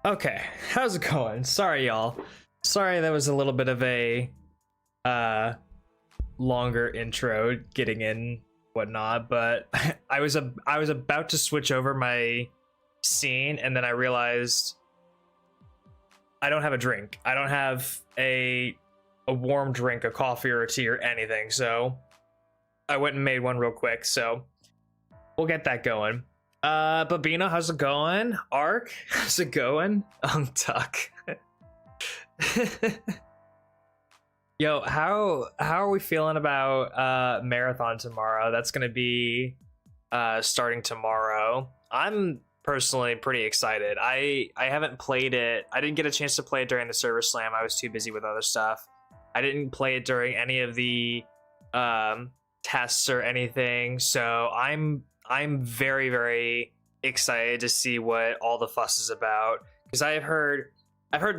Okay, how's it going? Sorry, y'all. Sorry that was a little bit of a longer intro getting in whatnot, but I was about to switch over my scene, and then I realized I don't have a drink. I don't have a warm drink, a coffee or a tea or anything, so I went and made one real quick, so we'll get that going. Babina, how's it going? Ark, how's it going? Tuck. Yo, how are we feeling about marathon tomorrow? That's gonna be starting tomorrow. I'm personally pretty excited. I haven't played it. I didn't get a chance to play it during the server slam. I was too busy with other stuff. I didn't play it during any of the tests or anything, so I'm very, very excited to see what all the fuss is about, because I've heard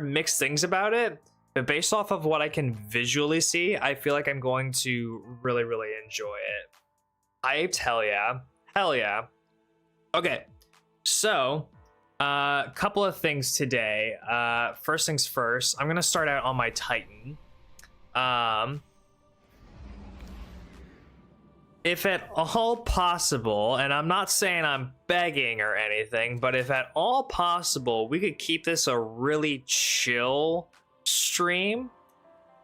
mixed things about it, but based off of what I can visually see, I feel like I'm going to really, really enjoy it. Hyped, hell yeah. Okay, so a couple of things today. First things first, I'm gonna start out on my Titan. If at all possible, and I'm not saying I'm begging or anything, but if at all possible, we could keep this a really chill stream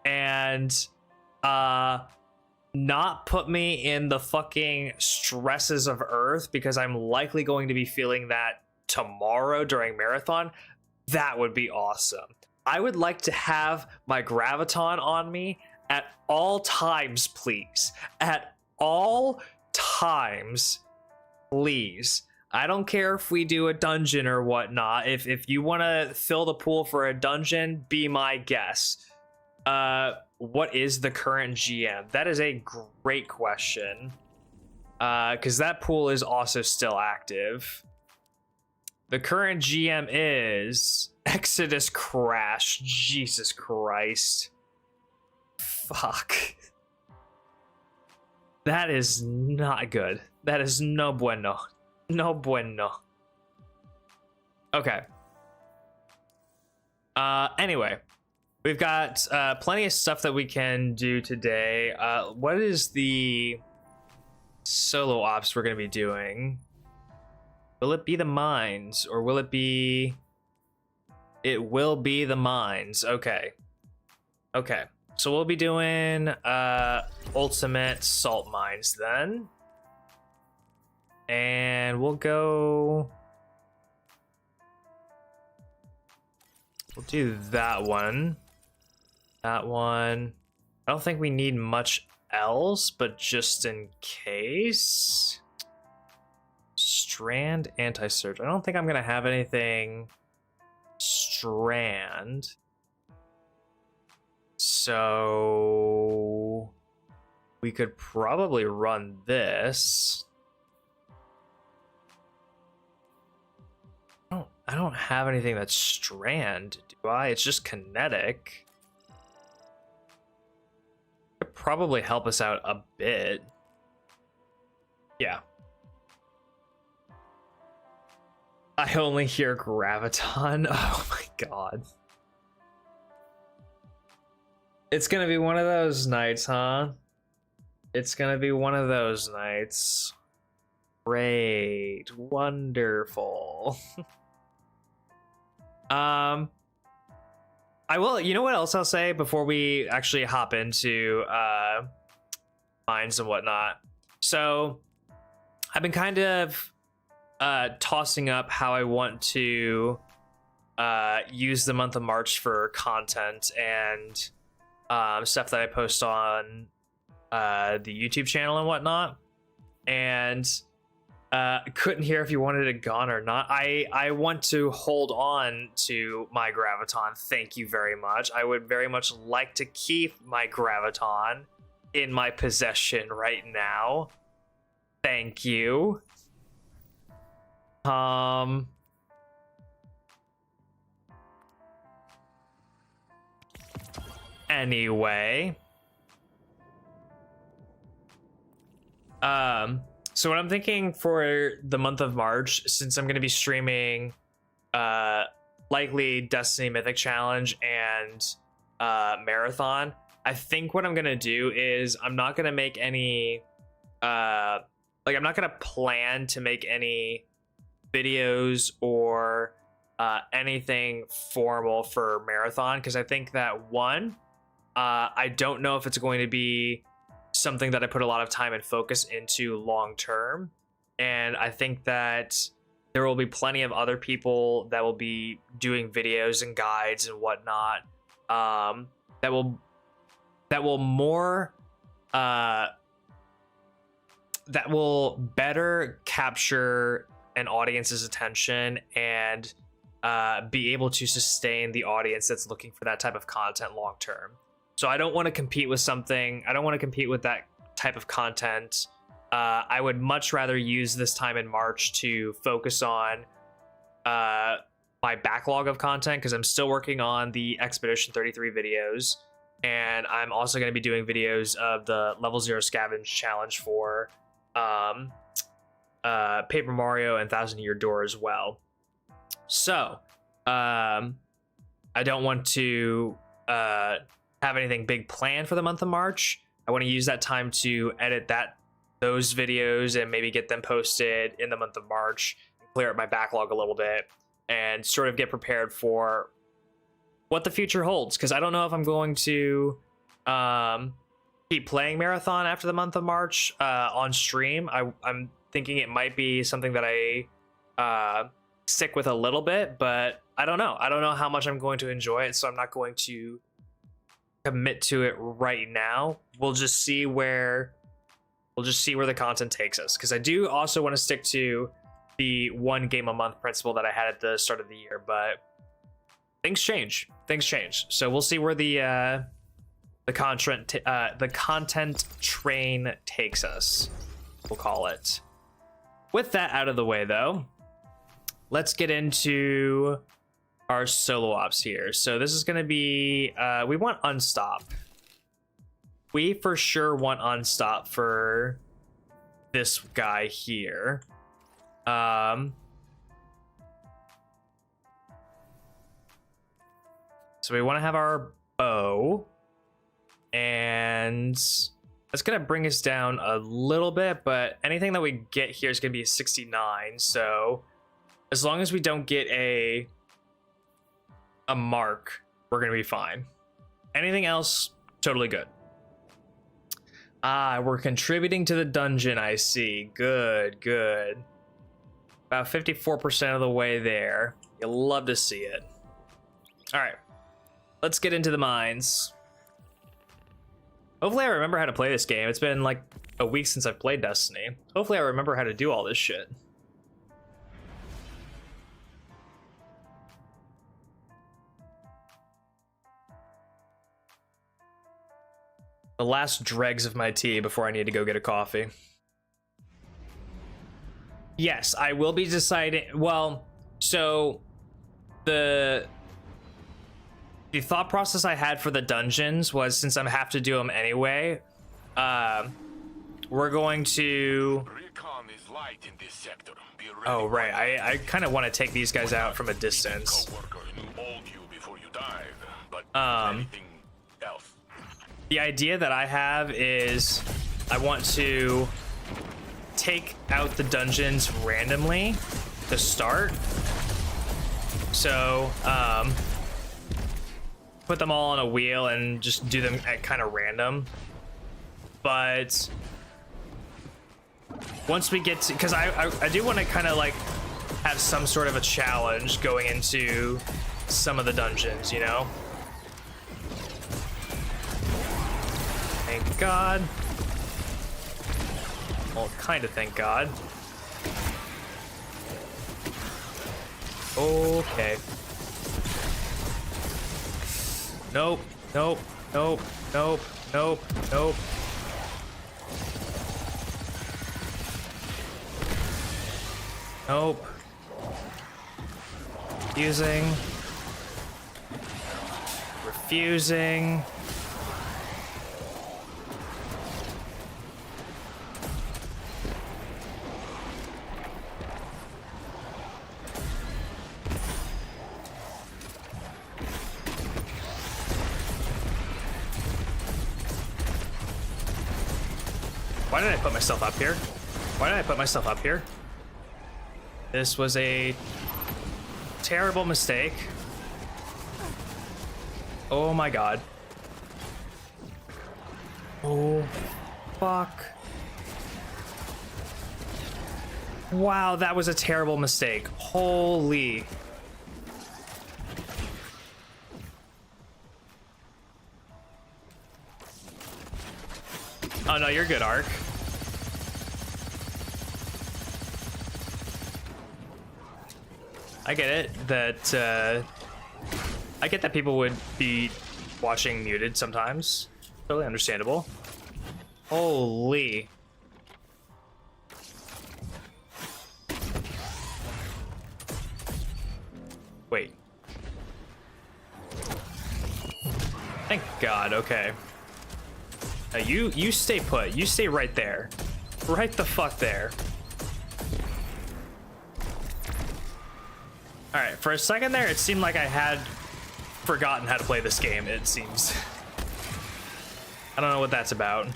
and not put me in the fucking stresses of Earth, because I'm likely going to be feeling that tomorrow during marathon. That would be awesome. I would like to have my graviton on me at all times, please. At all times, please. I don't care if we do a dungeon or whatnot. If you want to fill the pool for a dungeon, be my guest. What is the current GM? That is a great question, because that pool is also still active. The current GM is Exodus Crash. Jesus Christ. Fuck. That is not good. That is no bueno. No bueno. Okay. Anyway, we've got plenty of stuff that we can do today. What is the solo ops we're going to be doing? Will it be the mines, or will it be... It will be the mines. Okay. Okay. So we'll be doing ultimate salt mines then. And we'll do that one. That one. I don't think we need much else, but just in case. Strand anti-surge. I don't think I'm gonna have anything strand. So we could probably run this. I don't have anything that's strand, do I? It's just kinetic. Could probably help us out a bit. Yeah. I only hear graviton. Oh my god. It's gonna be one of those nights, huh? It's gonna be one of those nights. Great. Wonderful. I will, you know what else I'll say before we actually hop into mines and whatnot. So I've been kind of tossing up how I want to use the month of March for content and stuff that I post on the YouTube channel and whatnot, and couldn't hear if you wanted it gone or not. I want to hold on to my graviton. Thank you very much. I would very much like to keep my graviton in my possession right now. Thank you. Anyway, so what I'm thinking for the month of March, since I'm going to be streaming likely Destiny Mythic Challenge and Marathon. I think what I'm gonna do is I'm not gonna make any I'm not gonna plan to make any videos or anything formal for Marathon, because I think that one, I don't know if it's going to be something that I put a lot of time and focus into long term, and I think that there will be plenty of other people that will be doing videos and guides and whatnot, that will more that will better capture an audience's attention and be able to sustain the audience that's looking for that type of content long term. So I don't want to compete with something. I don't want to compete with that type of content. I would much rather use this time in March to focus on my backlog of content, because I'm still working on the Expedition 33 videos, and I'm also going to be doing videos of the Level 0 Scavenge Challenge for Paper Mario and Thousand Year Door as well. So I don't want to have anything big planned for the month of March. I want to use that time to edit those videos and maybe get them posted in the month of March, clear up my backlog a little bit, and sort of get prepared for what the future holds, because I don't know if I'm going to keep playing Marathon after the month of March on stream. I'm thinking it might be something that I stick with a little bit, but I don't know. I don't know how much I'm going to enjoy it, so I'm not going to commit to it right now. We'll just see where the content takes us, because I do also want to stick to the one game a month principle that I had at the start of the year, but things change. So we'll see where the content train takes us, we'll call it. With that out of the way, though, let's get into our solo ops here. So this is going to be we want Unstop. We for sure want Unstop for this guy here. So we want to have our bow, and that's gonna bring us down a little bit, but anything that we get here is gonna be a 69. So as long as we don't get a mark, we're gonna be fine. Anything else, totally good. We're contributing to the dungeon, I see. Good. About 54% of the way there. You'll love to see it. All right, let's get into the mines. Hopefully I remember how to play this game. It's been like a week since I've played Destiny. Hopefully I remember how to do all this shit. The last dregs of my tea before I need to go get a coffee. Yes, I will be deciding. Well, so the thought process I had for the dungeons was, since I have to do them anyway, we're going to. Recon is light in this sector. Oh right, I kind of want to take these guys out from a distance. The idea that I have is I want to take out the dungeons randomly to start. So, put them all on a wheel and just do them at kind of random. But once we get to, because I do want to kind of like have some sort of a challenge going into some of the dungeons, you know? Thank God. Well, kind of thank God. Okay. Nope. Refusing. Why did I put myself up here? Why did I put myself up here? This was a terrible mistake. Oh my god. Oh, fuck. Wow, that was a terrible mistake. Holy. Oh no, you're good, Ark. I get it that I get that people would be watching muted sometimes. Totally understandable. Holy. Wait. Thank God, okay. Now you stay put. You stay right there. Right the fuck there. Alright, for a second there, it seemed like I had forgotten how to play this game, it seems. I don't know what that's about.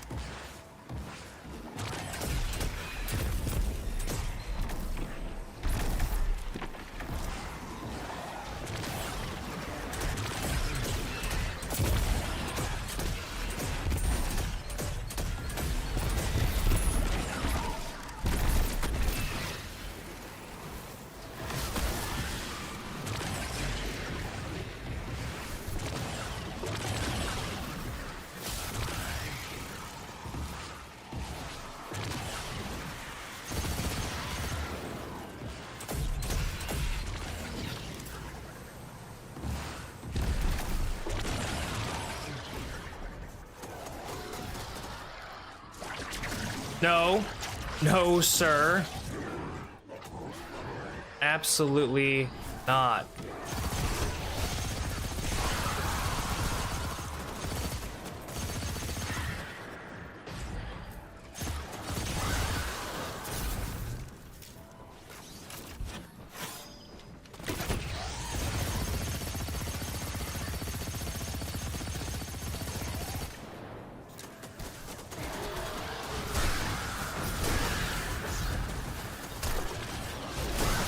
No. No, sir. Absolutely not.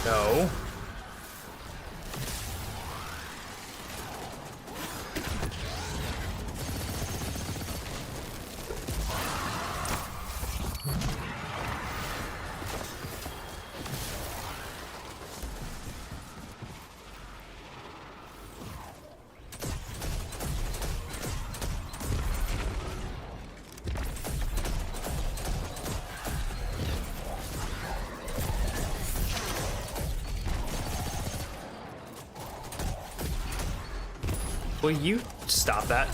No. Will you stop that?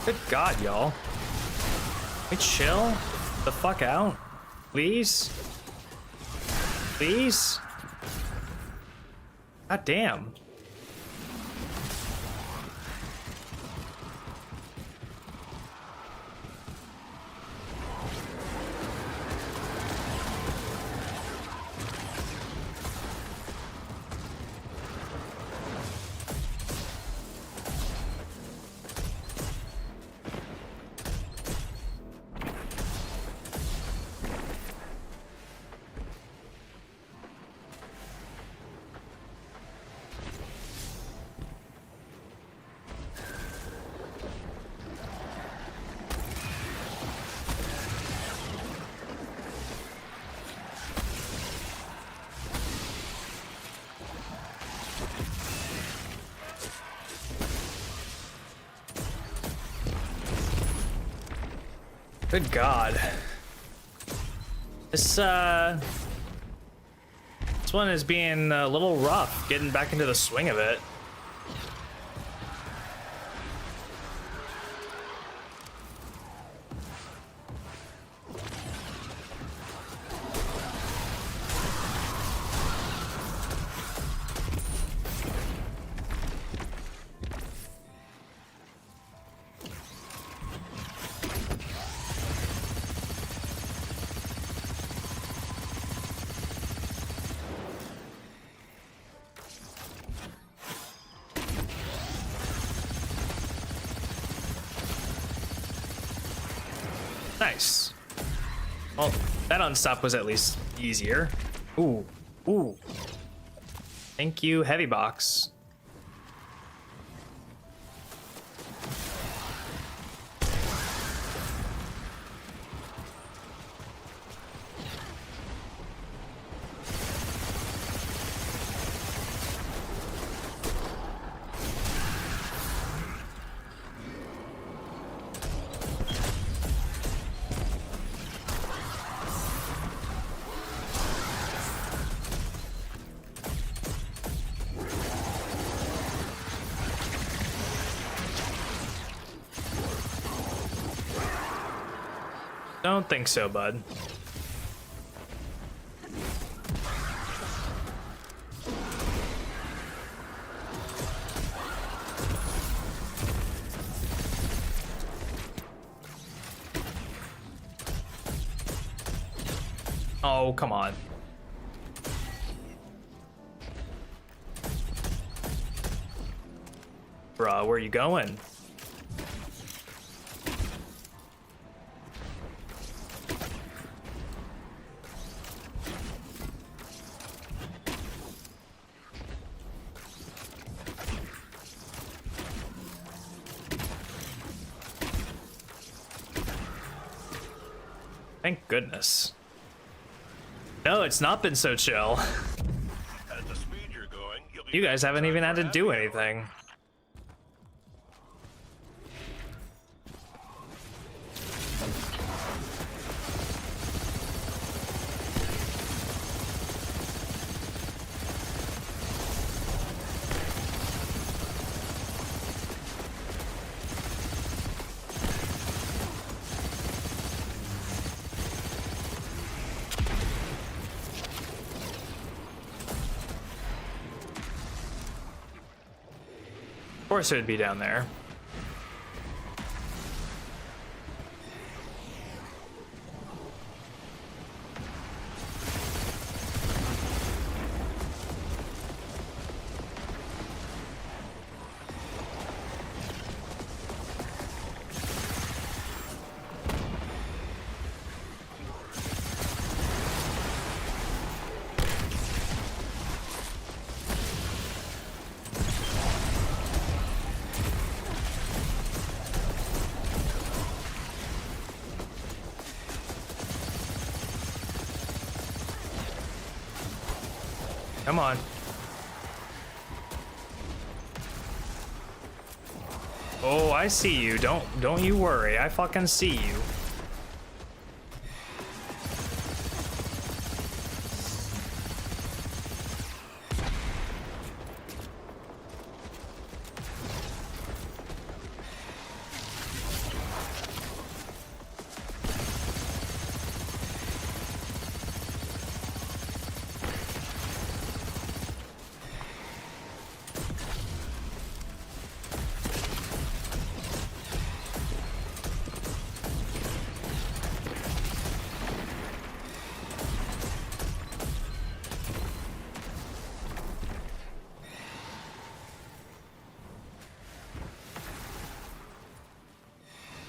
Good God, y'all. Hey, chill the fuck out. Please? Please? God damn. Good God. This, This one is being a little rough, getting back into the swing of it. Nice. Well, that unstop was at least easier. Ooh, ooh. Thank you, heavy box. Don't think so, bud. Oh, come on. Bruh, where you going? Thank goodness. No, it's not been so chill. At the speed you're going, you'll be You guys haven't even had to do happy. anything. Of course it would be down there. Come on. Oh, I see you. Don't you worry. I fucking see you.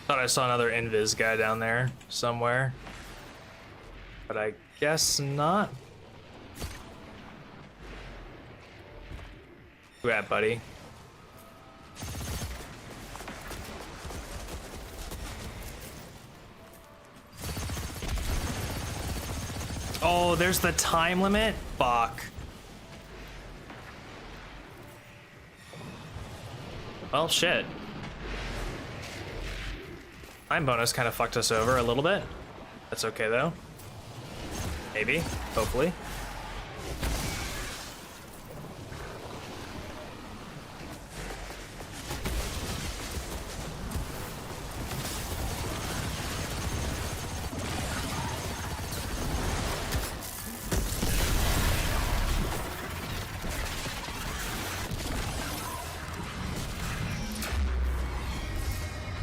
Thought I saw another invis guy down there somewhere, but I guess not. Who at, buddy? Oh, there's the time limit? Fuck. Well, shit. Time bonus kind of fucked us over a little bit. That's okay, though. Maybe. Hopefully.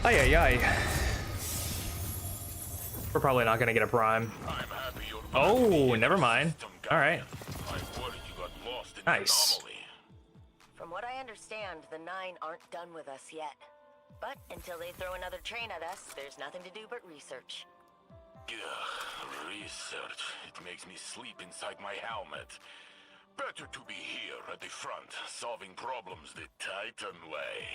Ay, ay, ay. We're probably not gonna get a prime. Oh, never mind. All right. Nice. From what I understand, the 9 aren't done with us yet. But until they throw another train at us, there's nothing to do but research. Research. It makes me sleep inside my helmet. Better to be here at the front, solving problems the Titan way.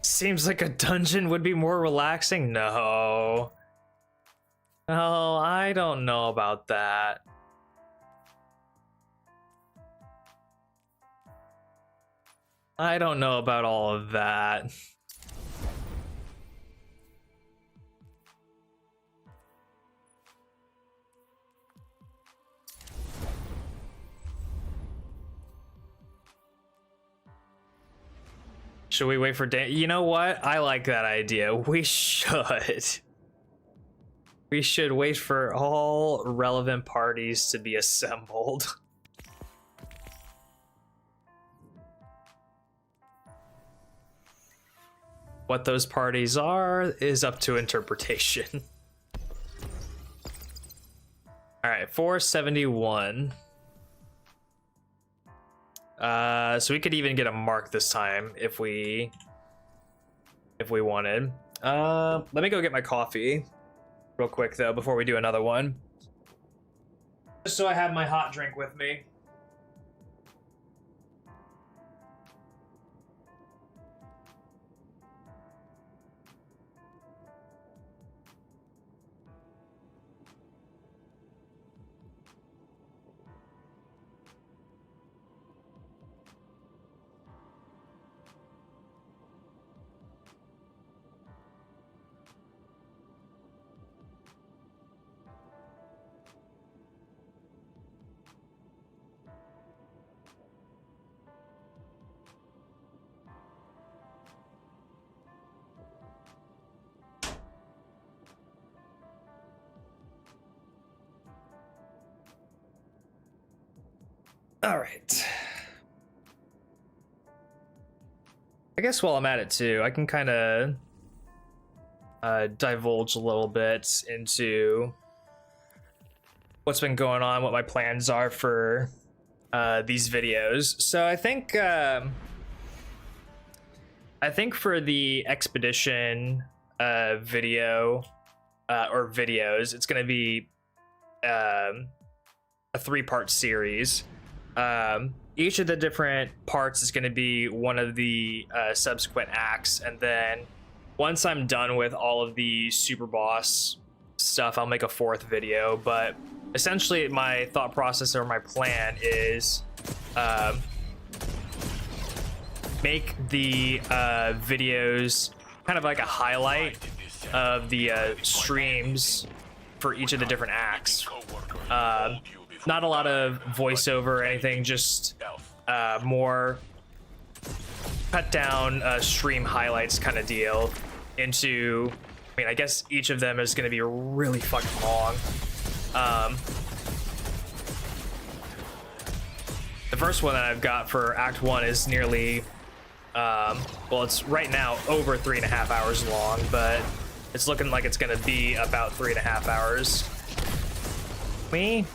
Seems like a dungeon would be more relaxing. No. No, I don't know about that. I don't know about all of that. Should we wait for Dan? You know what? I like that idea. We should. We should wait for all relevant parties to be assembled. What those parties are is up to interpretation. All right, 471. So we could even get a mark this time if we wanted. Let me go get my coffee real quick though before we do another one. Just so I have my hot drink with me. All right. I guess while I'm at it too, I can kind of divulge a little bit into what's been going on, what my plans are for these videos. So I think for the expedition video or videos, it's going to be a 3-part series. Each of the different parts is going to be one of the subsequent acts, and then once I'm done with all of the super boss stuff, I'll make a 4th video. But essentially my thought process or my plan is make the videos kind of like a highlight of the streams for each of the different acts. Not a lot of voiceover or anything, just more cut down stream highlights kind of deal into, I mean, I guess each of them is going to be really fucking long. The first one that I've got for Act 1 is nearly, well, it's right now over 3.5 hours long, but it's looking like it's going to be about 3.5 hours. Me?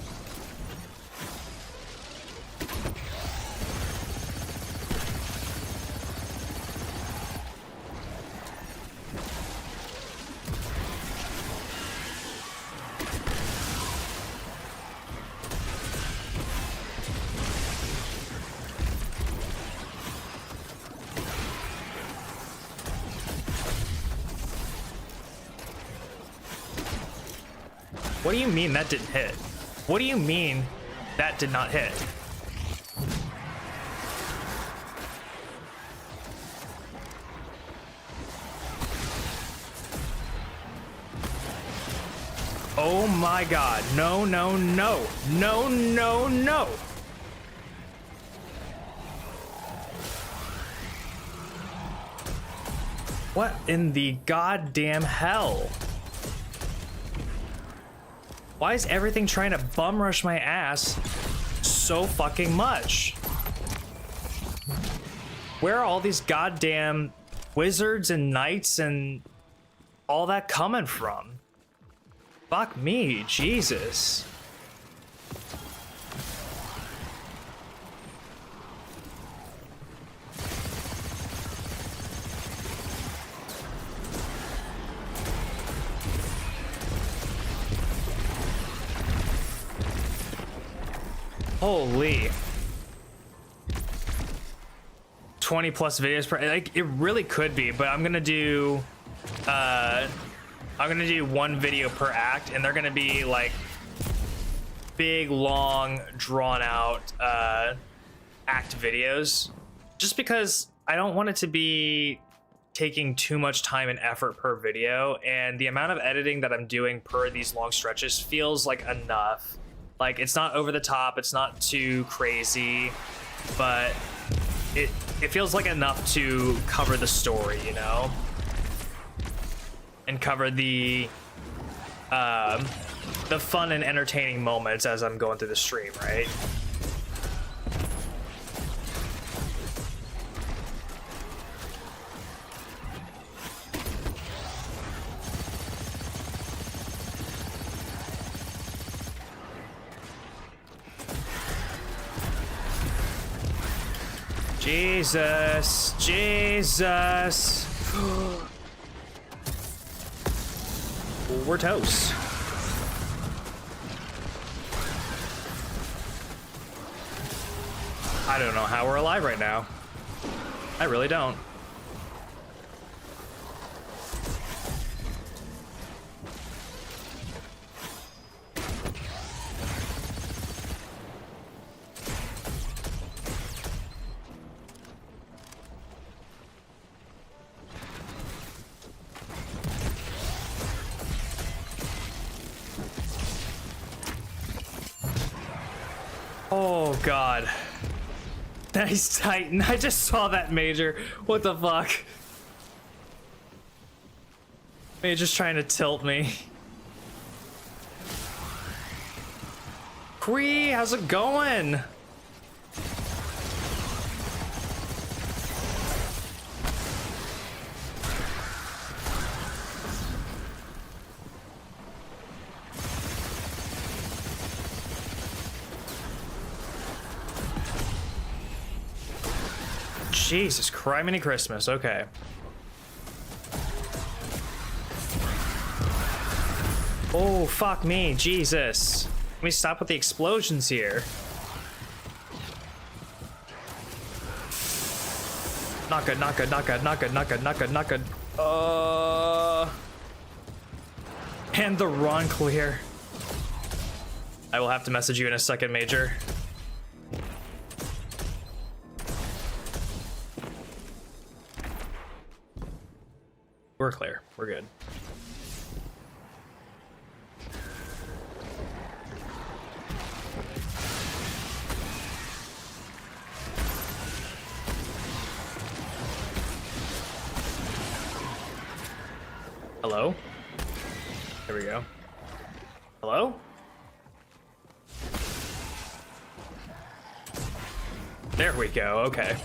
What do you mean that didn't hit? What do you mean that did not hit? Oh my god. No, no, no. No, no, no. What in the goddamn hell? Why is everything trying to bum rush my ass so fucking much? Where are all these goddamn wizards and knights and all that coming from? Fuck me, Jesus. Holy. 20 plus videos per, like, it really could be, but I'm gonna do one video per act, and they're gonna be like big, long, drawn out act videos, just because I don't want it to be taking too much time and effort per video, and the amount of editing that I'm doing per these long stretches feels like enough. Like, it's not over the top, it's not too crazy, but it feels like enough to cover the story, you know? And cover the fun and entertaining moments as I'm going through the stream, right? Jesus, Jesus. We're toast. I don't know how we're alive right now. I really don't. Oh god. Nice Titan. I just saw that Major. What the fuck? Major's trying to tilt me. Quee, how's it going? Jesus, criminy Christmas, okay. Oh, fuck me, Jesus. Let me stop with the explosions here. Not good, not good, not good, not good, not good, not good, not good. And the run clear. I will have to message you in a second, Major. We're clear. We're good. Hello? There we go. Hello? There we go. Okay.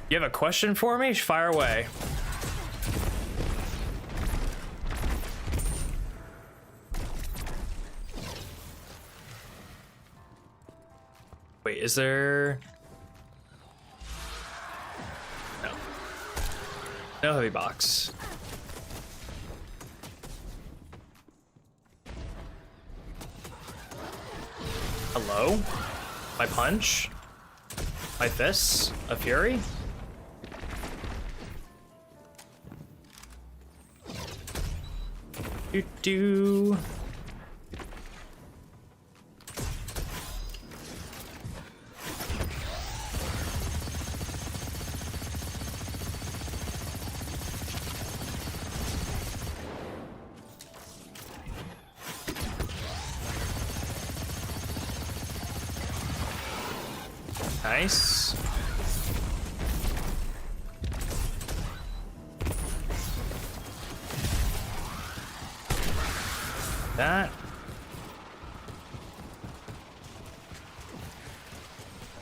You have a question for me? Fire away. Wait, is there... No. No heavy box. Hello? My punch? My fists? A fury? Do-do. Nice. that.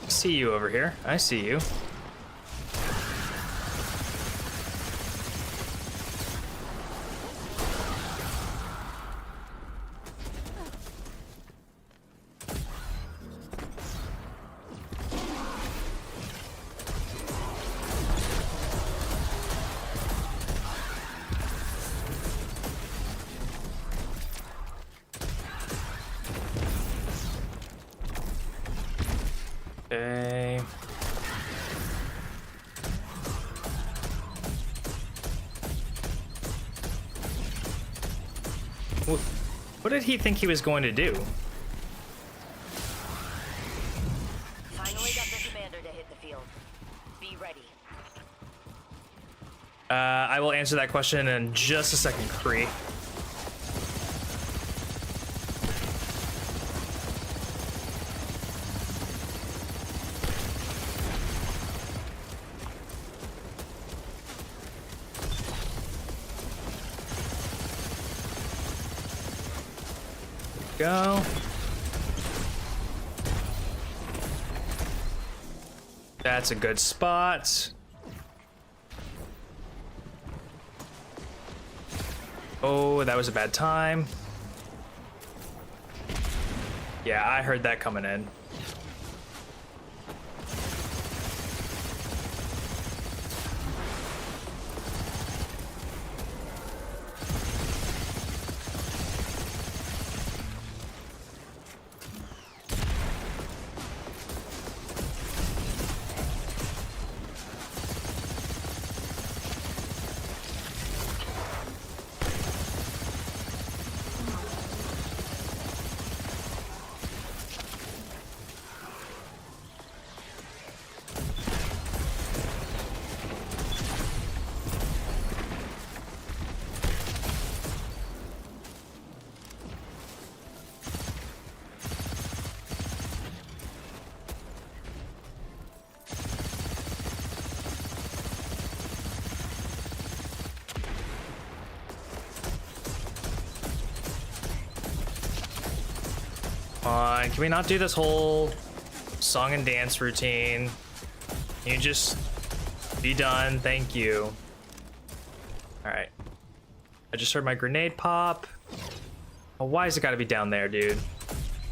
See you over here. I see you. Okay. What did he think he was going to do? Finally got the commander to hit the field. Be ready. I will answer that question in just a second, Kree. Go. That's a good spot. Oh, that was a bad time. Yeah, I heard that coming in. Can we not do this whole song and dance routine? Can you just be done? Thank you. All right. I just heard my grenade pop. Oh, why has it got to be down there, dude?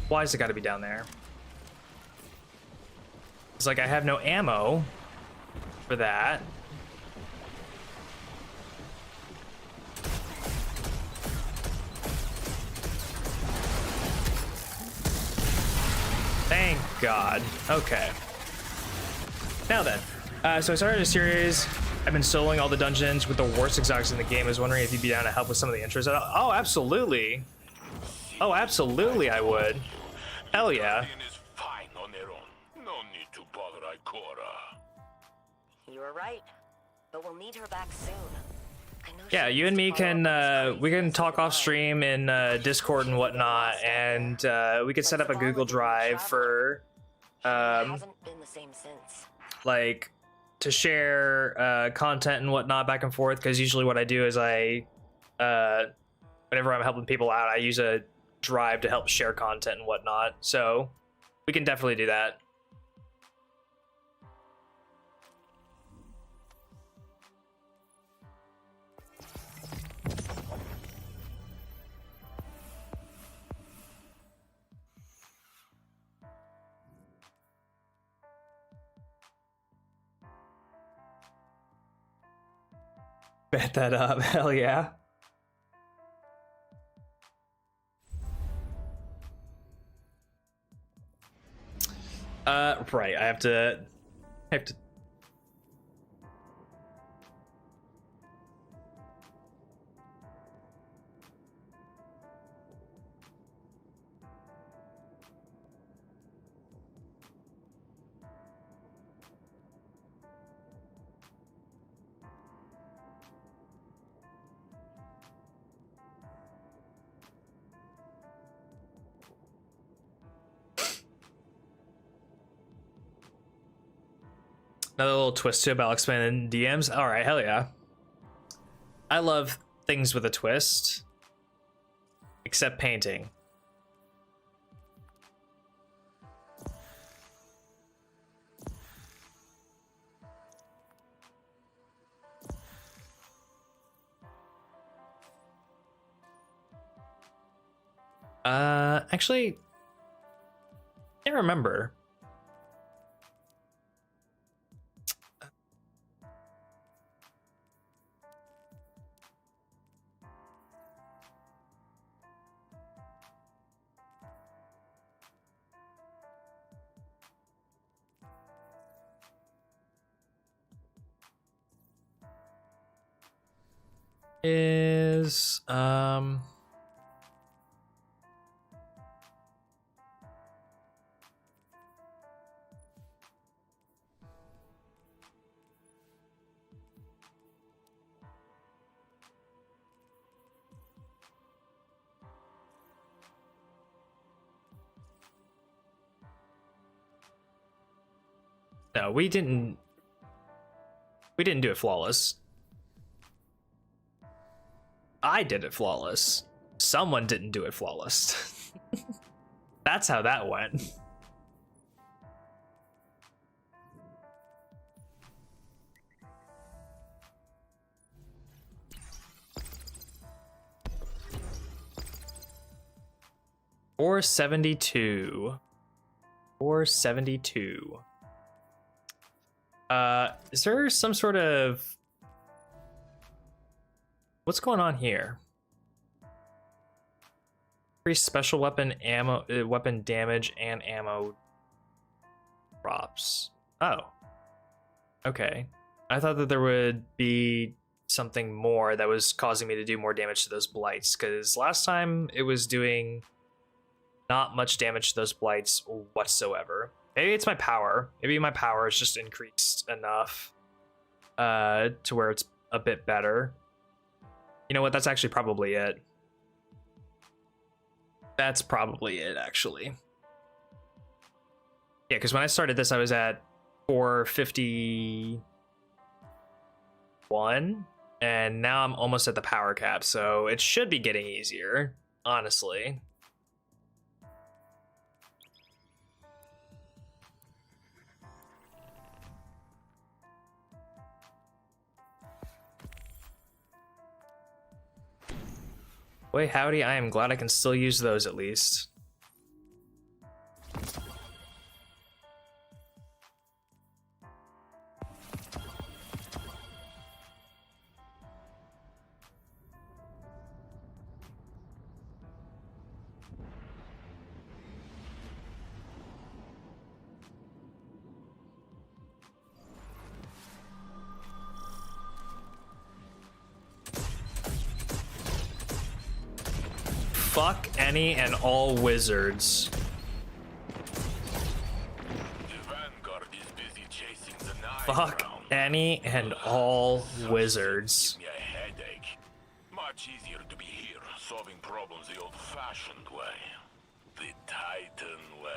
Why has it got to be down there? It's like I have no ammo for that. Thank God. Okay. Now then. So I started a series. I've been soloing all the dungeons with the worst exotics in the game. I was wondering if you'd be down to help with some of the intros. Oh, absolutely. Oh, absolutely I would. Hell yeah. Is fine on their own. No need to bother Ikora. You were right, but we'll need her back soon. I know Yeah, she you and needs me to follow can up with we can these talk crazy off stream in Discord and whatnot, and we could set up a Google Drive for hasn't been the same since. like to share content and whatnot back and forth. Because usually what I do is I whenever I'm helping people out, I use a drive to help share content and whatnot. So we can definitely do that. Bet that up. Hell yeah. Right. I have to. Another little twist to about expanded DMs. All right, hell yeah. I love things with a twist. except painting. Actually, can't remember. Is no, we didn't do it flawless. I did it flawless. Someone didn't do it flawless. That's how that went. Or 72. Or 72. Is there some sort of... What's going on here? Increase special weapon ammo, weapon damage and ammo drops. Oh. Okay. I thought that there would be something more that was causing me to do more damage to those blights, because last time it was doing not much damage to those blights whatsoever. Maybe it's my power. Maybe my power is just increased enough to where it's a bit better. You know what? That's actually probably it. That's probably it, actually. Yeah, because when I started this, I was at 451, and now I'm almost at the power cap, so it should be getting easier, honestly. Boy, howdy, I am glad I can still use those at least. Fuck any and all wizards. Fuck any and all wizards. Gives me a headache. Much easier to be here, solving problems the old-fashioned way. The Titan way.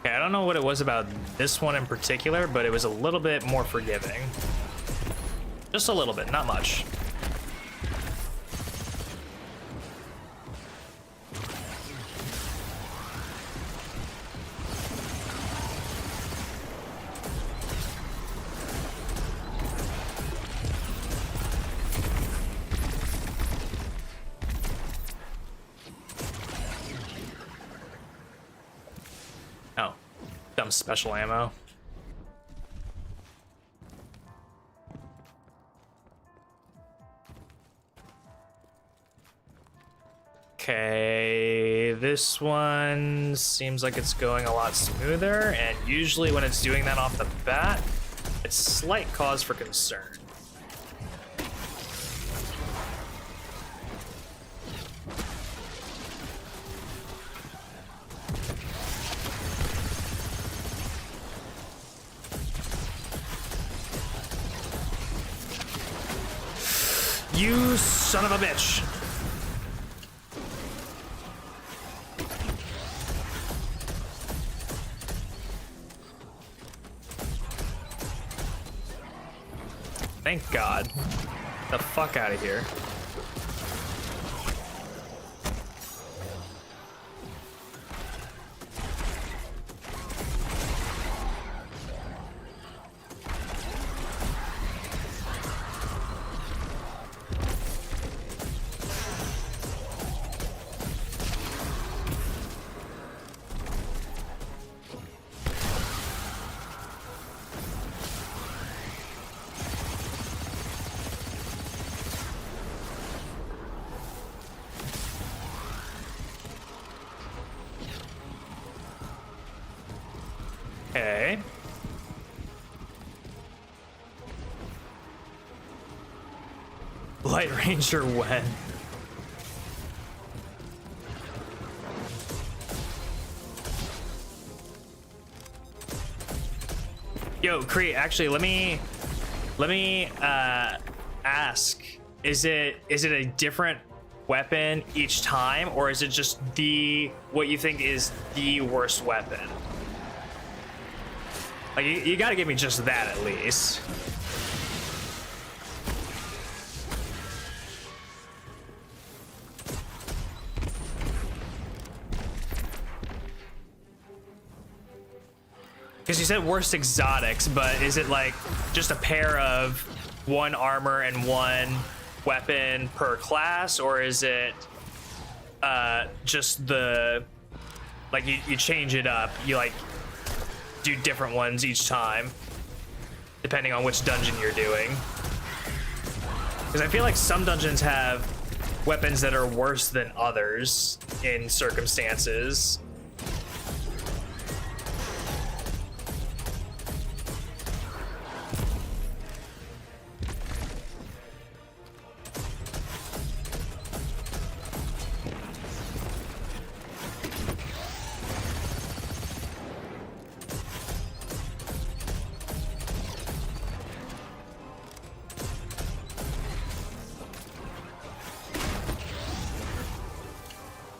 I don't know what it was about this one in particular, but it was a little bit more forgiving. Just a little bit, not much. Oh, dumb special ammo. Okay, this one seems like it's going a lot smoother, and usually when it's doing that off the bat, it's slight cause for concern. You son of a bitch. Thank God. The fuck out of here. Okay. Light Ranger when? Yo, Cree, actually, let me ask, is it a different weapon each time, or is it just what you think is the worst weapon? Like, you gotta give me just that at least. Because you said worst exotics, but is it like just a pair of one armor and one weapon per class, or is it just like you change it up, you like do different ones each time depending on which dungeon you're doing? Because I feel like some dungeons have weapons that are worse than others in circumstances.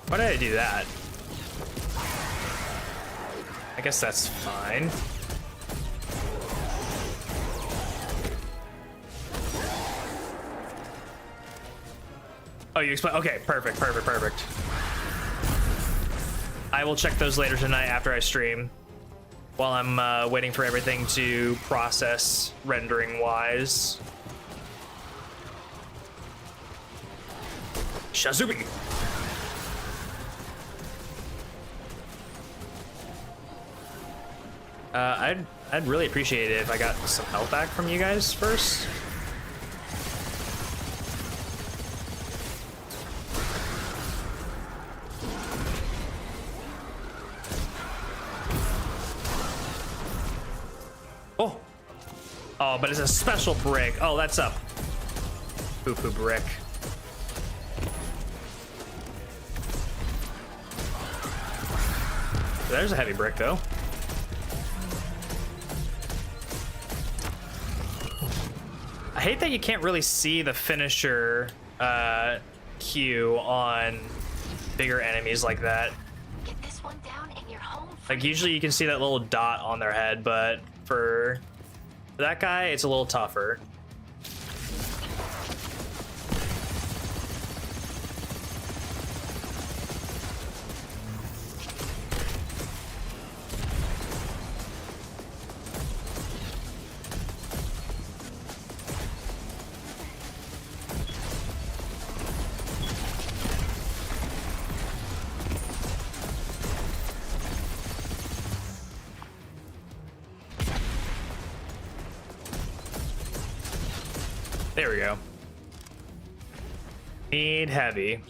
Why did I do that? I guess that's fine. Oh, you explain? Okay, perfect. I will check those later tonight after I stream, while I'm waiting for everything to process rendering-wise. Shazubi! I'd really appreciate it if I got some health back from you guys first. Oh, but it's a special brick. Oh, that's up. Poo-poo brick. There's a heavy brick, though. I hate that you can't really see the finisher queue on bigger enemies like that. Get this one down and you're home. Like, usually you can see that little dot on their head, but for that guy, it's a little tougher. There we go. Need heavy.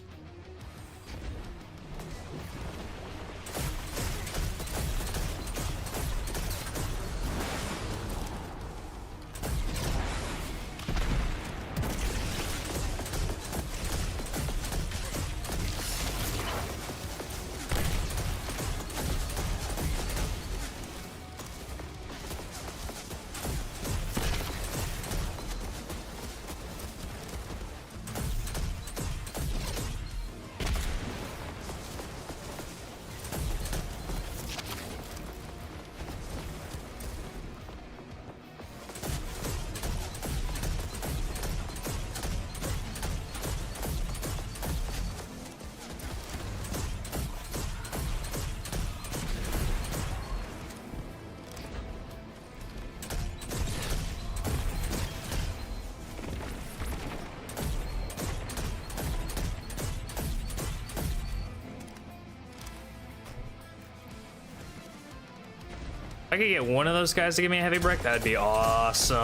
I could get one of those guys to give me a heavy brick, that'd be awesome.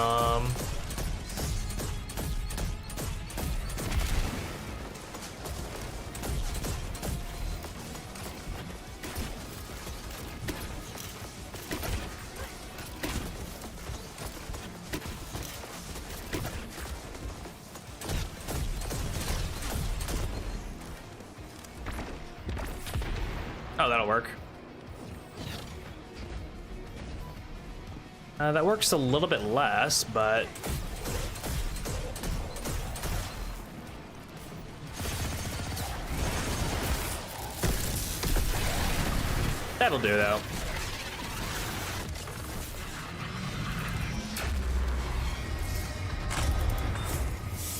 Oh, that'll work. That works a little bit less, but that'll do though.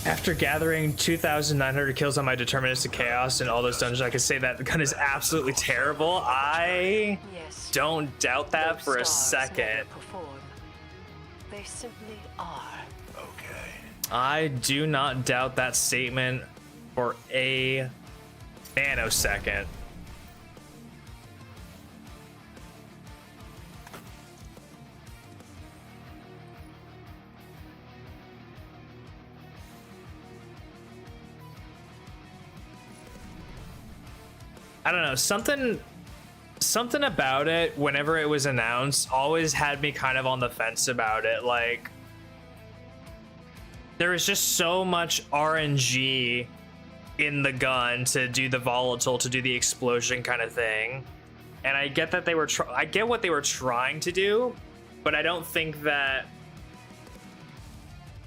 After gathering 2,900 kills on my Deterministic Chaos in all those dungeons, I could say that the gun is absolutely terrible. I don't doubt that for a second. They simply are. Okay. I do not doubt that statement for a nanosecond. I don't know, something about it whenever it was announced always had me kind of on the fence about it. Like, there was just so much RNG in the gun to do the volatile, to do the explosion kind of thing, and I get that they were I get what they were trying to do, but I don't think that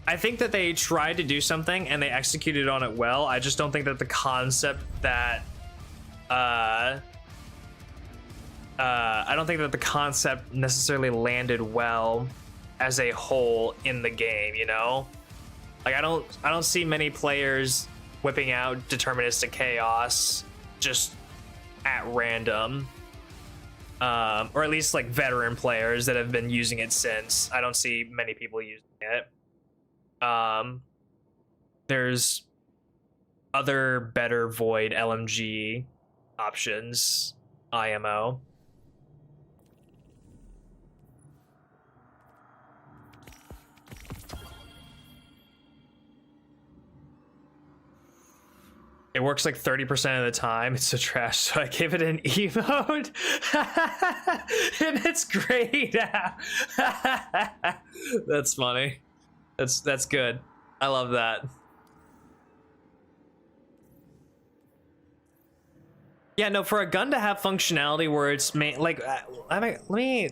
I think that they tried to do something and they executed on it well. I just don't think that the concept that I don't think that the concept necessarily landed well as a whole in the game, you know? Like, I don't see many players whipping out Deterministic Chaos just at random. Or at least like veteran players that have been using it since. I don't see many people using it. There's other better Void LMG options, IMO. It works like 30% of the time. It's so trash, so I gave it an E mode. And it's great. That's funny. That's good. I love that. Yeah, no, for a gun to have functionality where it's like, let me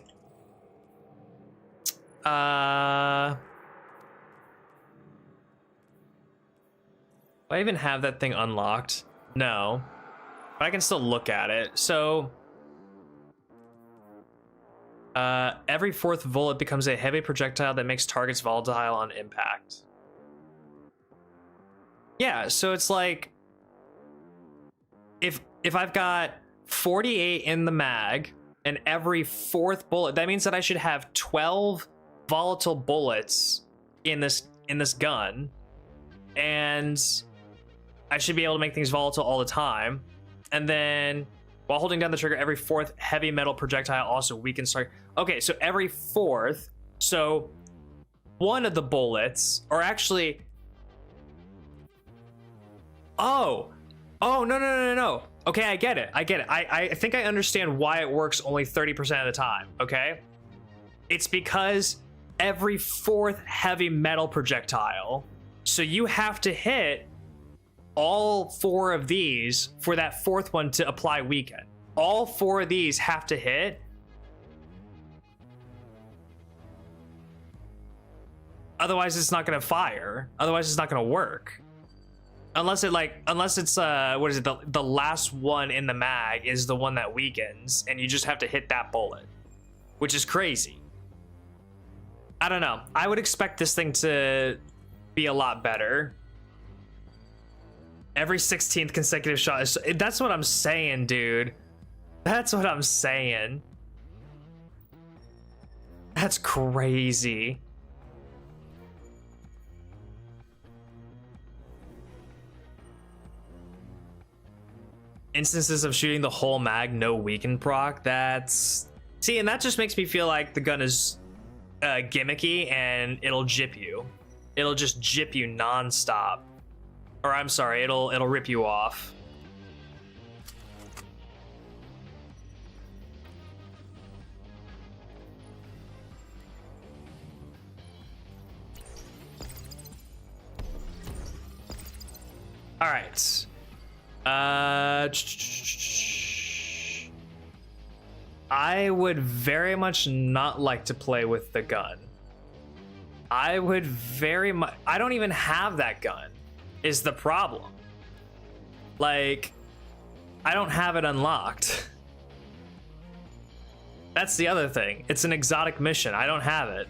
do I even have that thing unlocked? No, but I can still look at it. So every fourth bullet becomes a heavy projectile that makes targets volatile on impact. Yeah, so it's like if I've got 48 in the mag and every fourth bullet, that means that I should have 12 volatile bullets in this gun, and I should be able to make things volatile all the time. And then while holding down the trigger, every fourth heavy metal projectile also weakens target. Okay, so every fourth, so one of the bullets, or actually, oh no. Okay, I get it. I think I understand why it works only 30% of the time, okay? It's because every fourth heavy metal projectile, so you have to hit all four of these for that fourth one to apply weaken. All four of these have to hit. Otherwise it's not gonna fire. Otherwise it's not gonna work. Unless it's what is it, the last one in the mag is the one that weakens, and you just have to hit that bullet, which is crazy. I don't know. I would expect this thing to be a lot better. Every 16th consecutive shot is, that's what I'm saying, dude. That's what I'm saying. That's crazy. Instances of shooting the whole mag, no weaken proc. That's See, and that just makes me feel like the gun is gimmicky and it'll jip you. It'll just jip you nonstop. Or I'm sorry, it'll rip you off. All right. I would very much not like to play with the gun. I would very much. I don't even have that gun, is the problem. Like, I don't have it unlocked. That's the other thing. It's an exotic mission. I don't have it.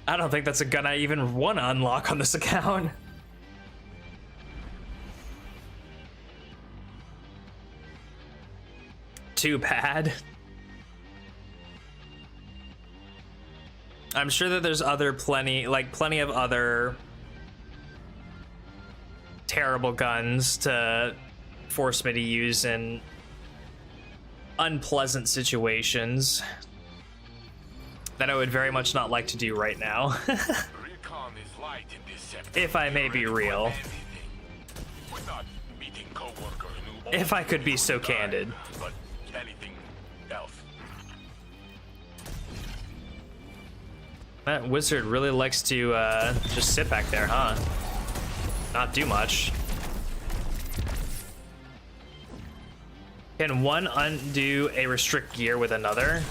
I don't think that's a gun I even want to unlock on this account. Too bad. I'm sure that there's plenty of other terrible guns to force me to use in unpleasant situations that I would very much not like to do right now. If I may be real. If I could be so candid. That wizard really likes to just sit back there, huh? Not do much. Can one undo a restrict gear with another?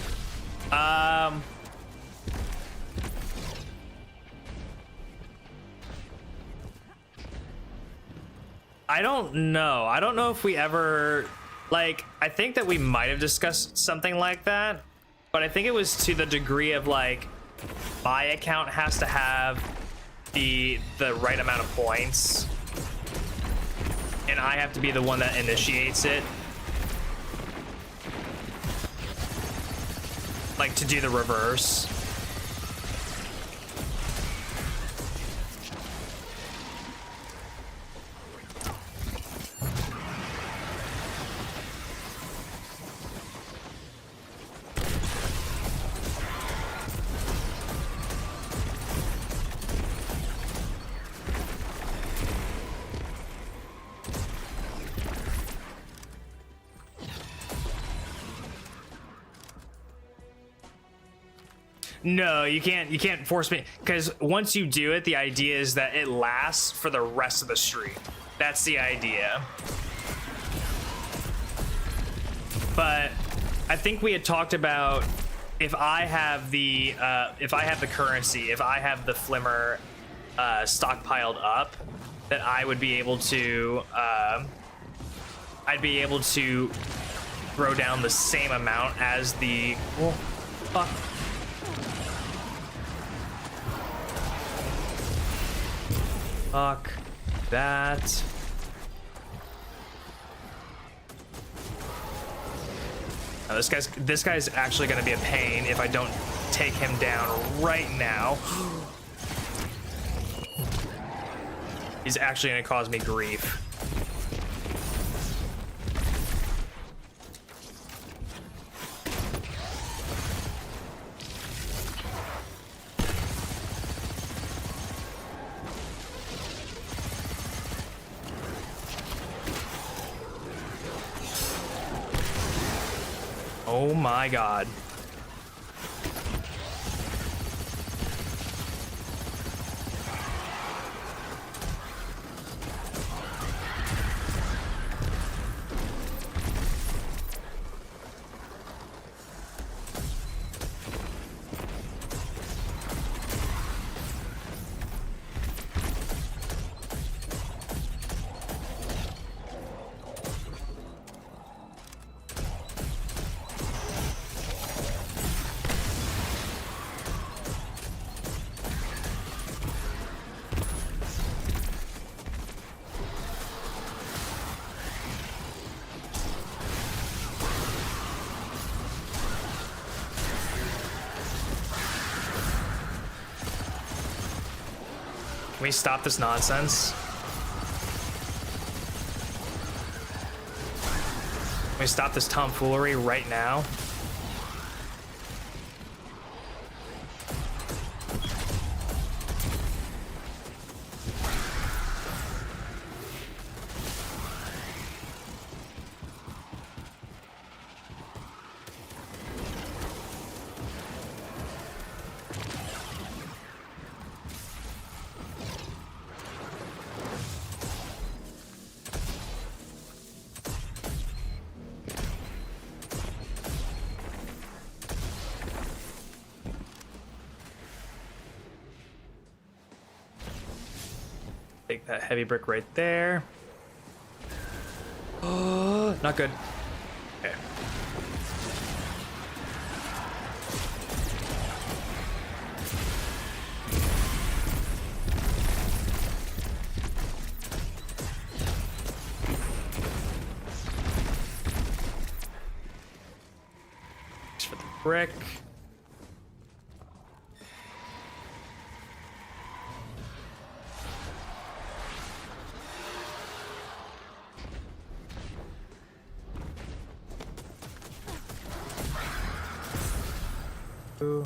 I don't know. I don't know if we ever, like, I think that we might have discussed something like that, but I think it was to the degree of like, my account has to have the right amount of points, and I have to be the one that initiates it. Like, to do the reverse. No, you can't force me, because once you do it, the idea is that it lasts for the rest of the stream. That's the idea. But I think we had talked about if I have the currency, if I have the Flimmer stockpiled up, that I would be able to I'd be able to throw down the same amount as the fuck. Fuck that. Now this guy's actually gonna be a pain if I don't take him down right now. He's actually gonna cause me grief. Oh my god. we stop this nonsense? Can we stop this tomfoolery right now? Take that heavy brick right there. Oh, not good. Okay. Thanks for the brick. Ooh.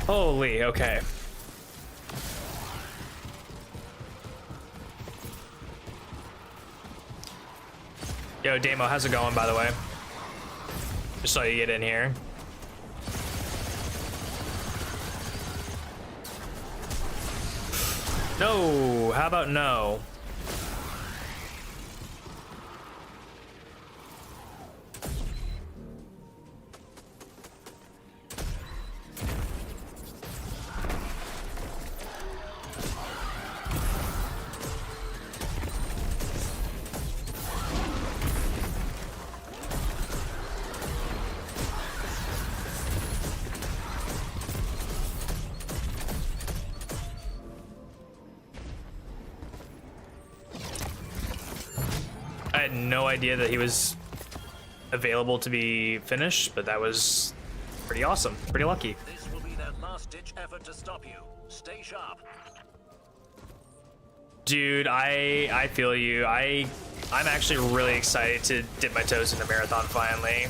Holy, okay. Yo, Damo, how's it going, by the way? Just saw you get in here. No, how about no? I had no idea that he was available to be finished, but that was pretty awesome. Pretty lucky. This will be that last-ditch effort to stop you. Stay sharp. Dude, I feel you. I'm actually really excited to dip my toes into Marathon finally.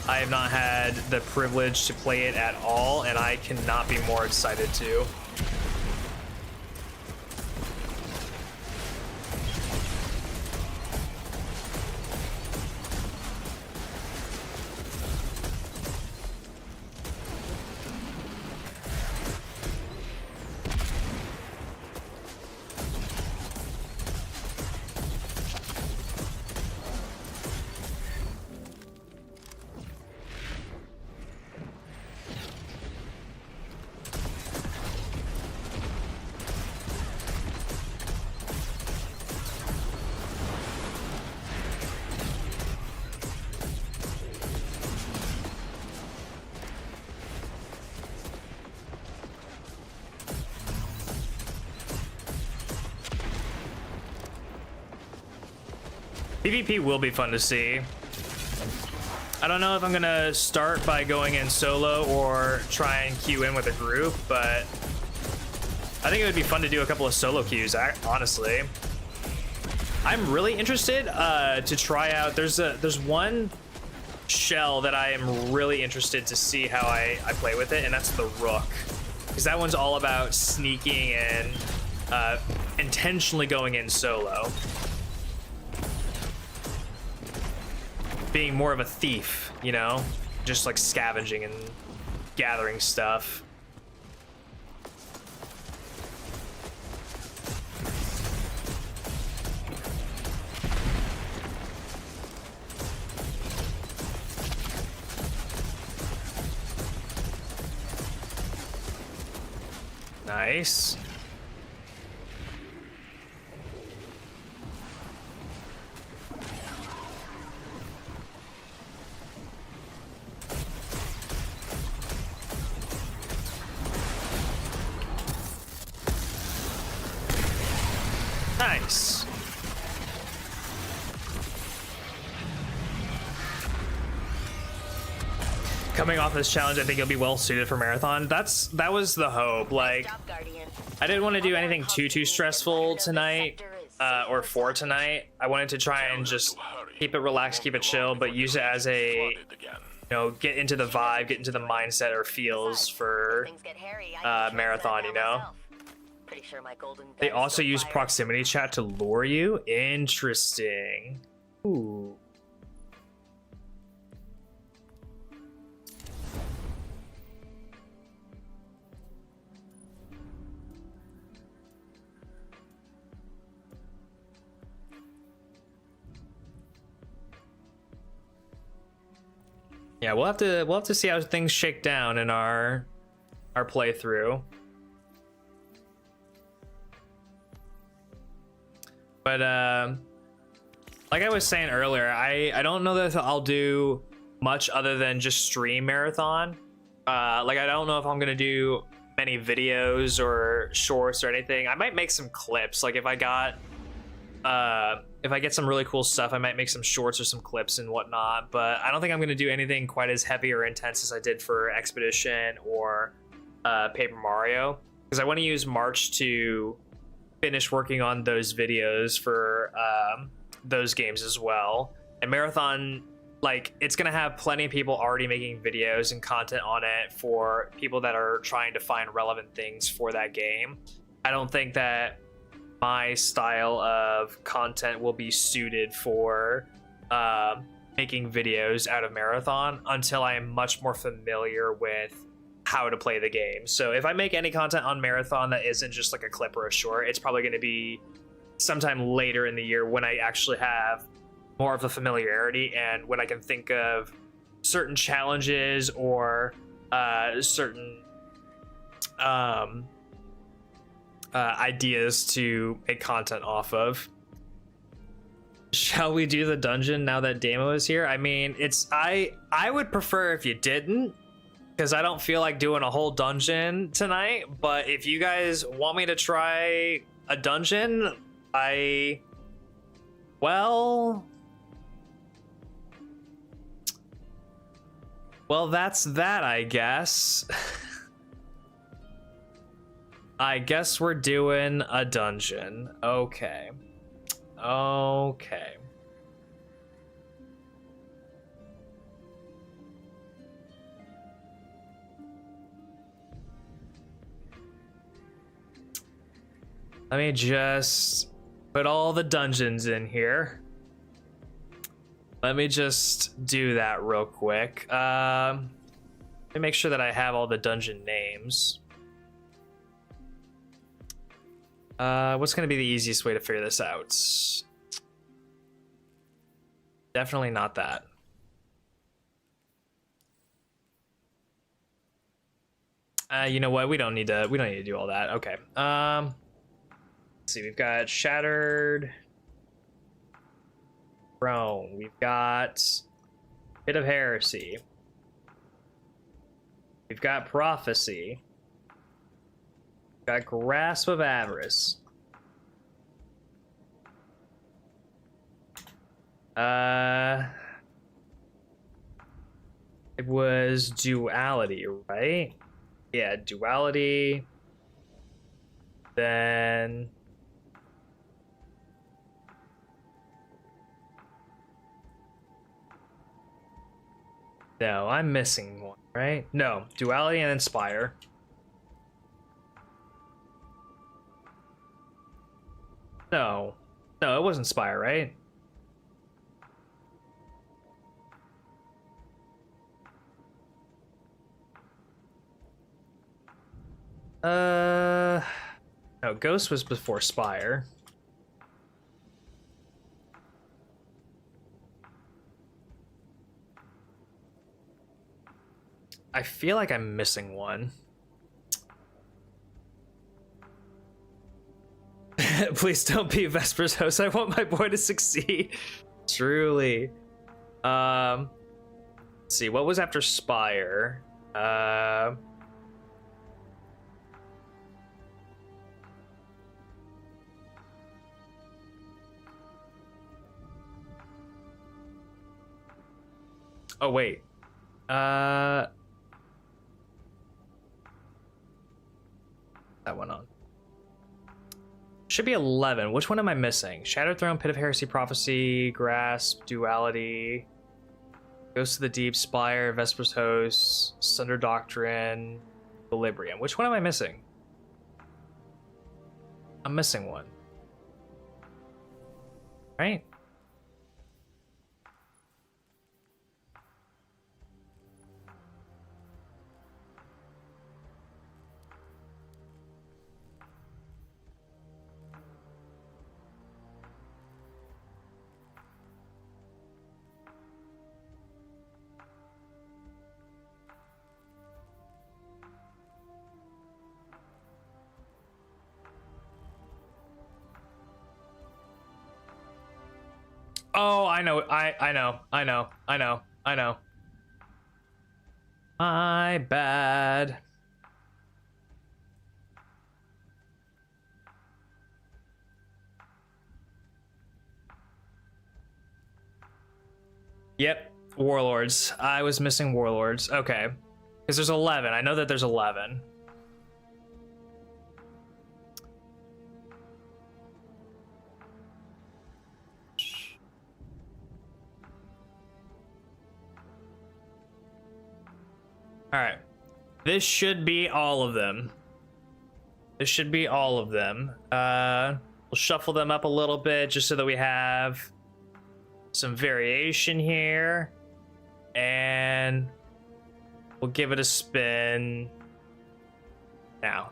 I have not had the privilege to play it at all, and I cannot be more excited to. PvP will be fun to see. I don't know if I'm gonna start by going in solo or try and queue in with a group, but I think it would be fun to do a couple of solo queues, honestly. I'm really interested to try out, there's one shell that I am really interested to see how I play with it, and that's the Rook. Because that one's all about sneaking and intentionally going in solo. Being more of a thief, you know? Just like scavenging and gathering stuff. Nice. Nice. Coming off this challenge, I think you'll be well suited for marathon. That was the hope. Like, I didn't want to do anything too stressful tonight, or for tonight. I wanted to try and just keep it relaxed, keep it chill, but use it as a, you know, get into the vibe, get into the mindset or feels for marathon, you know. They also use proximity chat to lure you. Interesting. Ooh. Yeah, we'll have to see how things shake down in our playthrough. But like I was saying earlier, I don't know that I'll do much other than just stream marathon. Like, I don't know if I'm gonna do many videos or shorts or anything. I might make some clips. Like, if I get some really cool stuff, I might make some shorts or some clips and whatnot. But I don't think I'm gonna do anything quite as heavy or intense as I did for Expedition or Paper Mario, because I want to use March to finish working on those videos for those games as well. And marathon, like, it's gonna have plenty of people already making videos and content on it for people that are trying to find relevant things for that game. I don't think that my style of content will be suited for making videos out of marathon until I am much more familiar with how to play the game. So if I make any content on marathon that isn't just like a clip or a short, it's probably going to be sometime later in the year when I actually have more of the familiarity and when I can think of certain challenges or certain ideas to make content off of. Shall we do the dungeon now that Damo is here? I mean, I would prefer if you didn't, because I don't feel like doing a whole dungeon tonight. But if you guys want me to try a dungeon, well, that's that, I guess. I guess we're doing a dungeon. Okay. Let me just put all the dungeons in here. Let me just do that real quick. Let me make sure that I have all the dungeon names. What's going to be the easiest way to figure this out? Definitely not that. You know what? We don't need to do all that. Okay. Let's see. We've got Shattered Throne. We've got Pit of Heresy. We've got Prophecy. Got Grasp of Avarice. It was Duality, right? Yeah, Duality. Then no, I'm missing one, right? No, Duality and Inspire. No, it wasn't Spire, right? No, Ghost was before Spire. I feel like I'm missing one. Please don't be Vesper's host. I want my boy to succeed. Truly. Let's see, what was after Spire? Oh wait. That went on. Should be 11. Which one am I missing? Shattered Throne, Pit of Heresy, Prophecy, Grasp, Duality, Ghost of the Deep, Spire, Vesper's Host, Sunder Doctrine, Equilibrium. Which one am I missing? I'm missing one. Right? Oh, I know. I know. My bad. Yep, Warlords. I was missing Warlords. Okay. Because there's 11. I know that there's 11. All right, this should be all of them. This should be all of them. We'll shuffle them up a little bit just so that we have some variation here, and we'll give it a spin now.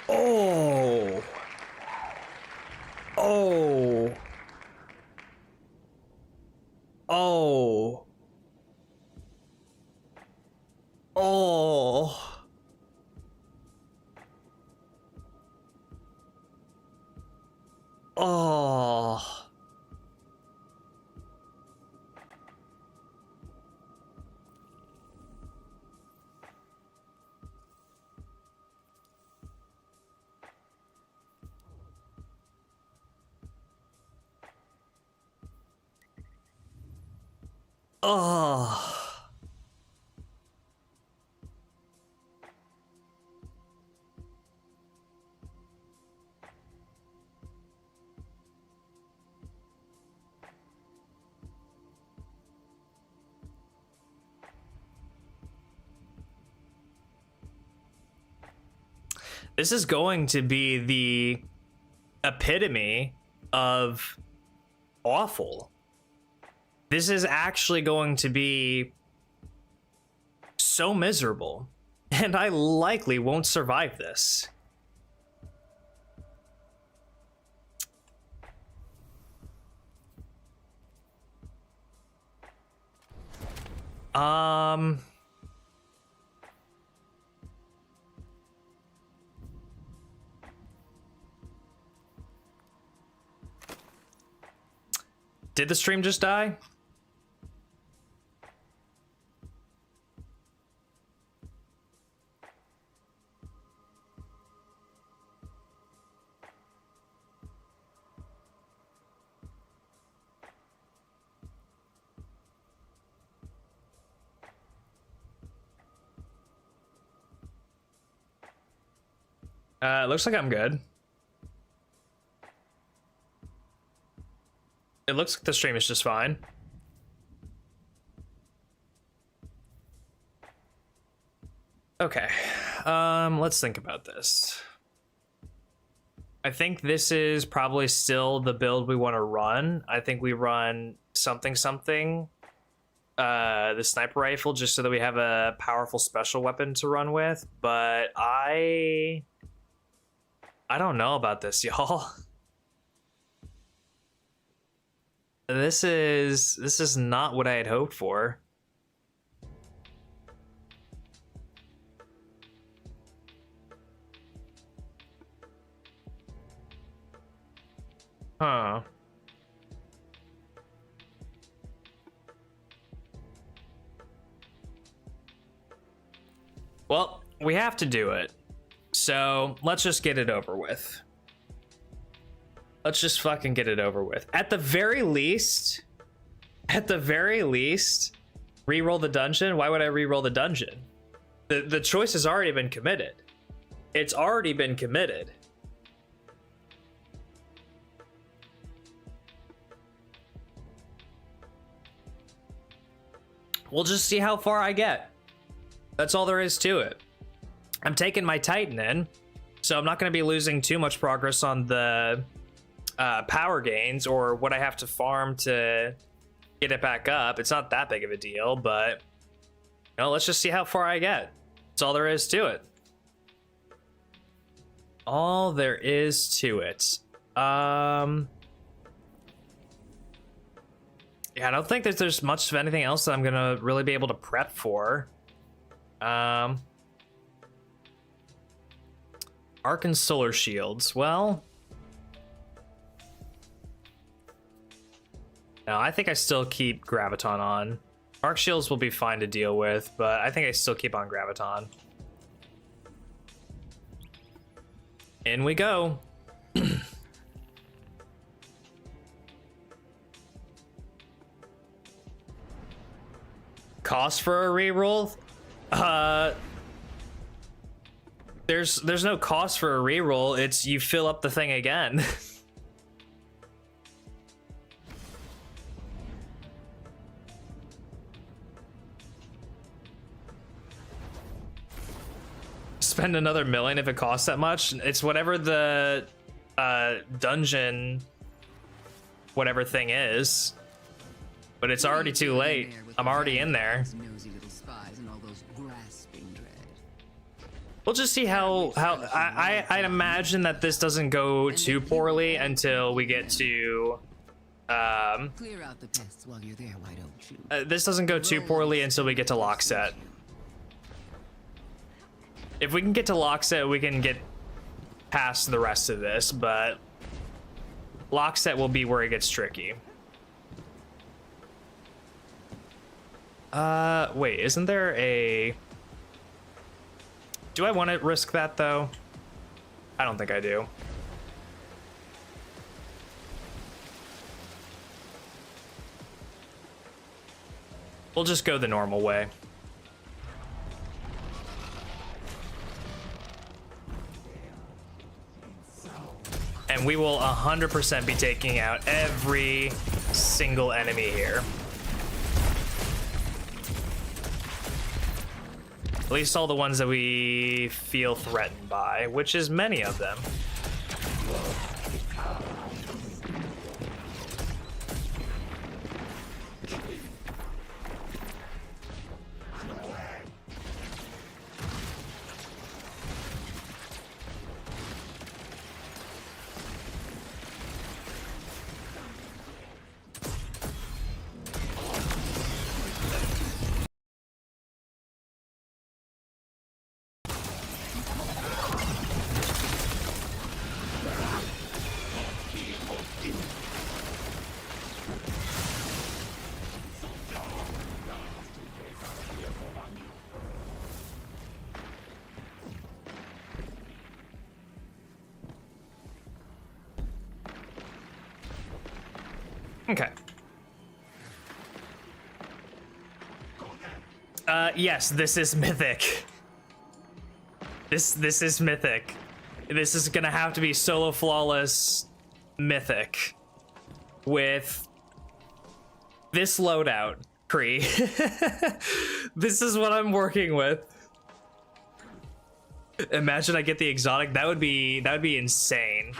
Oh. Oh. Oh. Oh. Oh. Oh. This is going to be the epitome of awful. This is actually going to be so miserable, and I likely won't survive this. Did the stream just die? Looks like I'm good. It looks like the stream is just fine. Okay, let's think about this. I think this is probably still the build we want to run. I think we run something, the sniper rifle, just so that we have a powerful special weapon to run with. But I don't know about this, y'all. This is not what I had hoped for. Huh. Well, we have to do it. So let's just get it over with. Let's just fucking get it over with. At the very least, re-roll the dungeon. Why would I re-roll the dungeon? The choice has already been committed. It's already been committed. We'll just see how far I get. That's all there is to it. I'm taking my Titan in, so I'm not going to be losing too much progress on the power gains or what I have to farm to get it back up. It's not that big of a deal, but you know, let's just see how far I get. That's all there is to it. All there is to it. Yeah, I don't think that there's much of anything else that I'm gonna really be able to prep for. Arc and solar shields. Well, no, I think I still keep Graviton on. Arc shields will be fine to deal with, but I think I still keep on Graviton. In we go. Cost for a reroll? There's no cost for a reroll. It's you fill up the thing again. Spend another million if it costs that much. It's whatever the dungeon whatever thing is. But it's already too late. I'm already in there. We'll just see how I'd imagine that this doesn't go too poorly until we get to Clear out the pests while you're there, why don't you? this doesn't go too poorly until we get to Lockset. If we can get to Lockset, we can get past the rest of this, but Lockset will be where it gets tricky. Wait, isn't there a... Do I want to risk that, though? I don't think I do. We'll just go the normal way. And we will 100% be taking out every single enemy here. At least all the ones that we feel threatened by, which is many of them. Okay. Yes, this is Mythic. This is Mythic. This is gonna have to be solo flawless Mythic with this loadout, Kree. This is what I'm working with. Imagine I get the exotic. That would be insane.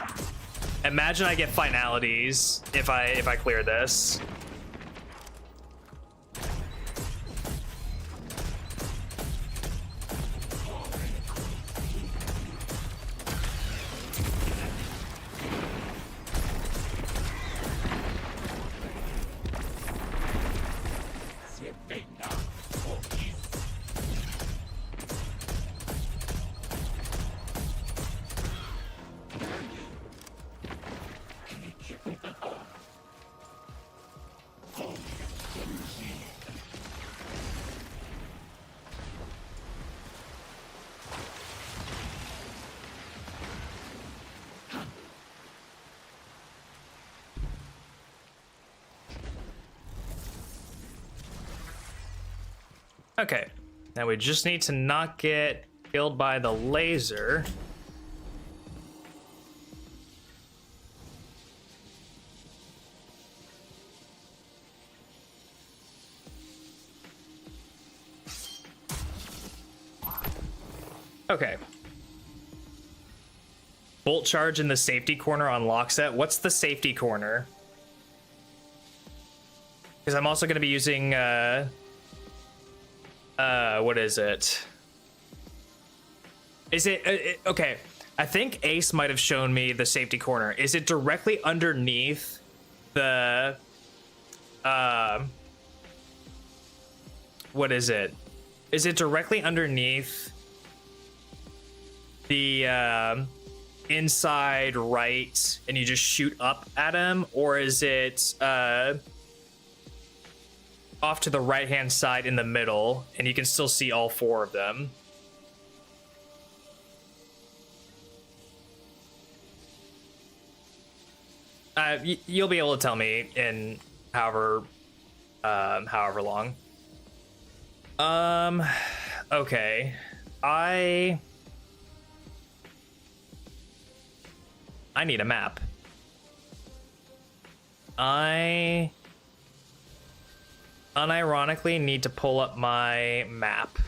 Imagine I get finalities if I clear this. Okay, now we just need to not get killed by the laser. Okay. Bolt charge in the safety corner on lock set. What's the safety corner? Because I'm also going to be using, what is it? Is it, okay. I think Ace might have shown me the safety corner. Is it directly underneath the, what is it? Is it directly underneath the, inside right, and you just shoot up at him? Or is it, off to the right hand side in the middle, and you can still see all four of them? You'll be able to tell me in however long. Okay. I need a map. I unironically need to pull up my map.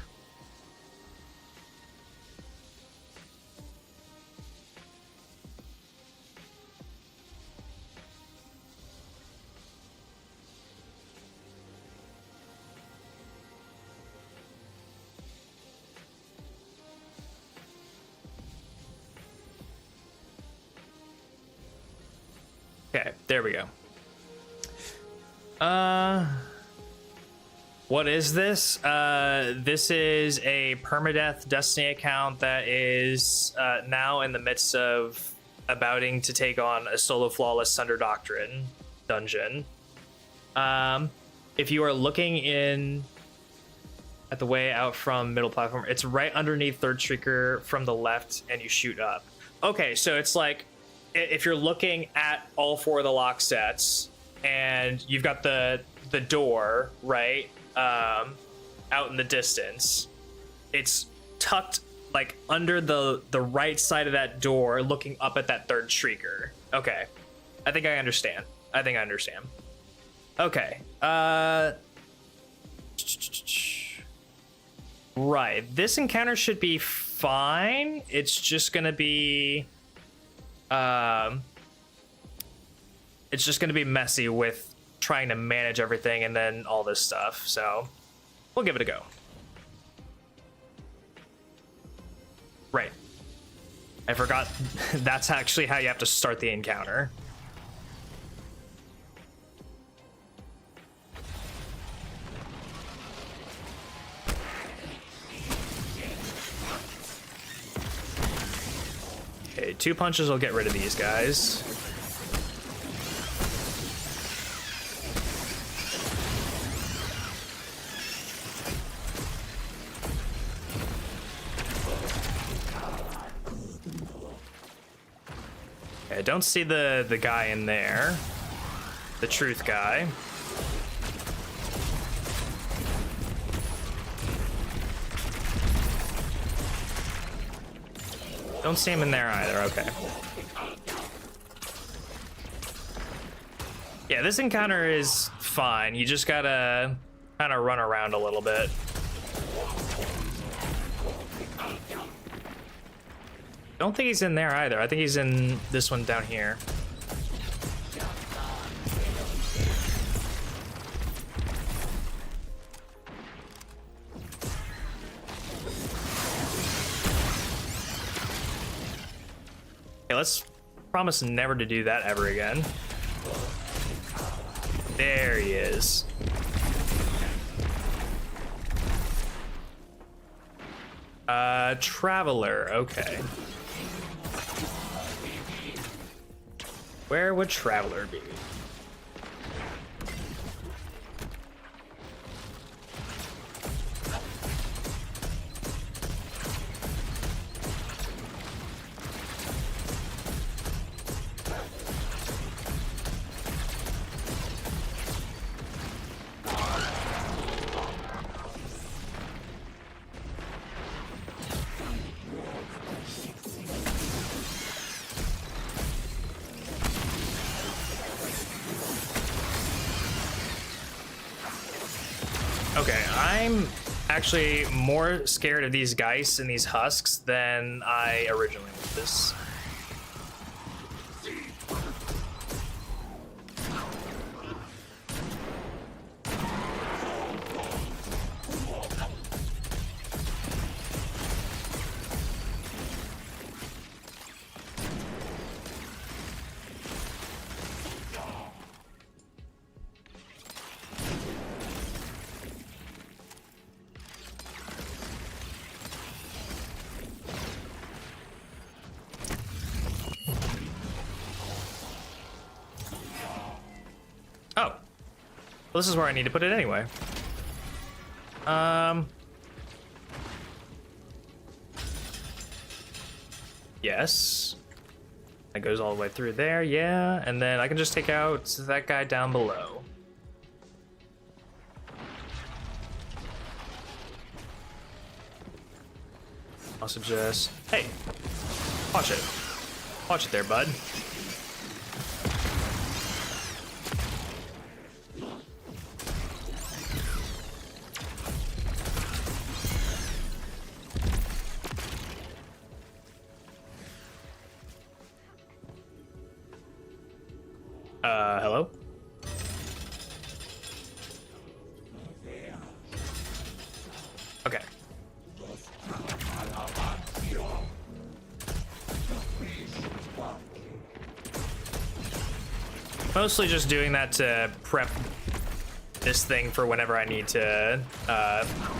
Okay, there we go. What is this? This is a Permadeath Destiny account that is now in the midst of abouting to take on a solo flawless Sunder Doctrine dungeon. If you are looking in at the way out from middle platform, it's right underneath Third Streaker from the left, and you shoot up. Okay, so it's like, if you're looking at all four of the lock sets, and you've got the door, right, out in the distance, it's tucked like under the right side of that door, looking up at that Third Streaker. Okay, I think I understand. Okay, right, this encounter should be fine. It's just gonna be it's just gonna be messy with trying to manage everything and then all this stuff, so we'll give it a go. Right, I forgot that's actually how you have to start the encounter. Okay, 2 punches will get rid of these guys. Okay, I don't see the guy in there. The truth guy. Don't see him in there either, okay. Yeah, this encounter is fine. You just gotta kind of run around a little bit. Don't think he's in there either. I think he's in this one down here. Okay, let's promise never to do that ever again. There he is. Traveler, okay. Where would Traveler be? Okay, I'm actually more scared of these Geists and these husks than I originally was. Oh. Well, this is where I need to put it anyway. Yes. That goes all the way through there, yeah. And then I can just take out that guy down below. Also just, hey, watch it. Watch it there, bud. Hello? Okay. Mostly just doing that to prep this thing for whenever I need to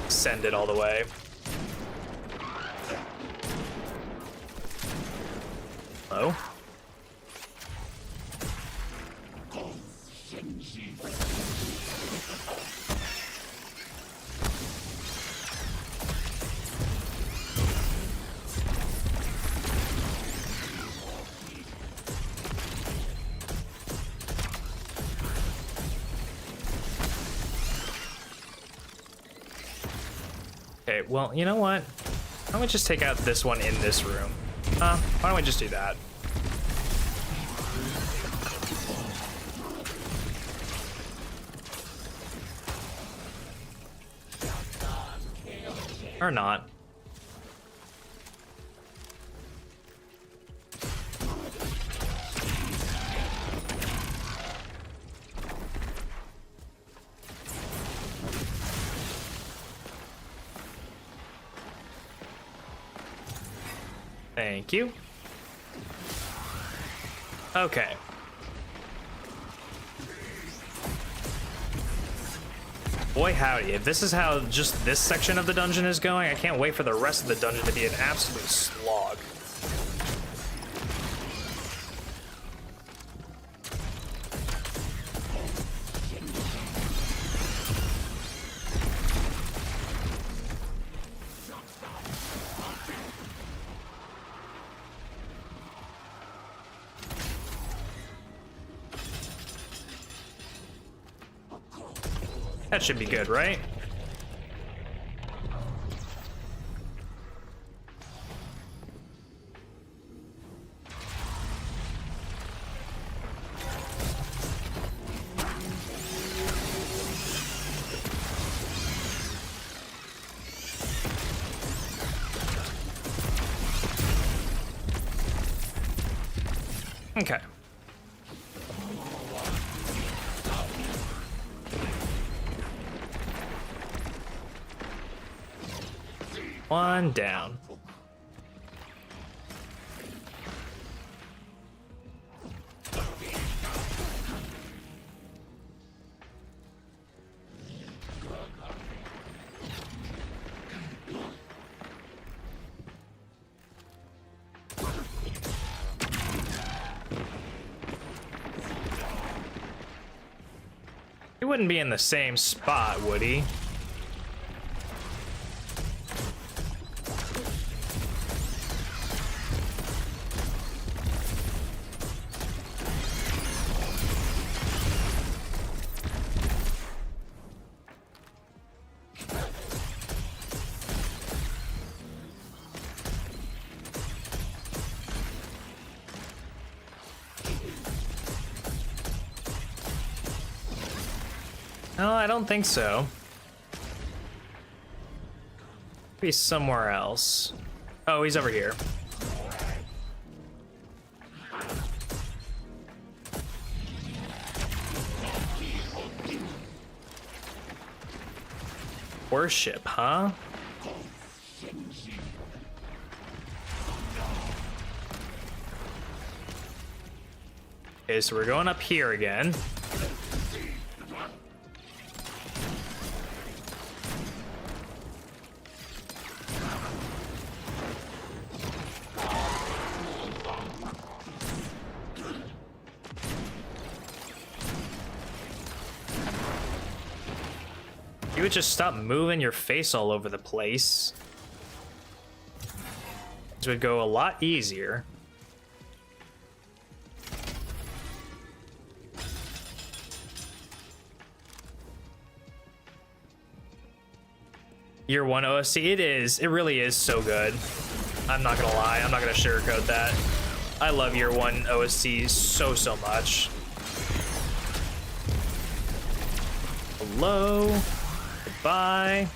send it all the way. Hello? Okay, well, you know what? Why don't we just take out this one in this room? Why don't we just do that? Or not. Thank you. Okay. Boy howdy, if this is how just this section of the dungeon is going, I can't wait for the rest of the dungeon to be an absolute slog. That should be good, right? Okay. One down. He wouldn't be in the same spot, would he? No, I don't think so. Be somewhere else. Oh, he's over here. Worship, huh? Okay, so we're going up here again. You would just stop moving your face all over the place. This would go a lot easier. Year 1 OSC, it is. It really is so good. I'm not gonna lie. I'm not gonna sugarcoat that. I love Year 1 OSC so much. Hello. Goodbye.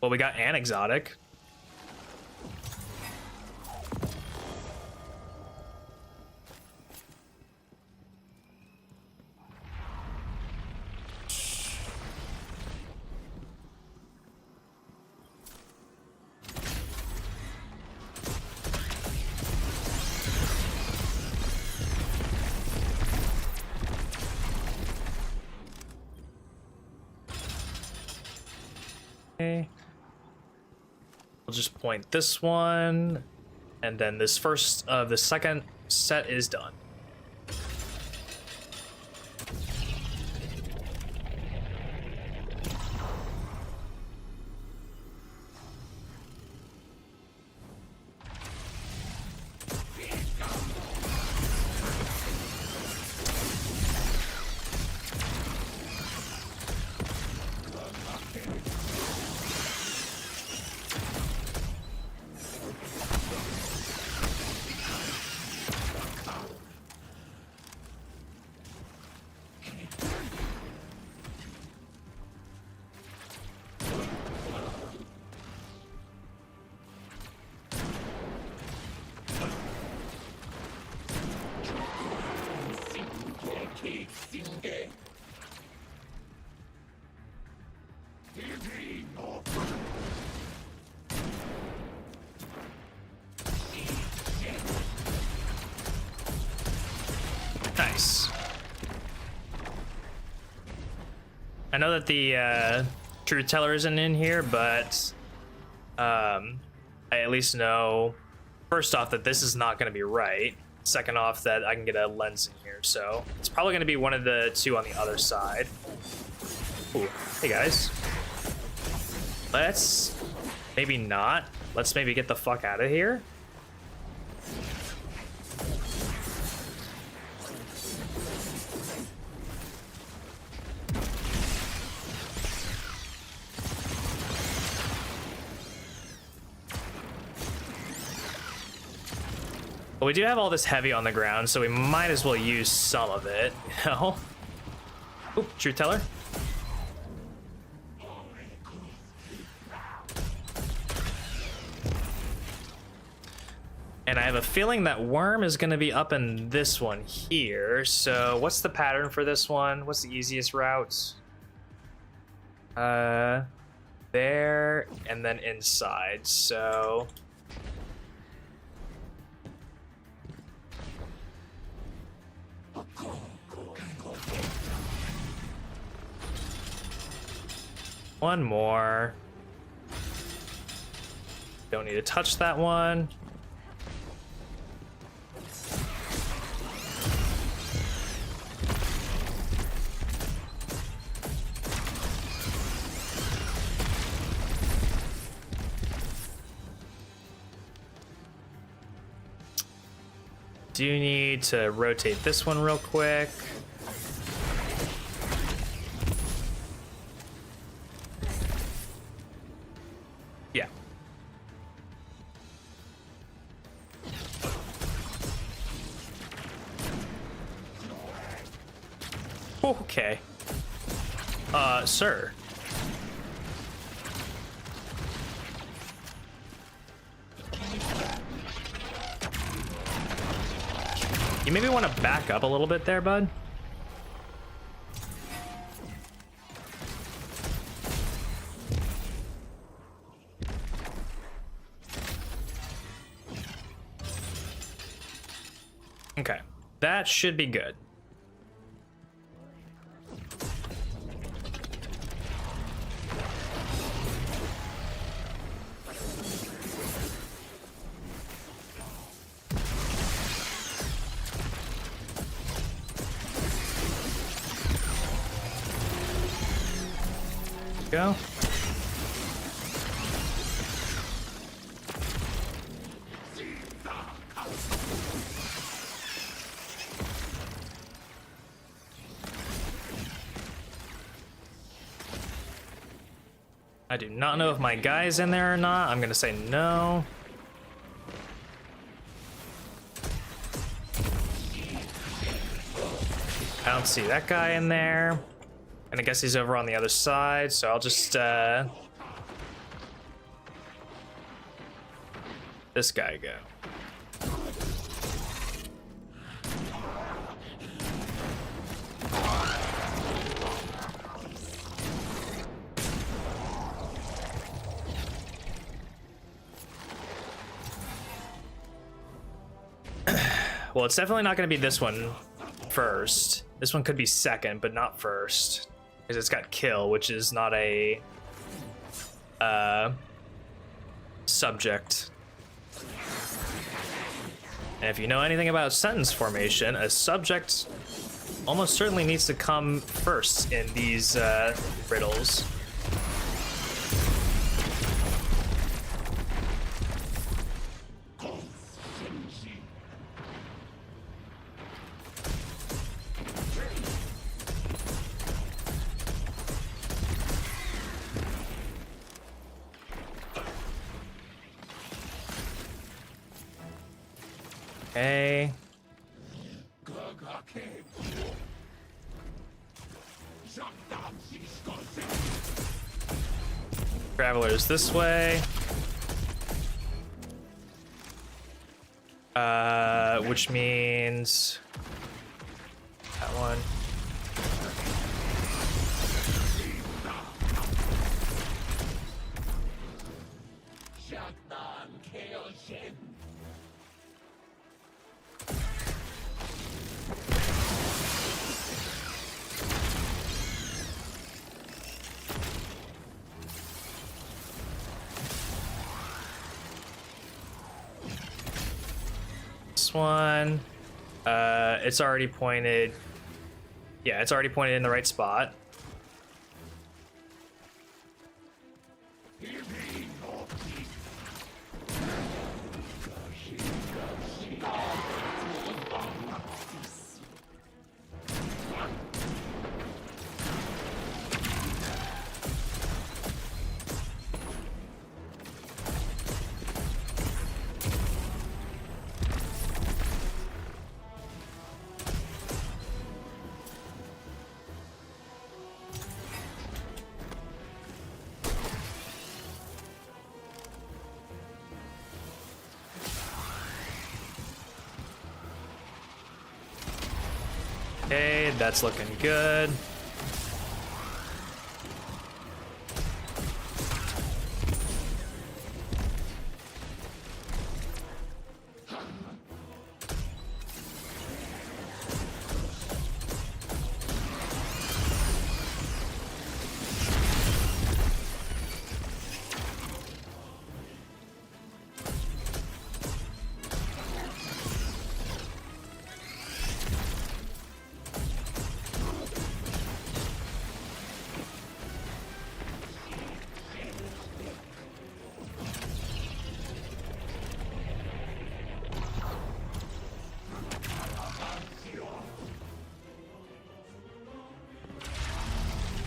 Well, we got an exotic. Okay. We'll just point this one, and then this first of the second set is done. Nice. I know that the Truth Teller isn't in here, but I at least know, first off, that this is not going to be right. Second off, that I can get a lens in here, so it's probably going to be one of the two on the other side. Ooh. Hey guys. Let's maybe not. Let's maybe get the fuck out of here. But we do have all this heavy on the ground, so we might as well use some of it, you know? Oop, Truth Teller. And I have a feeling that worm is going to be up in this one here. So what's the pattern for this one? What's the easiest route? There and then inside. So one more. Don't need to touch that one. do need to rotate this one real quick. Yeah. Okay. Sir. You maybe want to back up a little bit there, bud. Okay, that should be good. Go. I do not know if my guy's in there or not. I'm gonna say no. I don't see that guy in there. And I guess he's over on the other side, so I'll just, this guy go. Well, it's definitely not going to be this one first. This one could be second, but not first. Because it's got kill, which is not a subject. And if you know anything about sentence formation, a subject almost certainly needs to come first in these riddles. Okay. Travelers this way. Which means that one. One, it's already pointed. Yeah, it's already pointed in the right spot. Okay, that's looking good.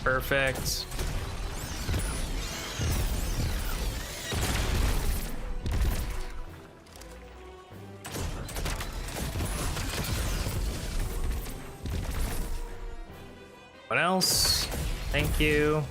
Perfect. What else? Thank you.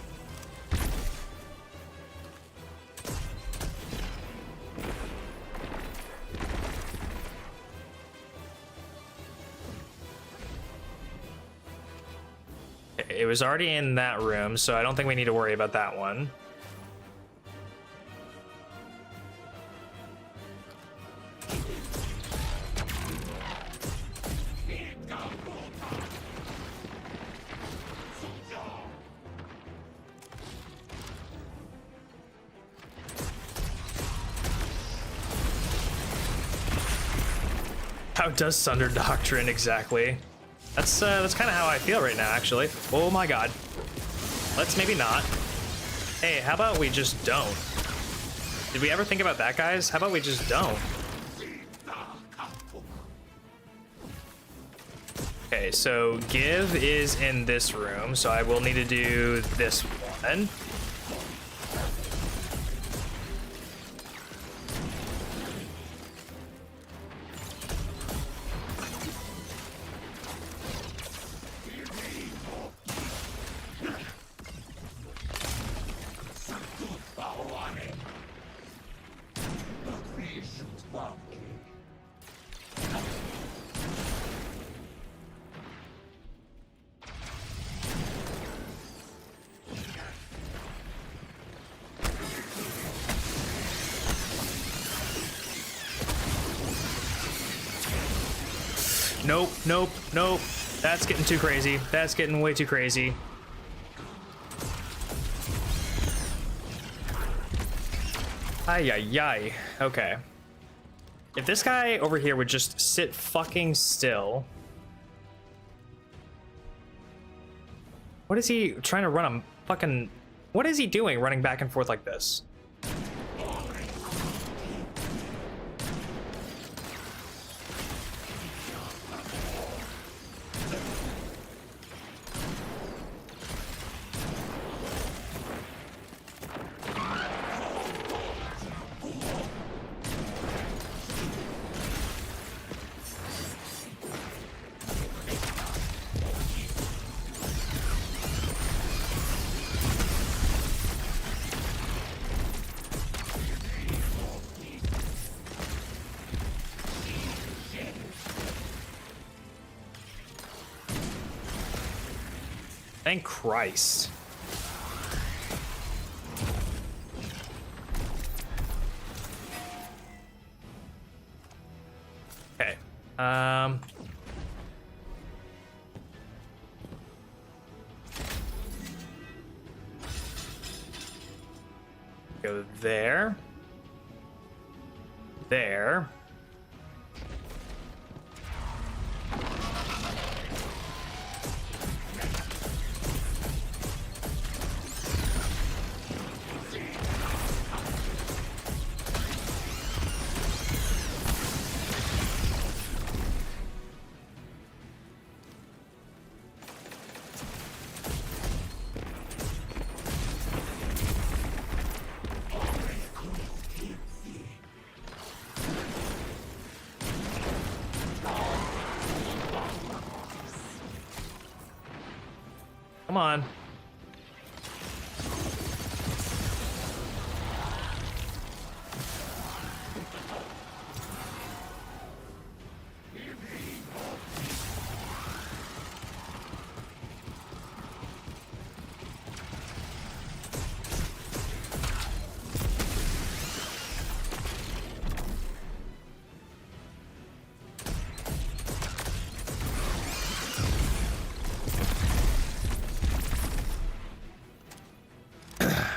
It was already in that room, so I don't think we need to worry about that one. How does Sunder Doctrine exactly? That's kind of how I feel right now, actually. Oh my god. Let's maybe not. Hey, how about we just don't? Did we ever think about that, guys? How about we just don't? Okay, so give is in this room, so I will need to do this one. Nope, nope, nope. That's getting too crazy. That's getting way too crazy. Ay, ay, ay. Okay. If this guy over here would just sit fucking still. What is he trying to run a fucking... What is he doing running back and forth like this? Thank Christ. Okay. Go there. There. Come on.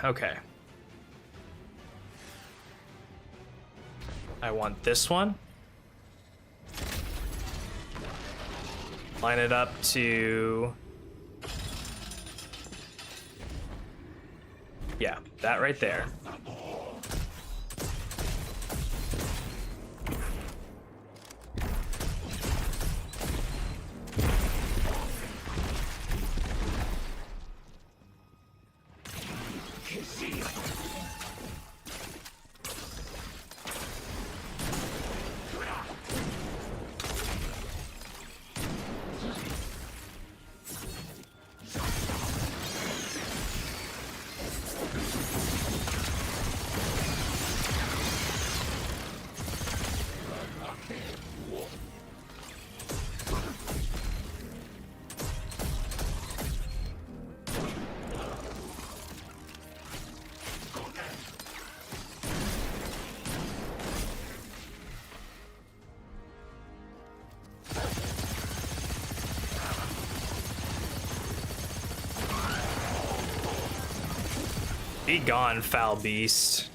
Okay. I want this one. Line it up to... Yeah, that right there. Be gone, foul beast.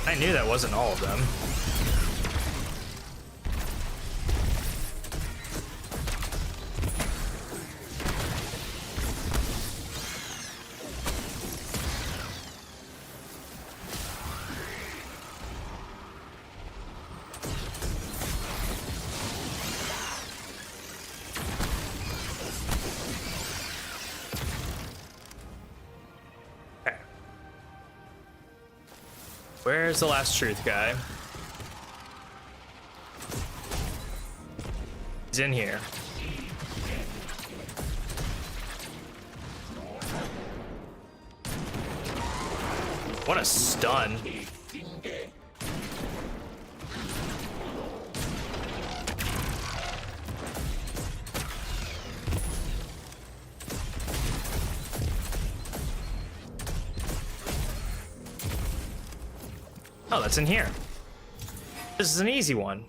I knew that wasn't all of them. Where's the last truth guy? He's in here. What a stun. Oh, that's in here. This is an easy one.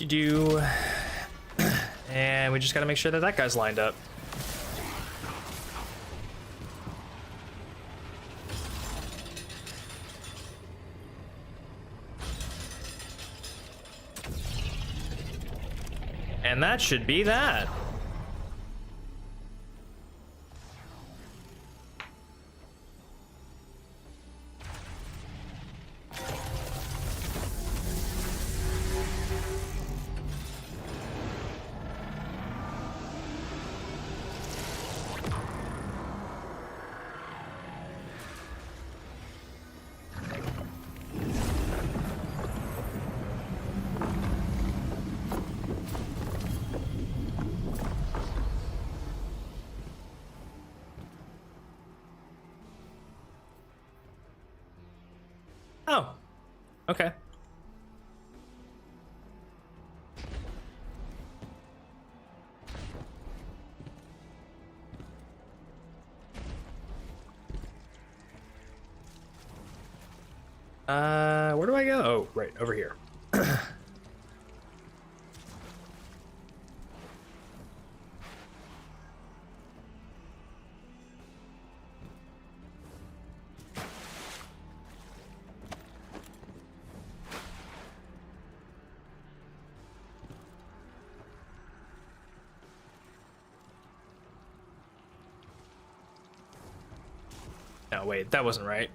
Do and we just got to make sure that that guy's lined up. And that should be that. Oh, okay. Where do I go? Oh, right, over here. No, wait, that wasn't right.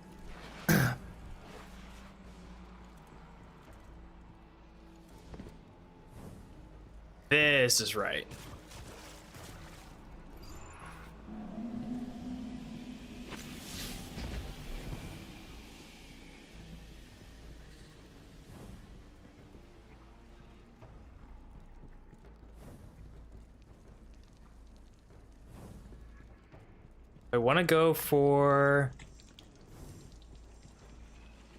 This is right. I want to go for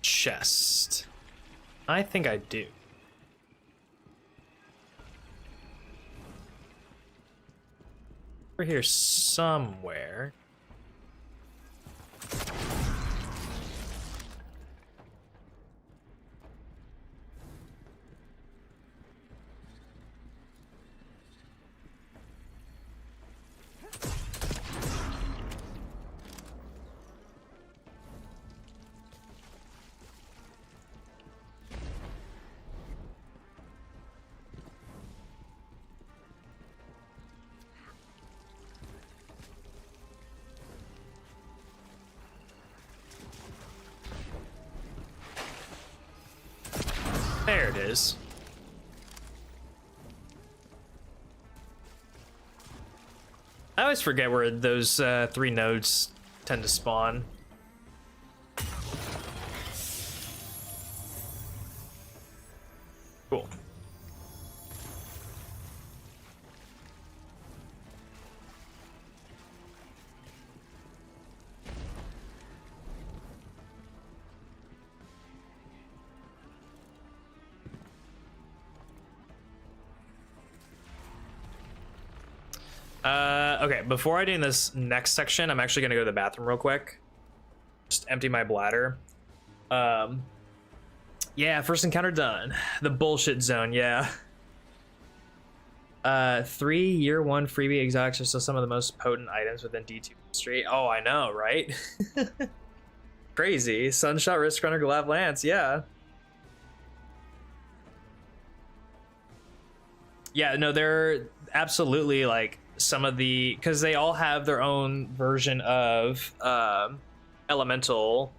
chest. I think I do. Over here somewhere. There it is. I always forget where those 3 nodes tend to spawn. Cool. Okay, before I do this next section, I'm actually gonna go to the bathroom real quick. Just empty my bladder. Yeah, first encounter done. The bullshit zone, yeah. 3 year 1 freebie exotics are still some of the most potent items within D2 history. Oh, I know, right? Crazy. Sunshot, Risk Runner, Glav Lance, yeah. Yeah, no, they're absolutely like some of the, because they all have their own version of elemental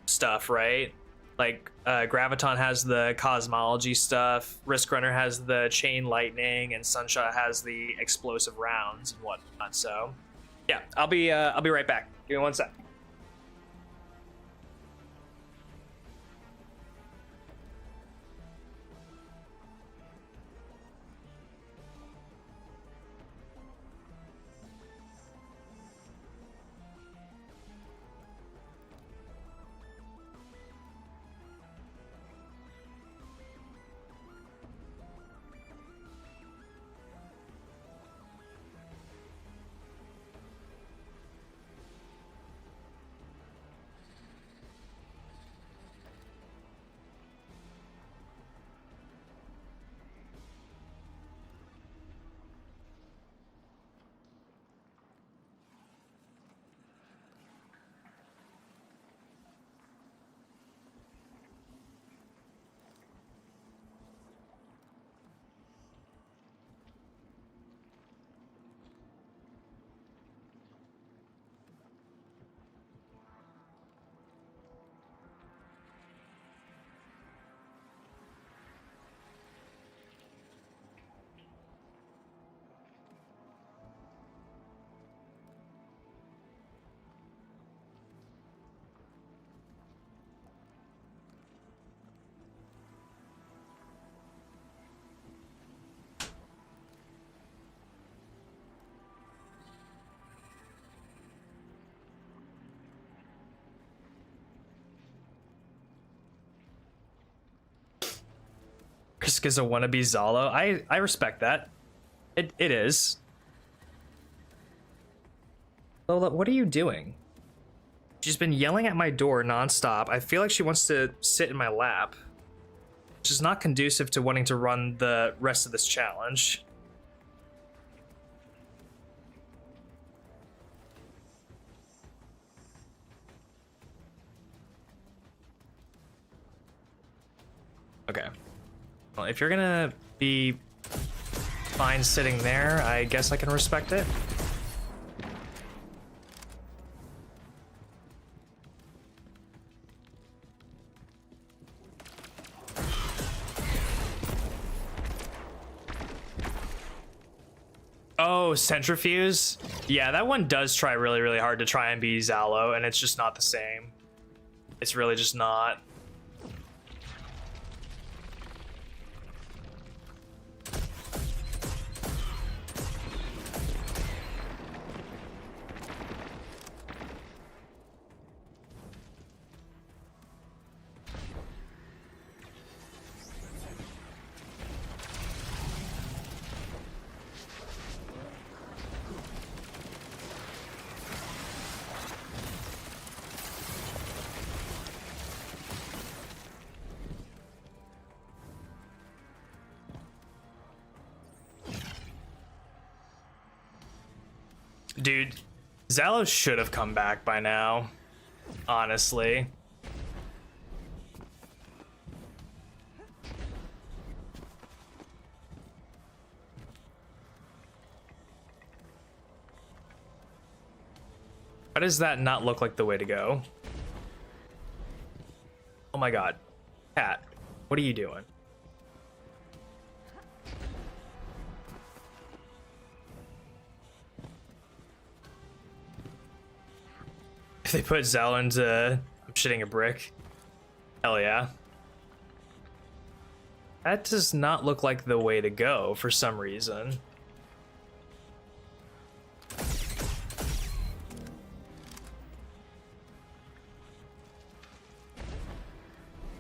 stuff, right? Like Graviton has the cosmology stuff, Risk Runner has the chain lightning, and Sunshot has the explosive rounds and whatnot. So yeah, I'll be right back. Give me 1 sec. Risk is a wannabe Zalo. I respect that. It is. Lola, what are you doing? She's been yelling at my door nonstop. I feel like she wants to sit in my lap, which is not conducive to wanting to run the rest of this challenge. Okay. Well, if you're gonna be fine sitting there, I guess I can respect it. Oh, Centrifuge? Yeah, that one does try really, really hard to try and be Zalo, and it's just not the same. It's really just not. Dude, Zalo should have come back by now, honestly. Why does that not look like the way to go? Oh my god. Cat, what are you doing? If they put Zalo into I'm shitting a brick. Hell yeah. That does not look like the way to go for some reason.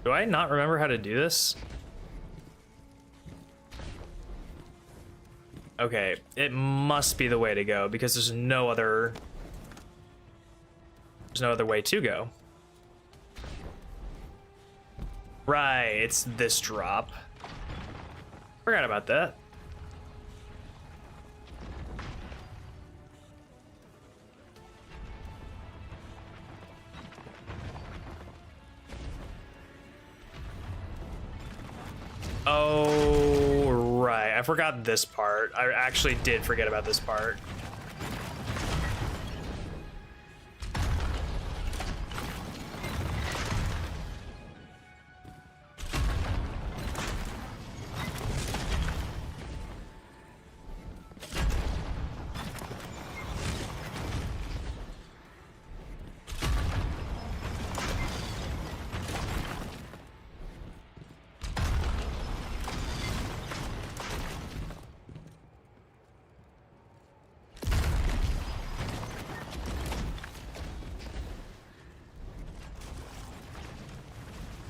Do I not remember how to do this? Okay, it must be the way to go because there's no other way to go. Right, it's this drop. Forgot about that. Oh, right. I forgot this part. I actually did forget about this part.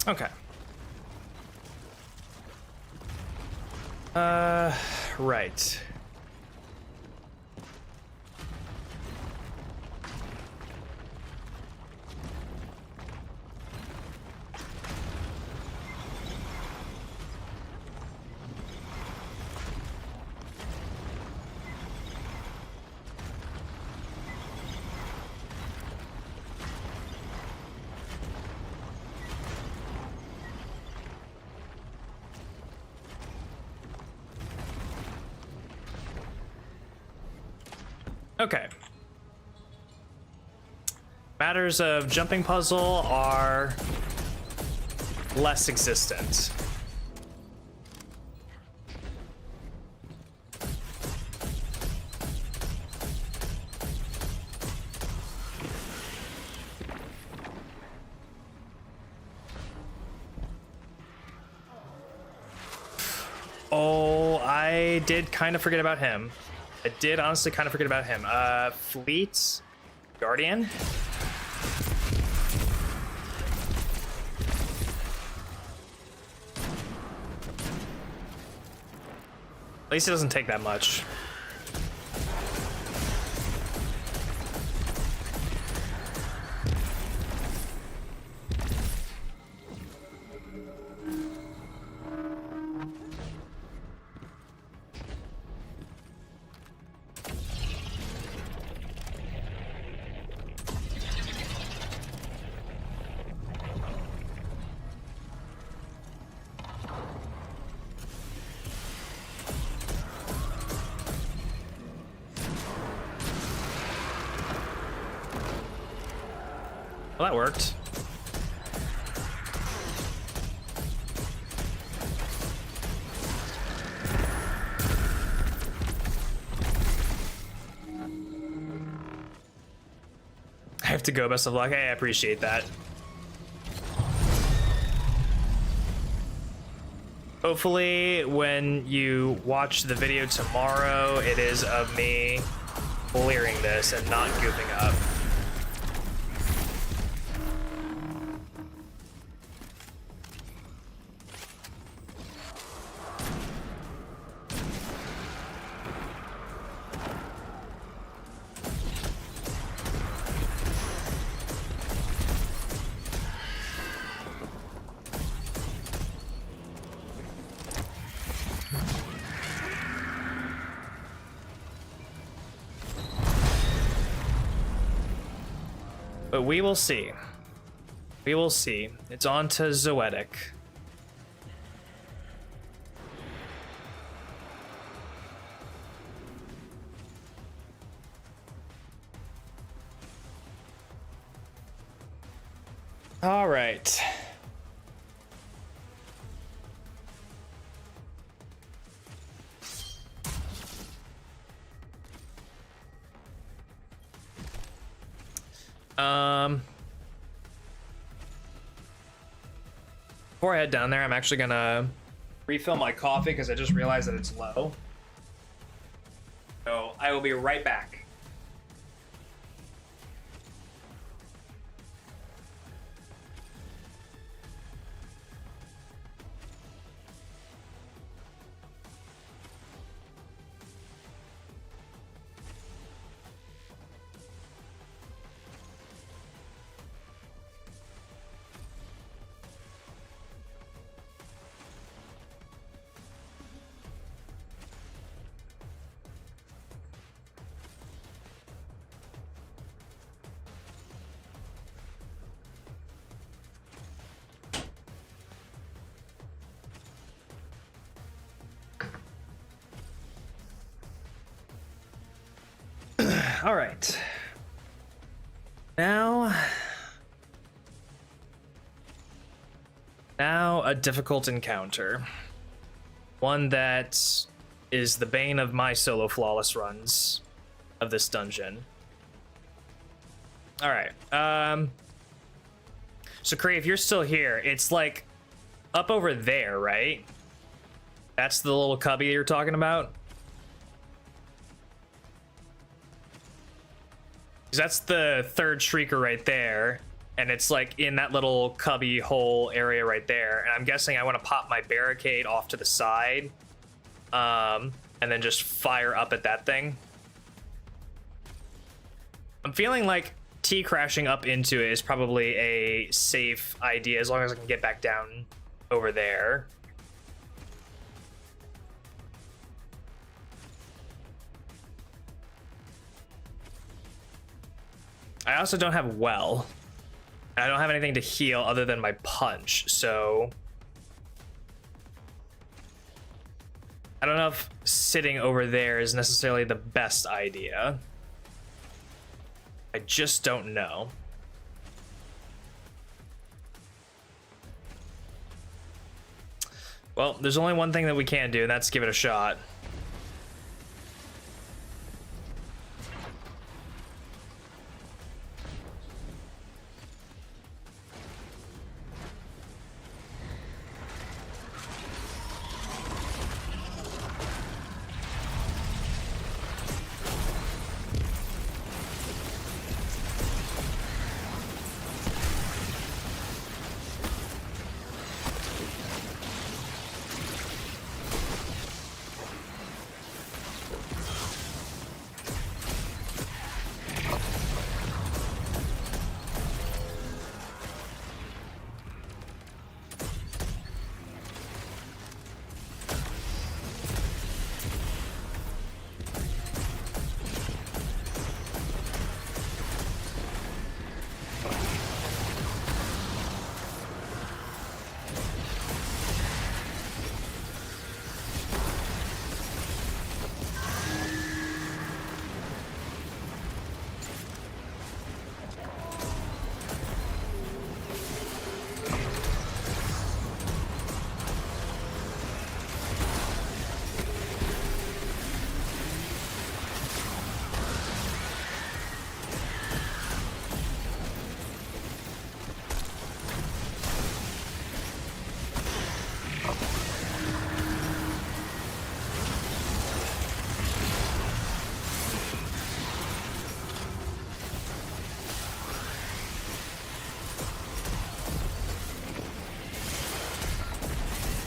Okay. Right. Okay. Matters of jumping puzzle are less existent. Oh, I did kind of forget about him. I did honestly kind of forget about him. Fleet Guardian. At least it doesn't take that much. Well, that worked. I have to go. Best of luck. Hey, I appreciate that. Hopefully, when you watch the video tomorrow, it is of me clearing this and not goofing up. But we will see. We will see. It's on to Zoetic. All right. Before I head down there, I'm actually gonna refill my coffee because I just realized that it's low. So I will be right back. All right. Now a difficult encounter. One that is the bane of my solo flawless runs of this dungeon. All right. So Kree, if you're still here, it's like up over there, right? That's the little cubby you're talking about? 'Cause that's the third shrieker right there, and it's like in that little cubby hole area right there. And I'm guessing I want to pop my barricade off to the side, and then just fire up at that thing. I'm feeling like T crashing up into it is probably a safe idea as long as I can get back down over there. I also don't have well. I don't have anything to heal other than my punch, so I don't know if sitting over there is necessarily the best idea. I just don't know. Well, there's only one thing that we can do, and that's give it a shot.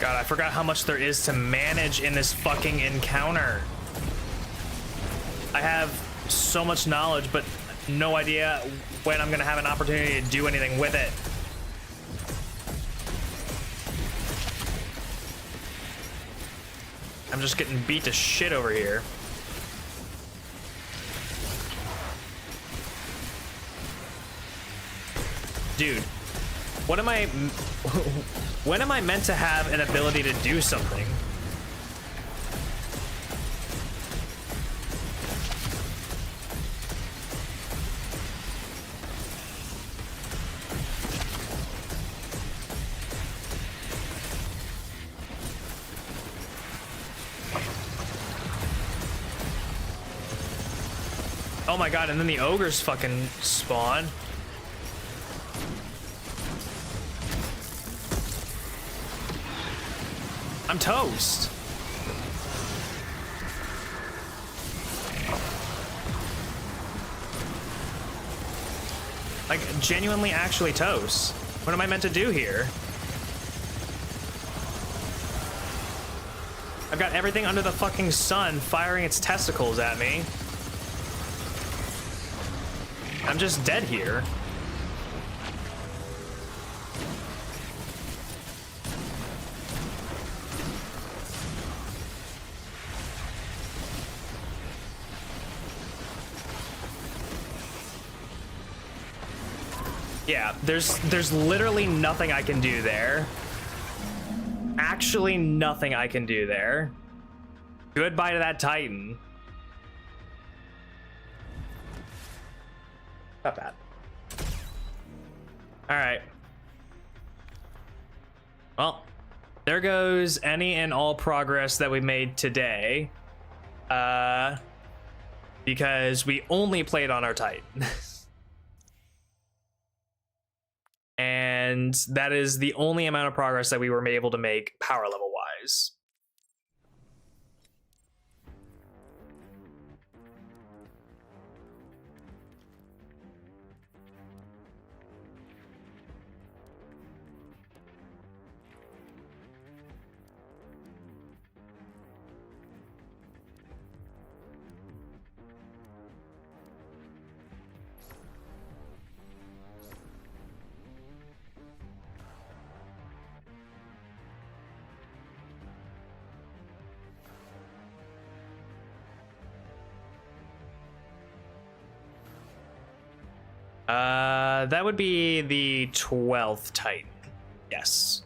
God, I forgot how much there is to manage in this fucking encounter. I have so much knowledge, but no idea when I'm gonna have an opportunity to do anything with it. I'm just getting beat to shit over here. Dude, what am I... when am I meant to have an ability to do something? Oh my god, and then the ogres fucking spawn. I'm toast. Like, genuinely actually toast. What am I meant to do here? I've got everything under the fucking sun firing its testicles at me. I'm just dead here. Yeah, there's literally nothing I can do there. Actually nothing I can do there. Goodbye to that Titan. Not bad. Alright. Well, there goes any and all progress that we made today. Because we only played on our Titan. And that is the only amount of progress that we were able to make power level wise. That would be the 12th Titan. Yes.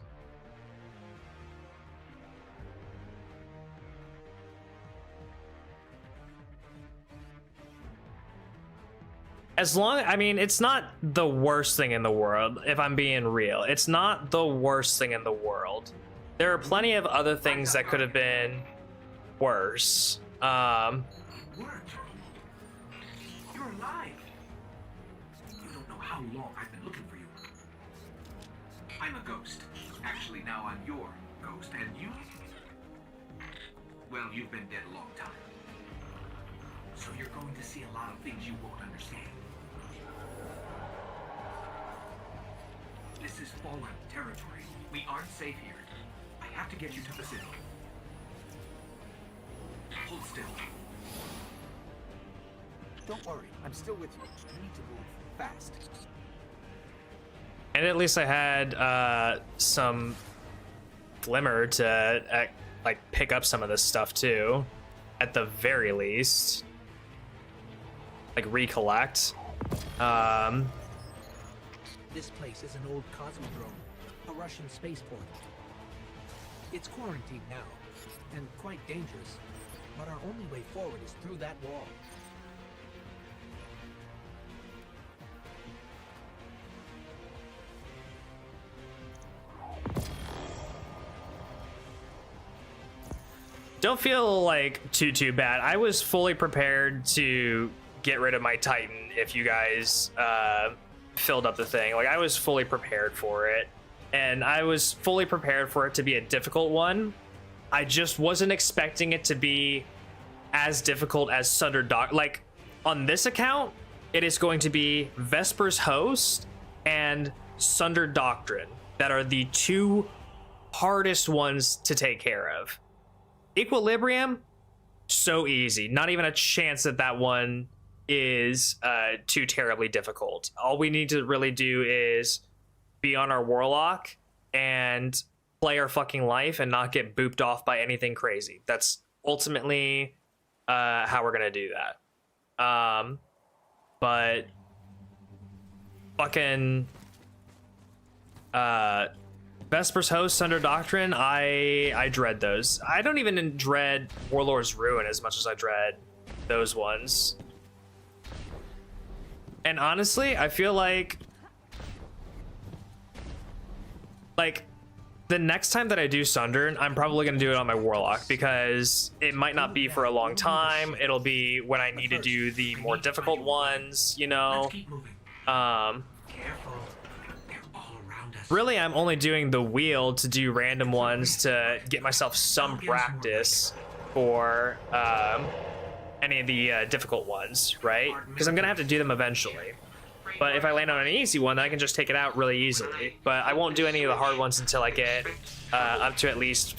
As long, I mean, it's not the worst thing in the world, if I'm being real. It's not the worst thing in the world. There are plenty of other things that could have been worse. You're alive. You don't know how long I've been looking for you. I'm a ghost. Actually, now I'm your ghost, and you... Well, you've been dead a long time. So you're going to see a lot of things you won't understand. This is fallen territory. We aren't safe here. I have to get you to the city. Hold still. Don't worry, I'm still with you. You need to move fast. And at least I had some glimmer to like pick up some of this stuff too, at the very least. Like recollect. This place is an old cosmodrome, a Russian spaceport. It's quarantined now, and quite dangerous, but our only way forward is through that wall. Don't feel like too bad. I was fully prepared to get rid of my Titan if you guys filled up the thing. Like, I was fully prepared for it, and I was fully prepared for it to be a difficult one. I just wasn't expecting it to be as difficult as Sunder Doc. Like, on this account, it is going to be Vesper's Host and Sunder Doctrine that are the two hardest ones to take care of. Equilibrium, so easy. Not even a chance that that one is too terribly difficult. All we need to really do is be on our Warlock and play our fucking life and not get booped off by anything crazy. That's ultimately how we're gonna do that. But fucking Vesper's Host, Thunder Doctrine, I dread those. I don't even dread Warlord's Ruin as much as I dread those ones. And honestly, I feel like the next time that I do Sundern, I'm probably going to do it on my Warlock, because it might not be for a long time. It'll be when I need to do the more difficult ones, you know. Really, I'm only doing the wheel to do random ones to get myself some practice for any of the difficult ones, right? Because I'm going to have to do them eventually. But if I land on an easy one, then I can just take it out really easily. But I won't do any of the hard ones until I get up to at least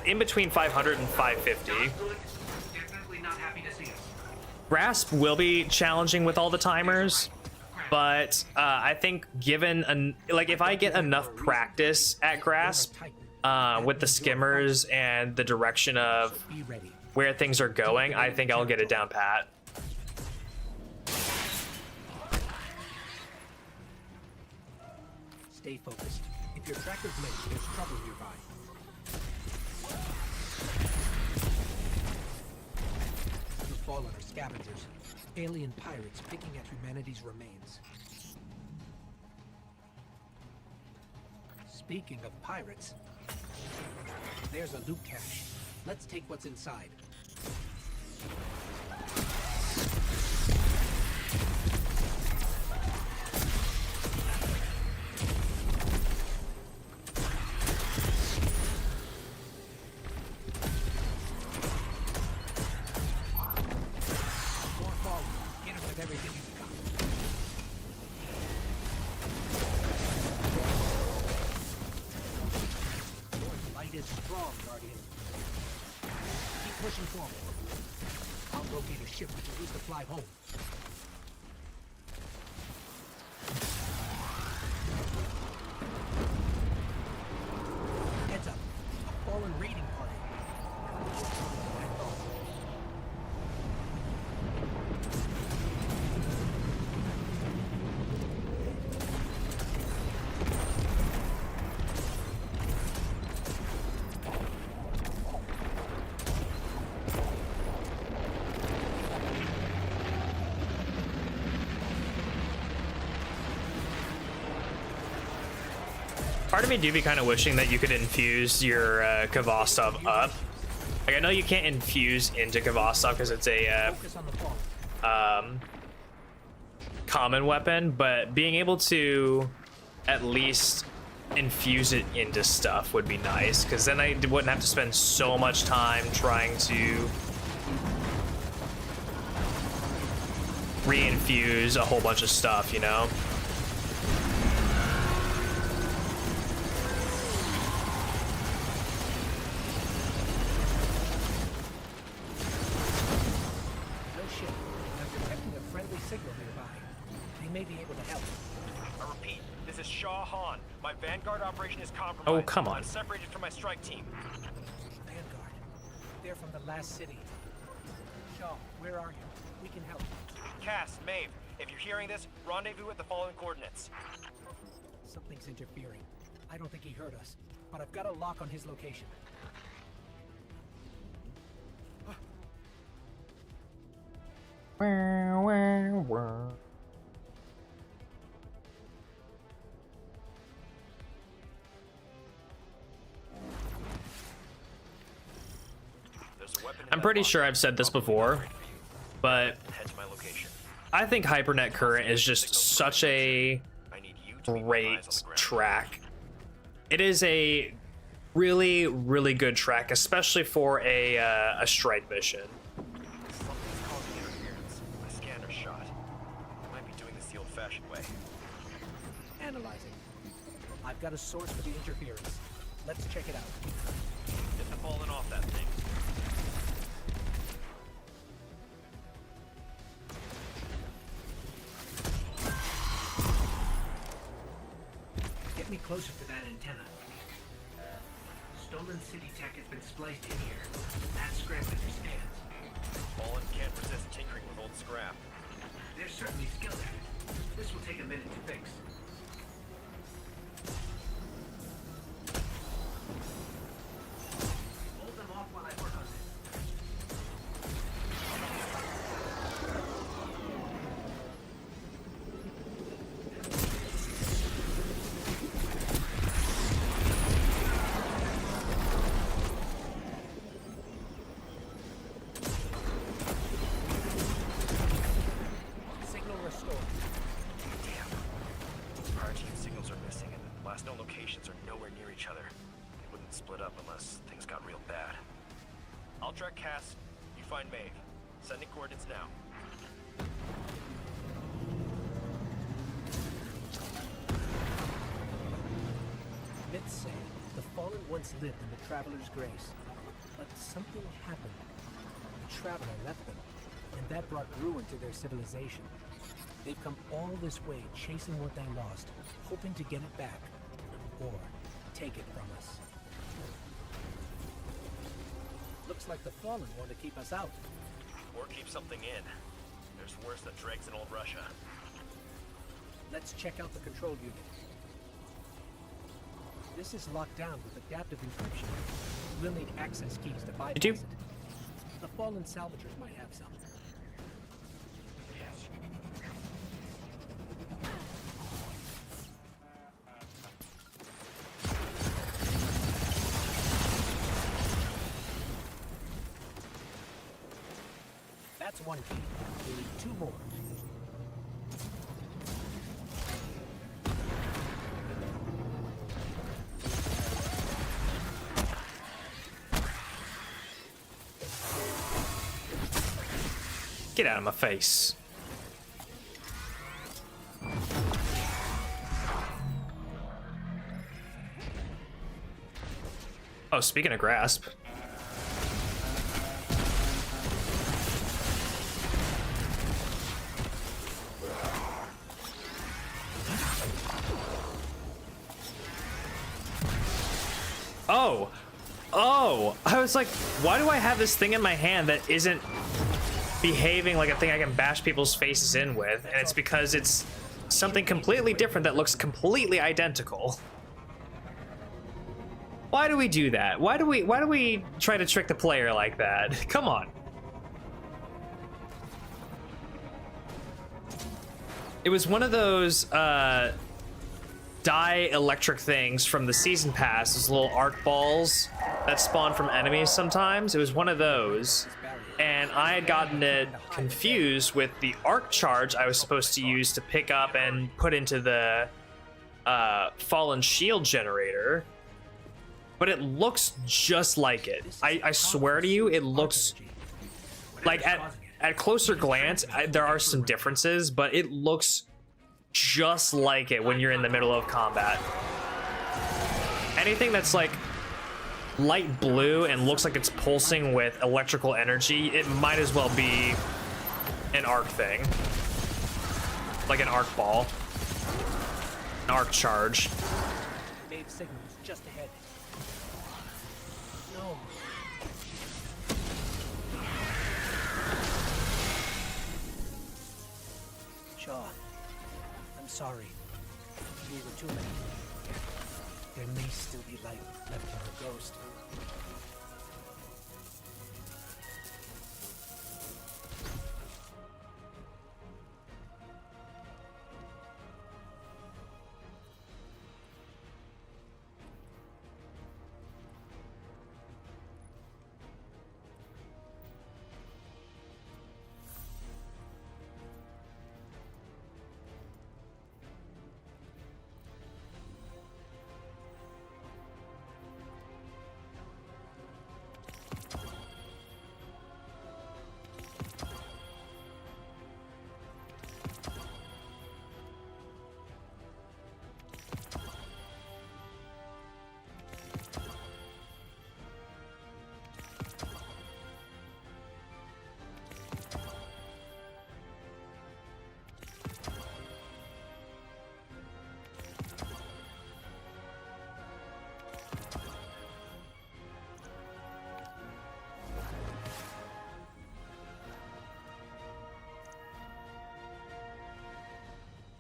in between 500 and 550. Grasp will be challenging with all the timers, but I think if I get enough practice at Grasp with the skimmers and the direction of where things are going, I think I'll get it down pat. Stay focused. If your tracker's late, there's trouble nearby. The Fallen are scavengers. Alien pirates picking at humanity's remains. Speaking of pirates, there's a loot cache. Let's take what's inside. Strong, Guardian. Keep pushing forward. I'll locate a ship we can use to fly home. Heads up. A fallen raiding party. Part of me do be kind of wishing that you could infuse your Kvastov up. Like, I know you can't infuse into Kvastov because it's a common weapon, but being able to at least infuse it into stuff would be nice, because then I wouldn't have to spend so much time trying to re-infuse a whole bunch of stuff, you know? Oh, come on. I'm separated from my strike team. Vanguard. They're from the last city. Shaw, where are you? We can help. Cass, Maeve, if you're hearing this, rendezvous at the following coordinates. Something's interfering. I don't think he heard us, but I've got a lock on his location. I'm pretty sure I've said this before, but I think Hypernet Current is just such a great track. It is a really, really good track, especially for a strike mission. Something's causing interference. My scanner shot. I might be doing this the old-fashioned way. Analyzing. I've got a source for the interference. Let's check it out. Get the fallen off that thing. Get me closer to that antenna. Stolen city tech has been spliced in here. That scrap understands. Fallen can't resist tinkering with old scrap. They're certainly skilled at it. This will take a minute to fix. Hold them off while I work on this. Signal restored. Damn. Our team signals are missing, and the last known locations are nowhere near each other. They wouldn't split up unless things got real bad. I'll track Cass. You find Maeve. Sending coordinates now. Myths say the Fallen once lived in the Traveler's Grace, but something happened. The Traveler left them, and that brought ruin to their civilization. They've come all this way chasing what they lost, hoping to get it back, or take it from us. Looks like the Fallen want to keep us out. Or keep something in. There's worse than dregs in old Russia. Let's check out the control unit. This is locked down with adaptive encryption. We'll need access keys to bypass you? it. The Fallen salvagers might have some. That's one key. We need two more. Get out of my face. Oh, speaking of grasp. Oh. Oh. I was like, why do I have this thing in my hand that isn't behaving like a thing I can bash people's faces in with? And it's because it's something completely different that looks completely identical. Why do we do that? Why do we try to trick the player like that? Come on. It was one of those dielectric things from the season pass, those little arc balls that spawn from enemies sometimes. It was one of those, and I had gotten it confused with the arc charge I was supposed to use to pick up and put into the fallen shield generator, but it looks just like it. I swear to you, it looks like at closer glance there are some differences, but it looks just like it when you're in the middle of combat. Anything that's like light blue and looks like it's pulsing with electrical energy, it might as well be an arc thing, like an arc ball, an arc charge. Maeve signals just ahead. No. Shaw, I'm sorry. We were too late. There may still be light left in our ghost.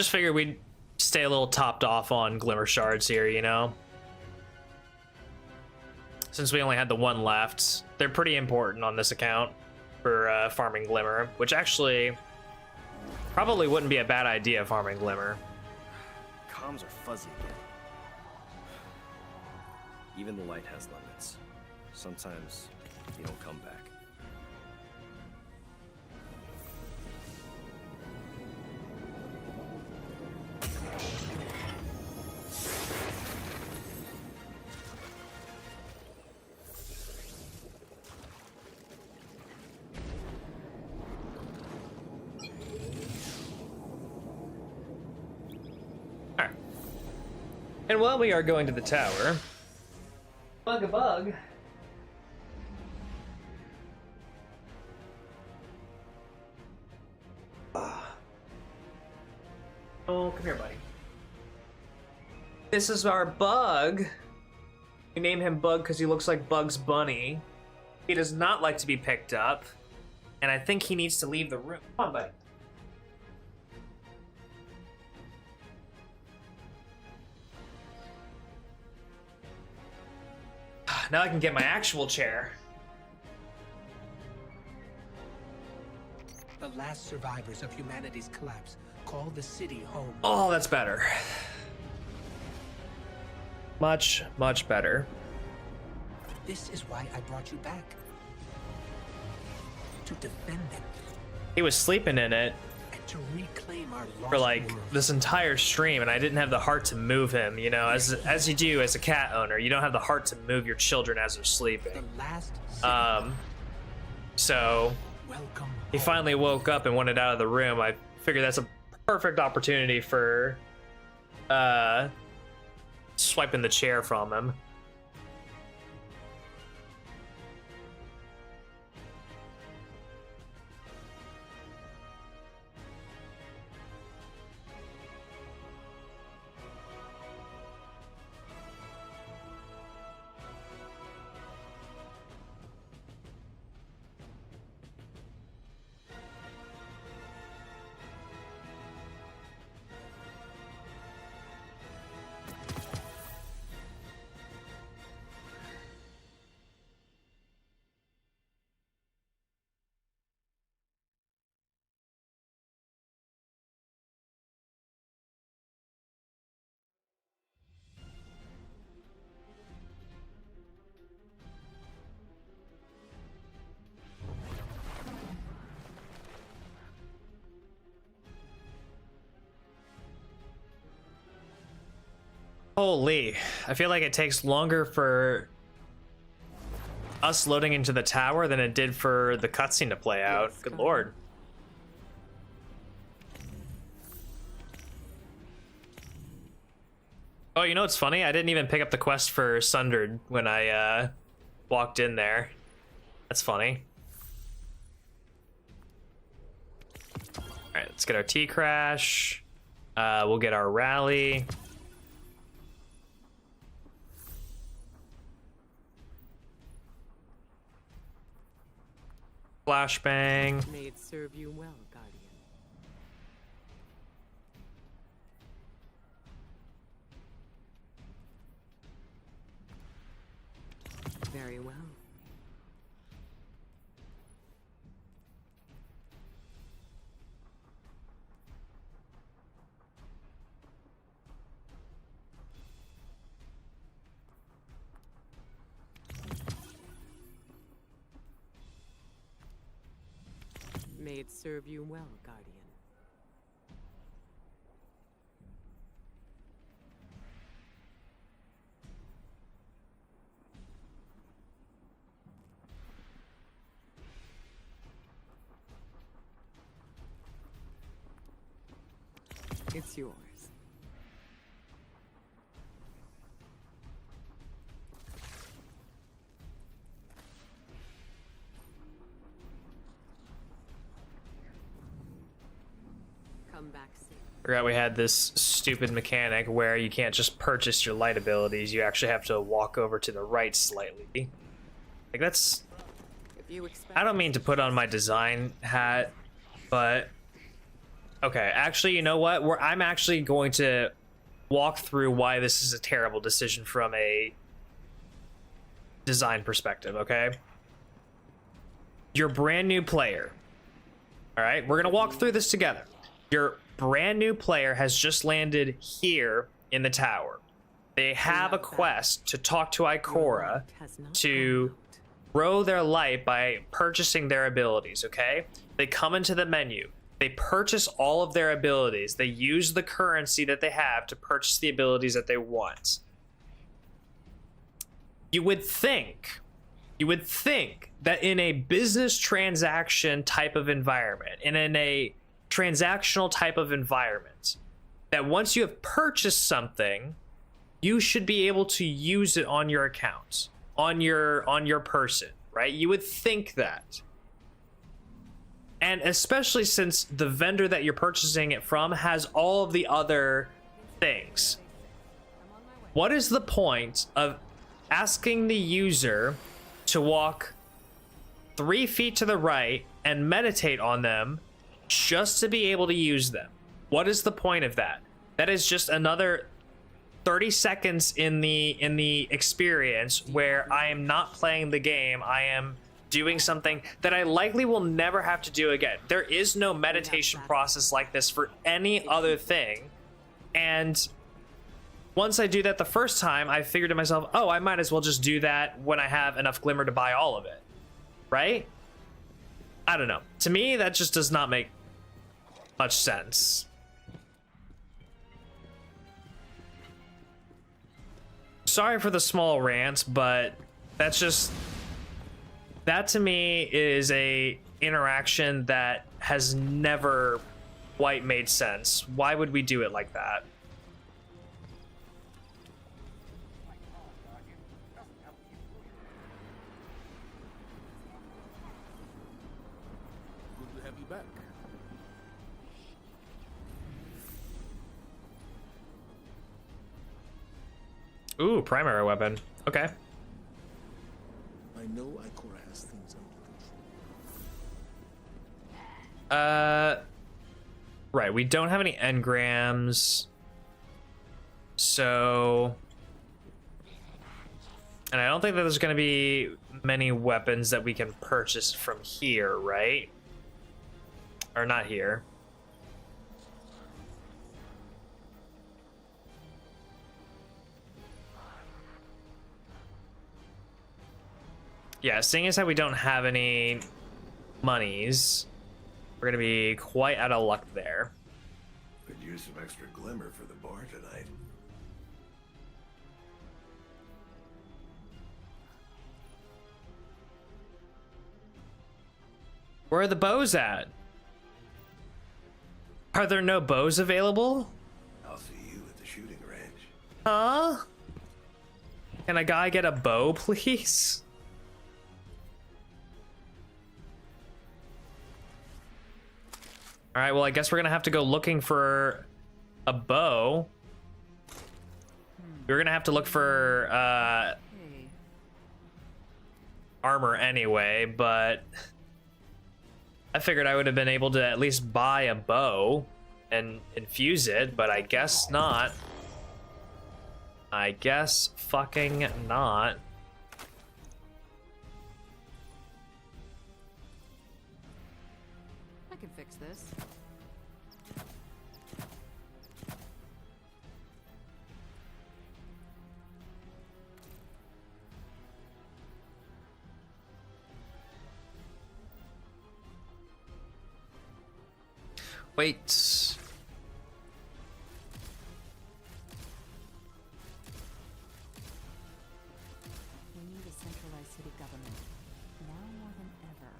Just figured we'd stay a little topped off on glimmer shards here, you know? Since we only had the one left, they're pretty important on this account for farming glimmer, which actually probably wouldn't be a bad idea, farming glimmer. Comms are fuzzy again. Even the light has limits. Sometimes you don't come back. Alright. And while we are going to the tower, bug a bug. Oh, come here, buddy. This is our Bug. We name him Bug because he looks like Bugs Bunny. He does not like to be picked up, and I think he needs to leave the room. Come on, buddy. Now I can get my actual chair. The last survivors of humanity's collapse call the city home. Oh, that's better. Much, much better. This is why I brought you back. To defend them He was sleeping in it and to reclaim our lost for like world. this entire stream, and I didn't have the heart to move him. You know, as you do as a cat owner, you don't have the heart to move your children as they're The sleeping. last So welcome he home. finally woke up and wanted out of the room. I figured that's a perfect opportunity for swiping the chair from him. Holy, I feel like it takes longer for us loading into the tower than it did for the cutscene to play out. Good lord. Oh, you know what's funny? I didn't even pick up the quest for Sundered when I walked in there. That's funny. Alright, let's get our T-Crash. We'll get our Rally. Flashbang. May it serve you well, Guardian. Very well. May it serve you well, Guardian. It's yours. Come back soon. Forgot we had this stupid mechanic where you can't just purchase your light abilities, you actually have to walk over to the right slightly. Like that's... If you expect I don't mean to put on my design hat, but Okay, actually, you know what? I'm actually going to walk through why this is a terrible decision from a design perspective, okay? You're a brand new player. All right, we're gonna walk through this together. Your brand new player has just landed here in the tower. They have a quest to talk to Ikora to grow their light by purchasing their abilities, okay? They come into the menu. They purchase all of their abilities. They use the currency that they have to purchase the abilities that they want. You would think that in a business transaction type of environment, and in a transactional type of environment, that once you have purchased something, you should be able to use it on your account, on your person, right? You would think that. And especially since the vendor that you're purchasing it from has all of the other things. What is the point of asking the user to walk 3 feet to the right and meditate on them just to be able to use them? What is the point of that? That is just another 30 seconds in the experience where I am not playing the game. I am doing something that I likely will never have to do again. There is no meditation process like this for any other thing. And once I do that the first time, I figured to myself, oh, I might as well just do that when I have enough glimmer to buy all of it. Right? I don't know. To me, that just does not make much sense. Sorry for the small rant, but that's just... that to me is a interaction that has never quite made sense. Why would we do it like that? Good to have you back. Ooh, primary weapon. Okay. I know Ikora has things under control. Right, we don't have any engrams. So... and I don't think that there's going to be many weapons that we can purchase from here, right? Or not here. Yeah, seeing as how we don't have any monies, we're gonna be quite out of luck there. Could use some extra glimmer for the bar tonight. Where are the bows at? Are there no bows available? I'll see you at the shooting range. Huh? Can a guy get a bow, please? All right, well, I guess we're gonna have to go looking for a bow. We're gonna have to look for armor anyway, but I figured I would have been able to at least buy a bow and infuse it, but I guess not. I guess fucking not. I can fix this. Wait. We need a centralized city government, now more than ever.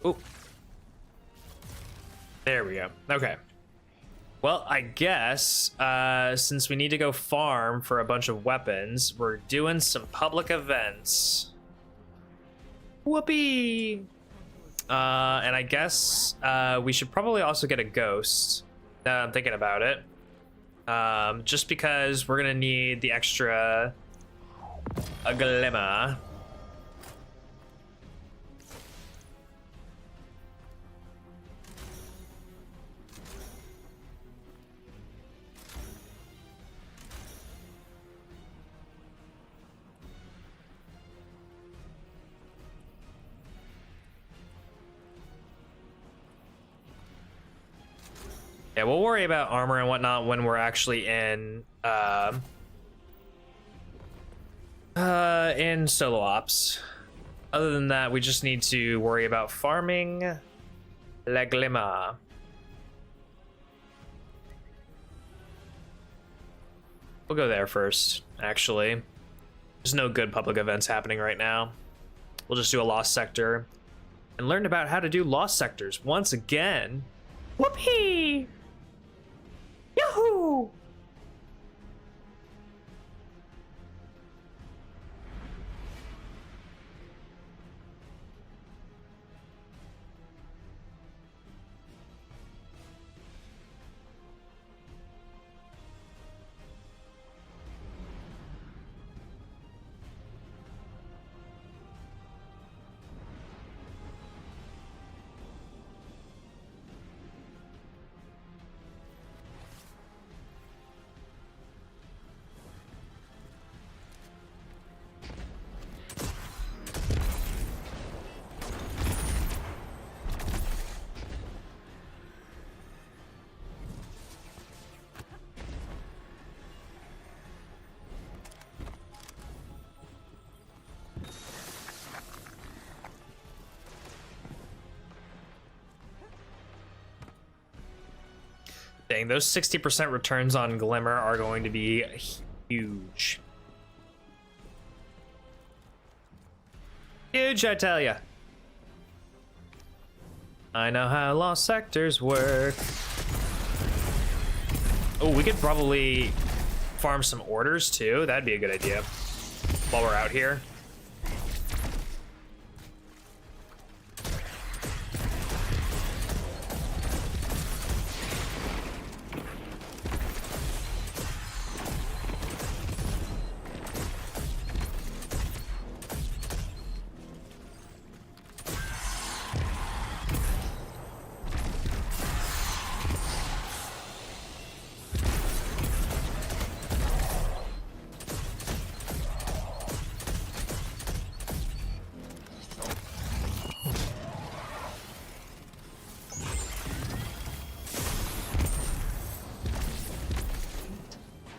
Oh. There we go. Okay. Well, I guess, since we need to go farm for a bunch of weapons, we're doing some public events. Whoopee! And I guess, we should probably also get a ghost. Now I'm thinking about it. Just because we're gonna need the extra glimmer. Yeah, we'll worry about armor and whatnot when we're actually in solo ops. Other than that, we just need to worry about farming La Glima. We'll go there first, actually. There's no good public events happening right now. We'll just do a lost sector and learn about how to do lost sectors once again. Whoopee! Yahoo! Dang, those 60% returns on Glimmer are going to be huge. Huge, I tell ya. I know how lost sectors work. Oh, we could probably farm some orders too. That'd be a good idea while we're out here.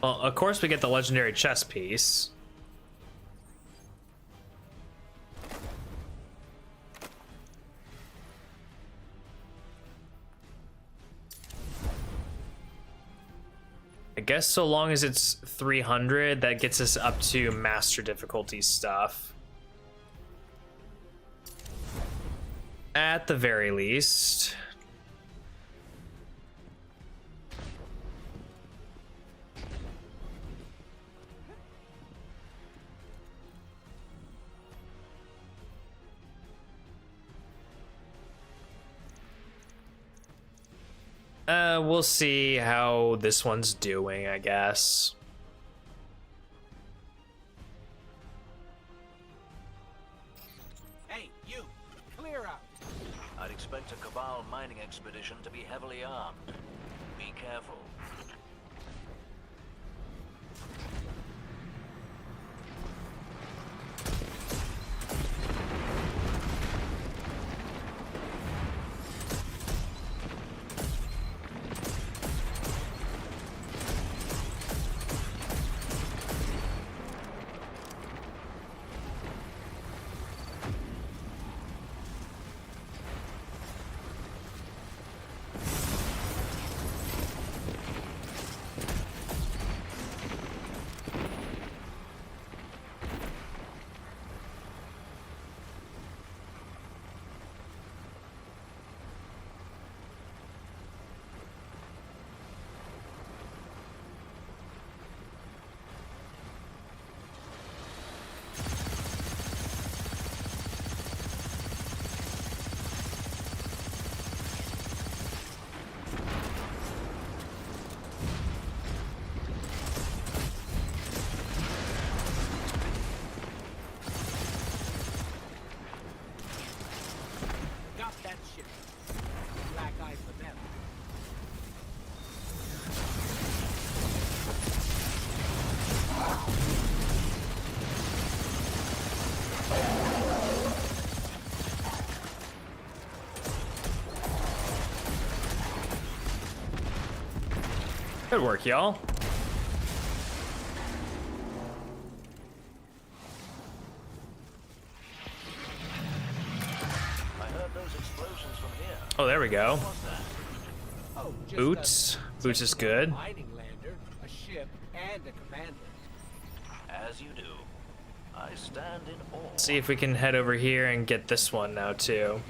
Well, of course we get the legendary chess piece. I guess so long as it's 300, that gets us up to master difficulty stuff. At the very least. We'll see how this one's doing, I guess. Hey, you! Clear out! I'd expect a Cabal mining expedition to be heavily armed. Be careful. Good work, y'all. I heard those explosions from here. Oh, there we go. What was that? Oh, just Boots. Boots is good. a mining lander, a ship, and a commander. As you do. I stand in awe. See if we can head over here and get this one now too.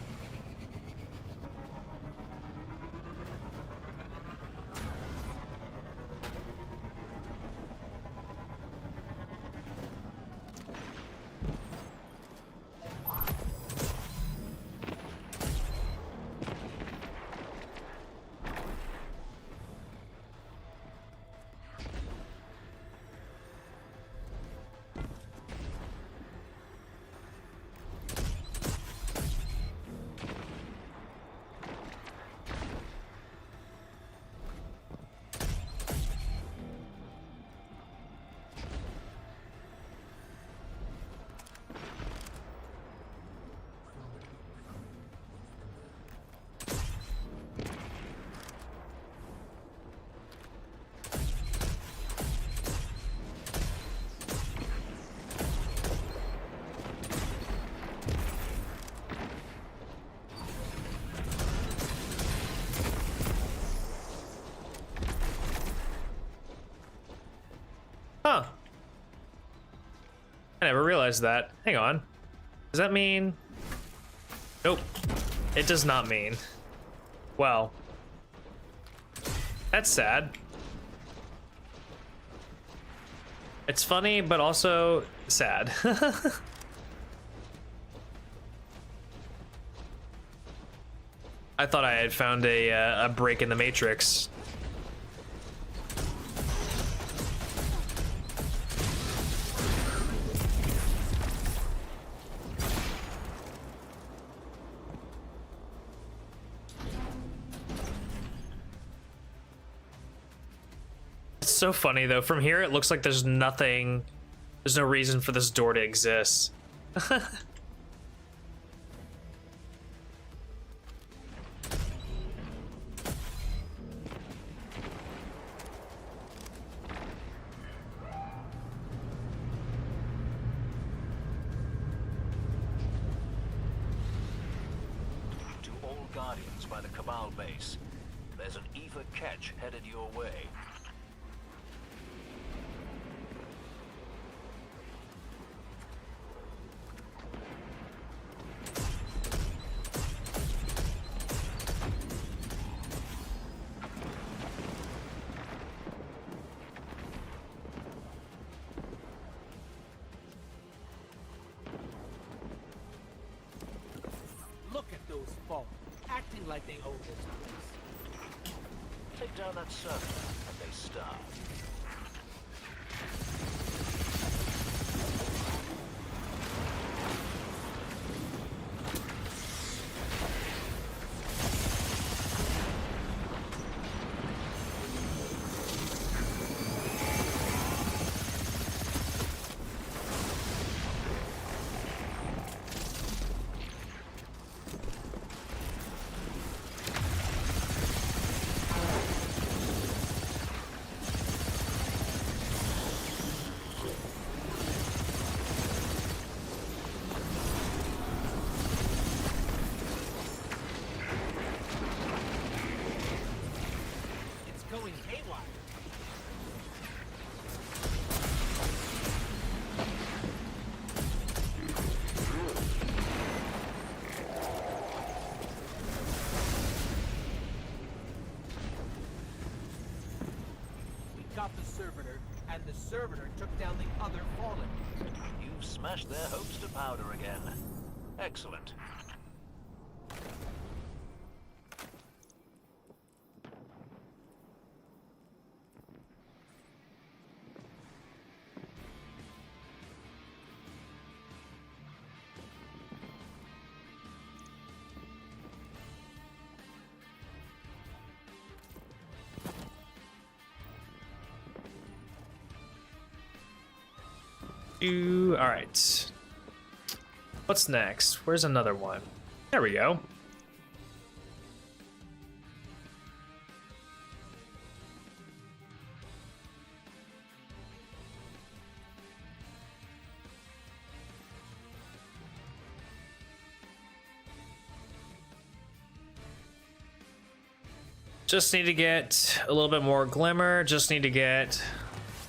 Huh. I never realized that. Hang on. Does that mean... Nope. It does not mean. Well. That's sad. It's funny, but also sad. I thought I had found a break in the Matrix. It's so funny though. From here, it looks like there's nothing. There's no reason for this door to exist. To all Guardians by the Cabal base. There's an ether catch headed your way. Look at those folk, acting like they own this place. Take down that server and they start. It's going haywire. We got the servitor, and the servitor took down the other fallen. You've smashed their hopes to powder again. Excellent. All right. What's next? Where's another one? There we go. Just need to get a little bit more glimmer. Just need to get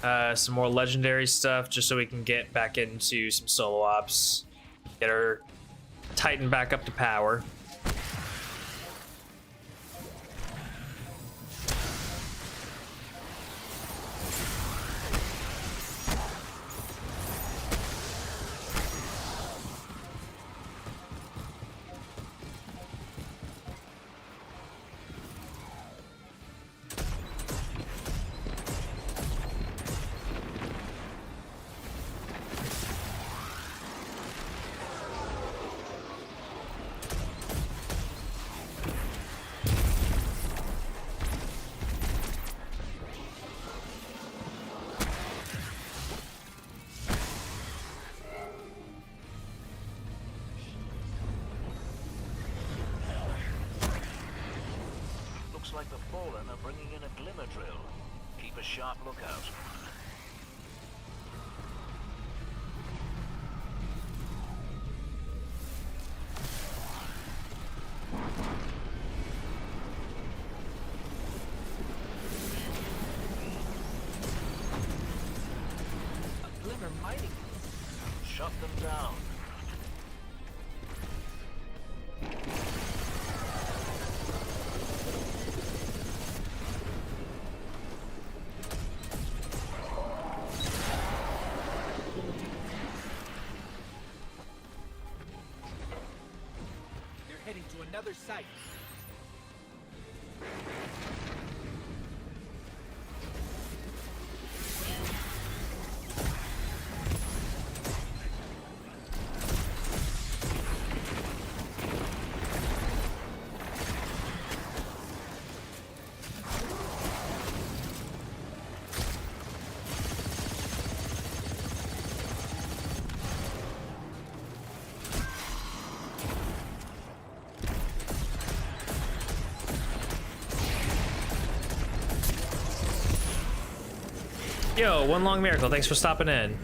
some more legendary stuff just so we can get back into some solo ops. Get our Titan back up to power. Looks like the Fallen are bringing in a glimmer drill. Keep a sharp lookout. A glimmer mining. Shut them down. They're heading to another site. Yo, One Long Miracle, thanks for stopping in.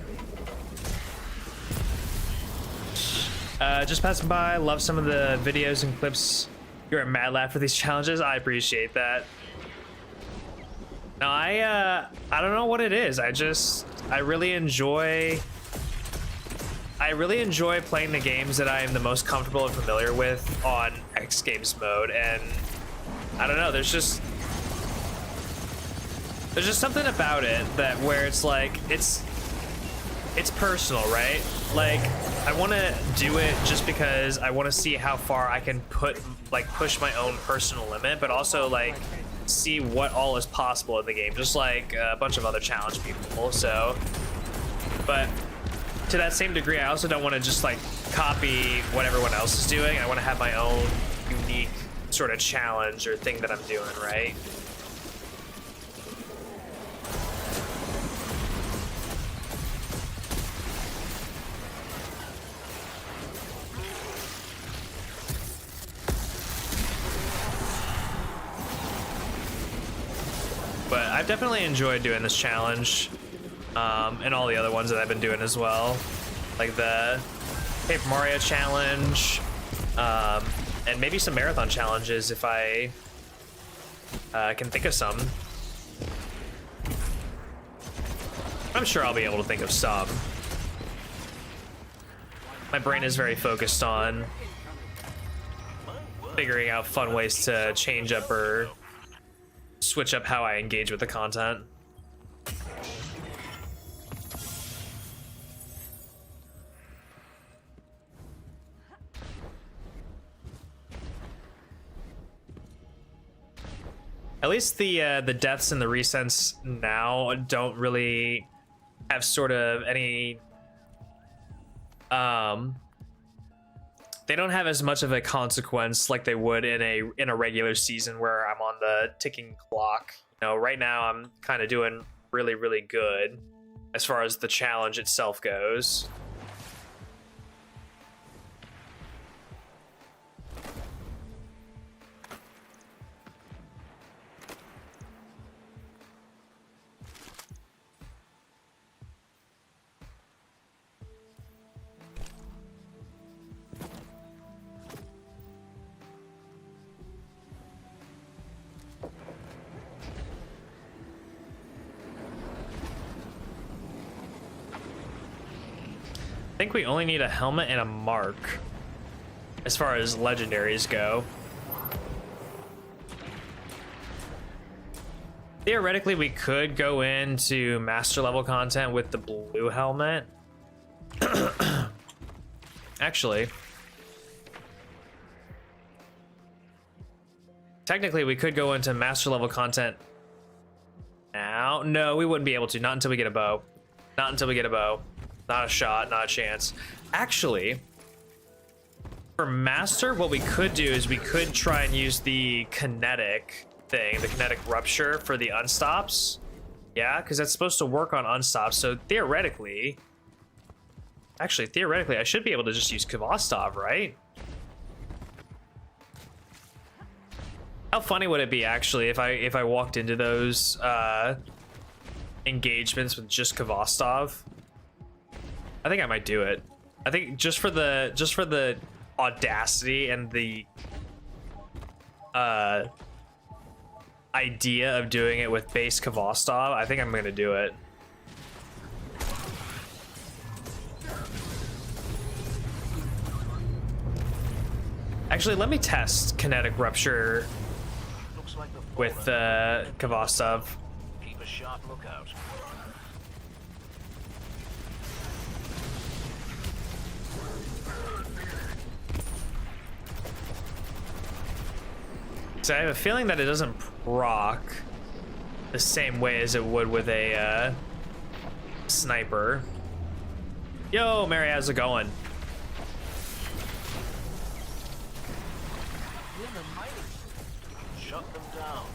Just passing by, love some of the videos and clips. You're a mad lad for these challenges. I appreciate that. No, I don't know what it is. I really enjoy playing the games that I am the most comfortable and familiar with on X Games mode, and I don't know, there's just something about it that where it's like it's personal, right? Like I want to do it just because I want to see how far I can push my own personal limit, but also like see what all is possible in the game, just like a bunch of other challenge people. So, but to that same degree, I also don't want to just like copy what everyone else is doing. I want to have my own unique sort of challenge or thing that I'm doing, right? But I've definitely enjoyed doing this challenge, and all the other ones that I've been doing as well, like the Paper Mario challenge, and maybe some marathon challenges if I can think of some. I'm sure I'll be able to think of some. My brain is very focused on figuring out fun ways to change up or switch up how I engage with the content. At least the deaths and the resents now don't really have sort of any they don't have as much of a consequence like they would in a regular season where I'm on the ticking clock. You know, right now I'm kind of doing really, really good as far as the challenge itself goes. I think we only need a helmet and a mark as far as legendaries go. Theoretically, we could go into master level content with the blue helmet. Actually, technically, we could go into master level content now. No, we wouldn't be able to. Not until we get a bow. Not until we get a bow. Not a shot, not a chance. Actually, for master, what we could do is we could try and use the kinetic thing, the kinetic rupture for the unstops. Yeah, because that's supposed to work on unstops. So theoretically, I should be able to just use Kvostov, right? How funny would it be actually if I walked into those engagements with just Kvostov? I think I might do it. I think just for the audacity and the idea of doing it with base Kvostov, I think I'm gonna do it. Actually, let me test kinetic rupture with Kvostov. Keep a sharp lookout. So I have a feeling that it doesn't proc the same way as it would with a sniper. Yo, Mary, how's it going? Shut them down.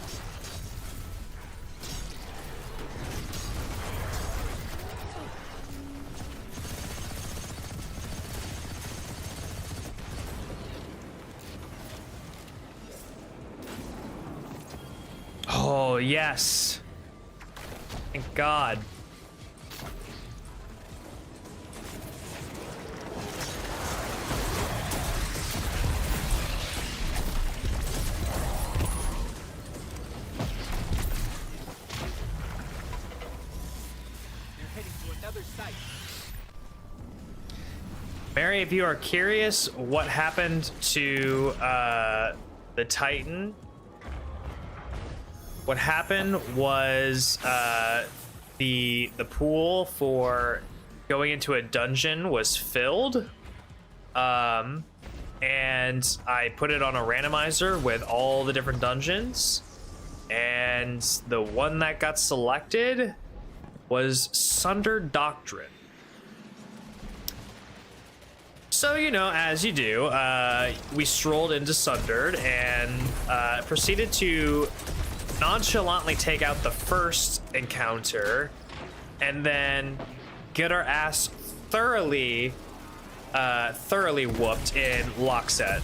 Oh, yes. Thank God. Mary, if you are curious what happened to the Titan, what happened was the pool for going into a dungeon was filled, and I put it on a randomizer with all the different dungeons, and the one that got selected was Sundered Doctrine. So, you know, as you do, we strolled into Sundered and proceeded to nonchalantly take out the first encounter and then get our ass thoroughly whooped in Lockset.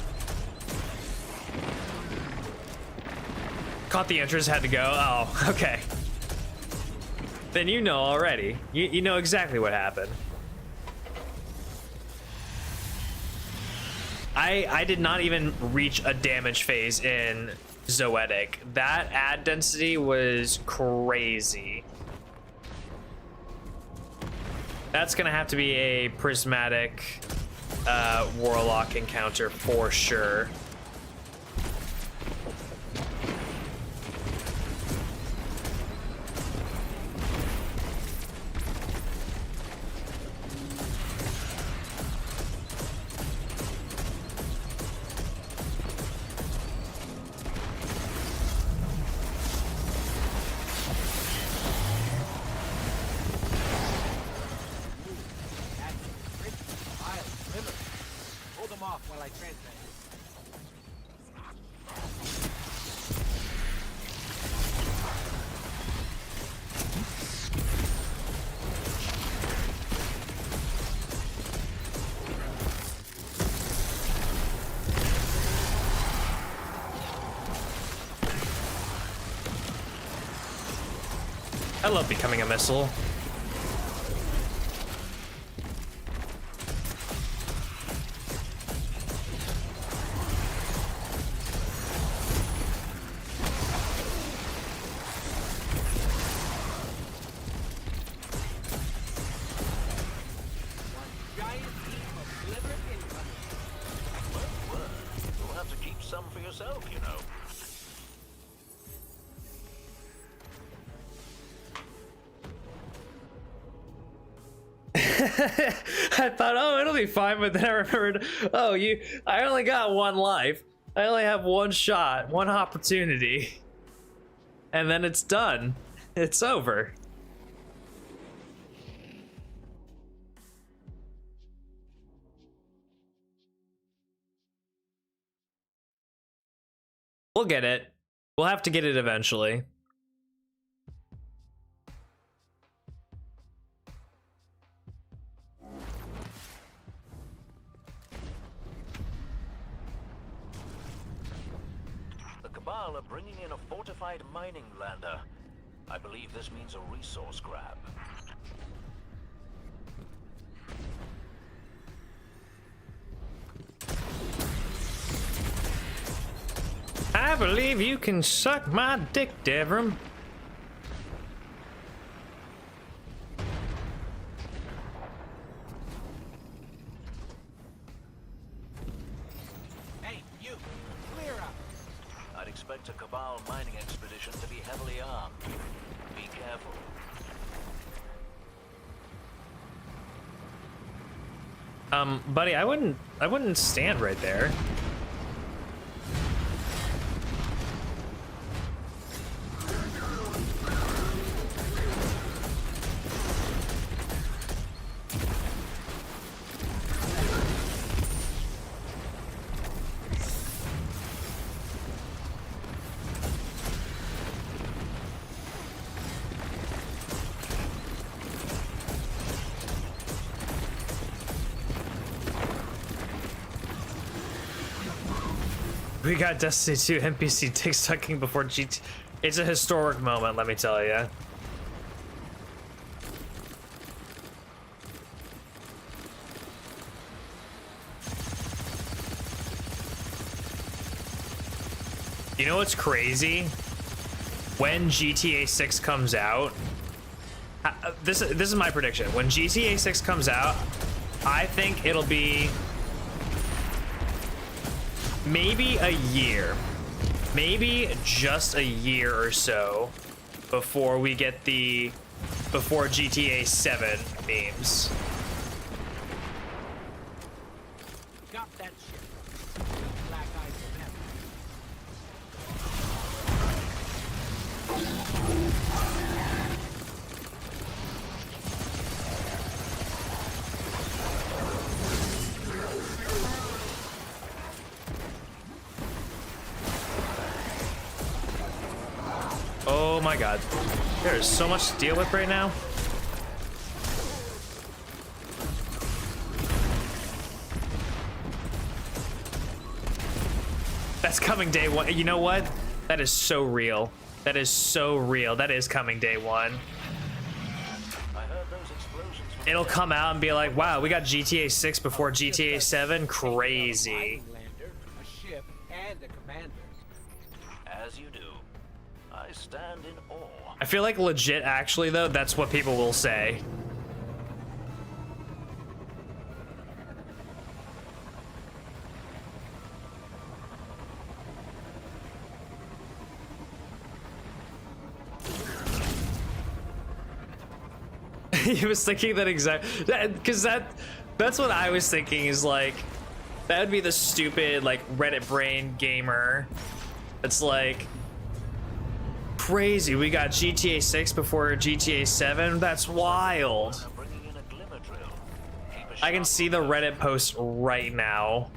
Caught the entrance, had to go. Oh, okay. Then you know already. You know exactly what happened. I did not even reach a damage phase in Zoetic. That ad density was crazy. That's gonna have to be a prismatic warlock encounter for sure. I love becoming a missile. Giant joke, you know. I thought, oh, it'll be fine, but then I remembered, oh, I only got one life. I only have one shot, one opportunity. And then it's done. It's over. We'll get it. We'll have to get it eventually. The Cabal are bringing in a fortified mining lander. I believe this means a resource grab. I believe you can suck my dick, Devrim. Hey, you! Clear up! I'd expect a Cabal mining expedition to be heavily armed. Be careful. Buddy, I wouldn't stand right there. We got Destiny 2 NPC dick sucking before GT. It's a historic moment, let me tell you. You know what's crazy? When GTA 6 comes out, this is my prediction. When GTA 6 comes out, I think it'll be maybe a year, maybe just a year or so before we get before GTA 7 memes. Got that shit. Black eyes from heaven. Oh my god. There's so much to deal with right now. That's coming day one. You know what? That is so real. That is so real. That is coming day one. I heard those explosions. It'll come out and be like, wow, we got GTA 6 before GTA 7. Crazy. A ship and a commander. As you do. I stand in awe. I feel like legit, actually, though, that's what people will say. He was thinking that because that's what I was thinking, is like, that would be the stupid, like, Reddit brain gamer. It's like, crazy, we got GTA 6 before GTA 7. That's wild. I can see the Reddit post right now.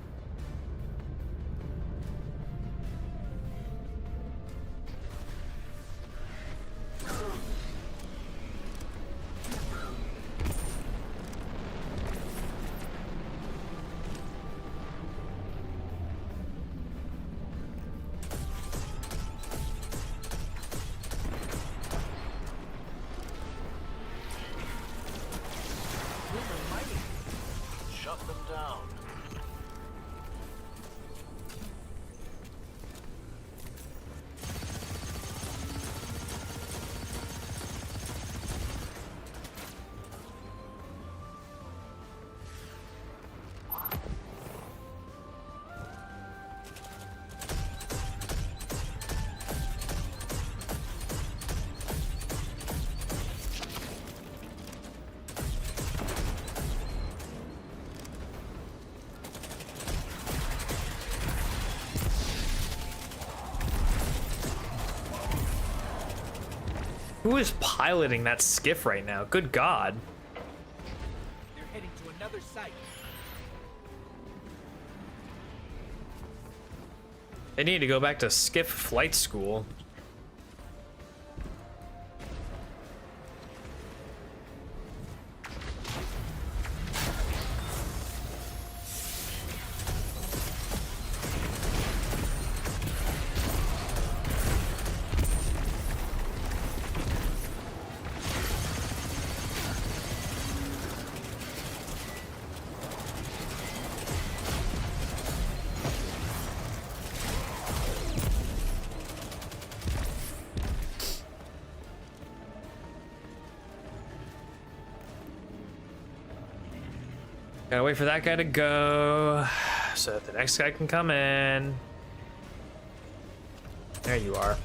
Who is piloting that skiff right now? Good God. They're heading to another site. They need to go back to skiff flight school. Gotta wait for that guy to go so that the next guy can come in. There you are.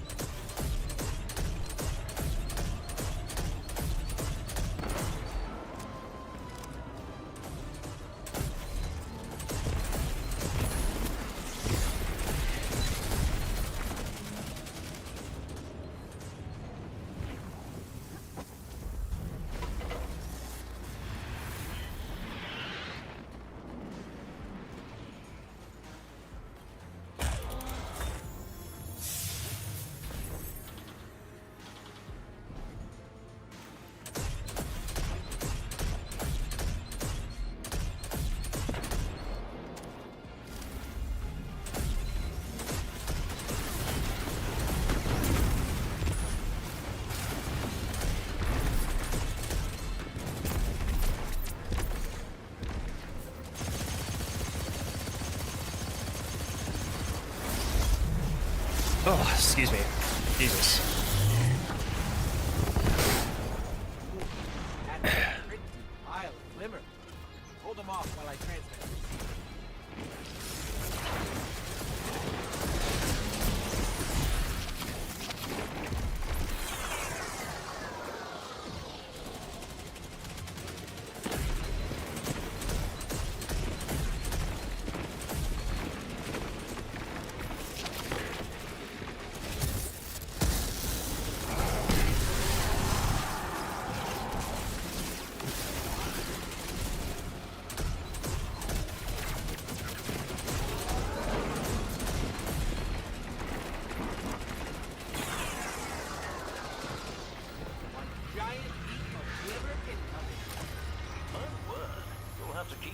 Oh, excuse me. Jesus. That's a pretty pile of glimmer. Hold them off while I transmit.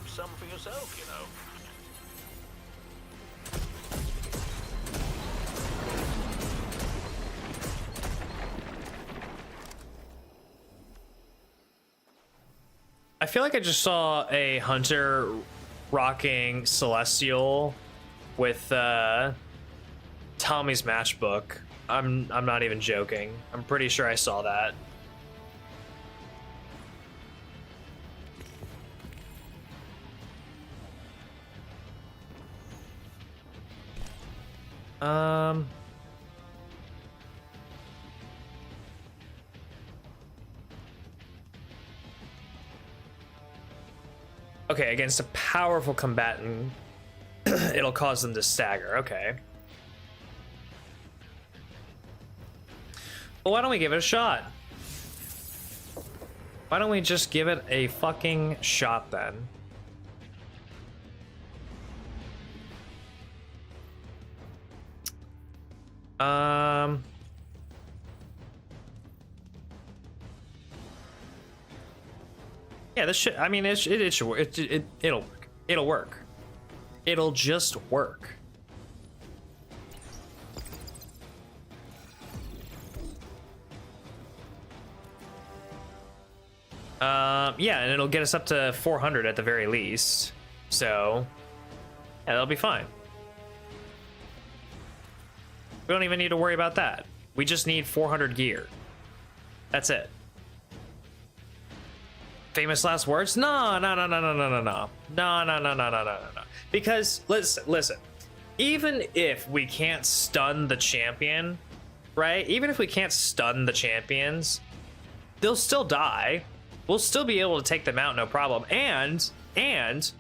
Some for yourself, you know. I feel like I just saw a hunter rocking Celestial with Tommy's matchbook. I'm not even joking. I'm pretty sure I saw that. Okay, against a powerful combatant, it'll cause them to stagger. Okay. Well, why don't we give it a shot? Why don't we just give it a fucking shot then? Yeah, this shit. I mean, it should work. It'll work. It'll work. It'll just work. Yeah, and it'll get us up to 400 at the very least. So, yeah, that'll be fine. We don't even need to worry about that. We just need 400 gear. That's it. Famous last words? No. Because listen. Even if we can't stun the champion, right? Even if we can't stun the champions, they'll still die. We'll still be able to take them out, no problem. And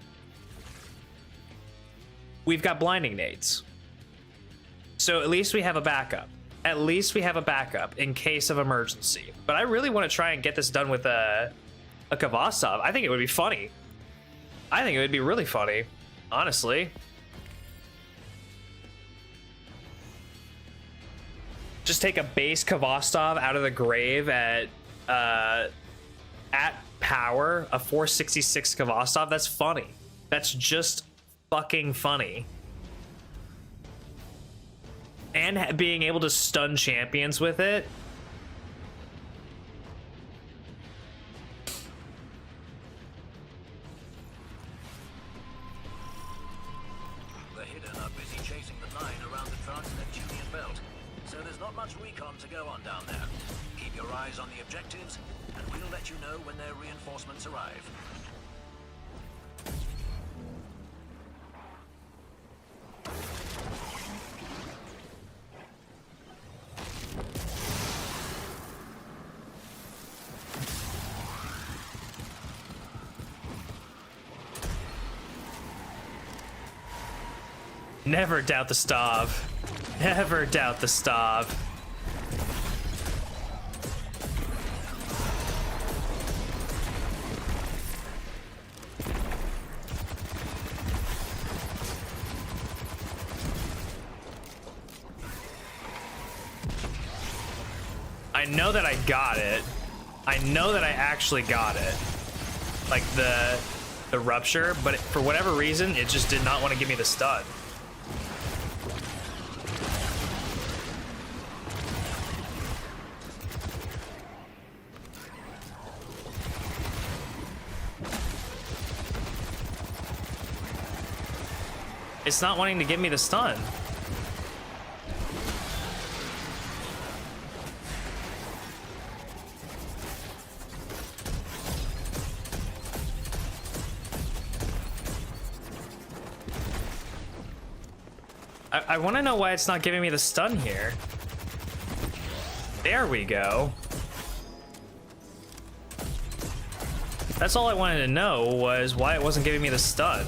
we've got blinding nades. So at least we have a backup. at least we have a backup in case of emergency. But I really want to try and get this done with a Kvasov. I think it would be funny. I think it would be really funny, honestly. Just take a base Kvasov out of the grave at power, a 466 Kvasov. That's funny. That's just fucking funny. And being able to stun champions with it. The Hidden are busy chasing the 9 around the Trans-Neptunian belt, so there's not much recon to go on down there. Keep your eyes on the objectives, and we'll let you know when their reinforcements arrive. Never doubt the Stav. Never doubt the Stav. I know that I got it. I know that I actually got it. Like the rupture, but for whatever reason, it just did not want to give me the stun. It's not wanting to give me the stun. I want to know why it's not giving me the stun here. There we go. That's all I wanted to know, was why it wasn't giving me the stun.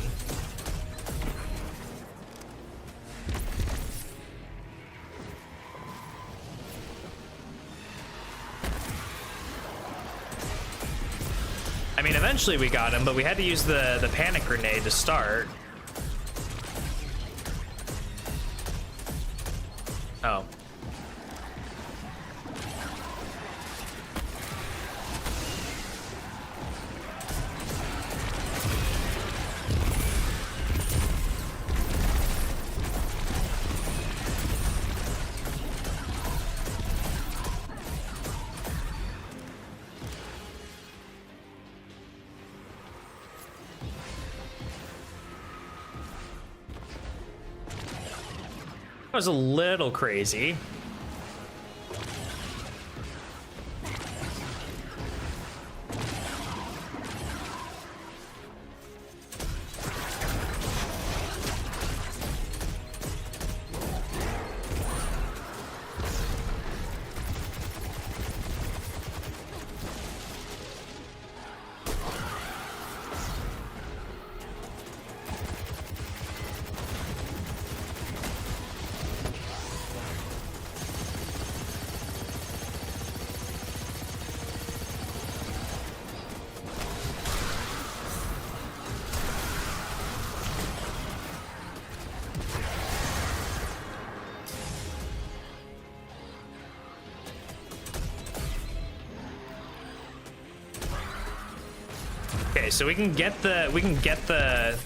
I mean, eventually we got him, but we had to use the panic grenade to start. Oh. That was a little crazy. Okay, so we can get the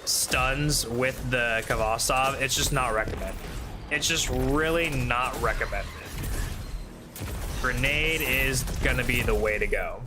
stuns with the Kvasov. It's just not recommended. It's just really not recommended. Grenade is gonna be the way to go.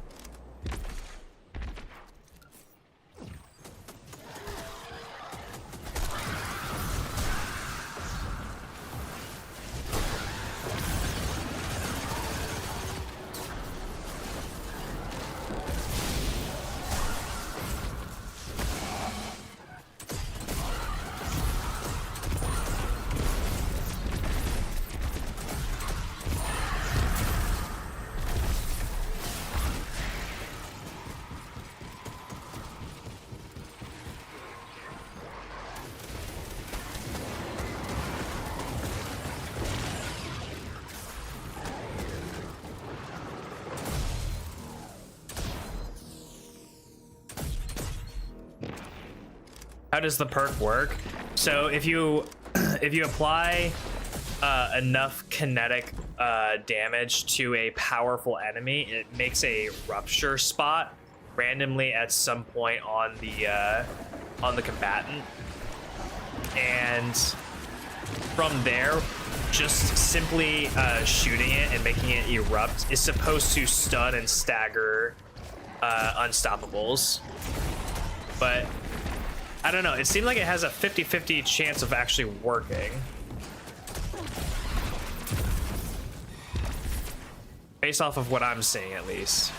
How does the perk work? So if you if you apply enough kinetic damage to a powerful enemy, it makes a rupture spot randomly at some point on the combatant, and from there, just simply shooting it and making it erupt is supposed to stun and stagger unstoppables. But I don't know, it seemed like it has a 50-50 chance of actually working. Based off of what I'm seeing, at least.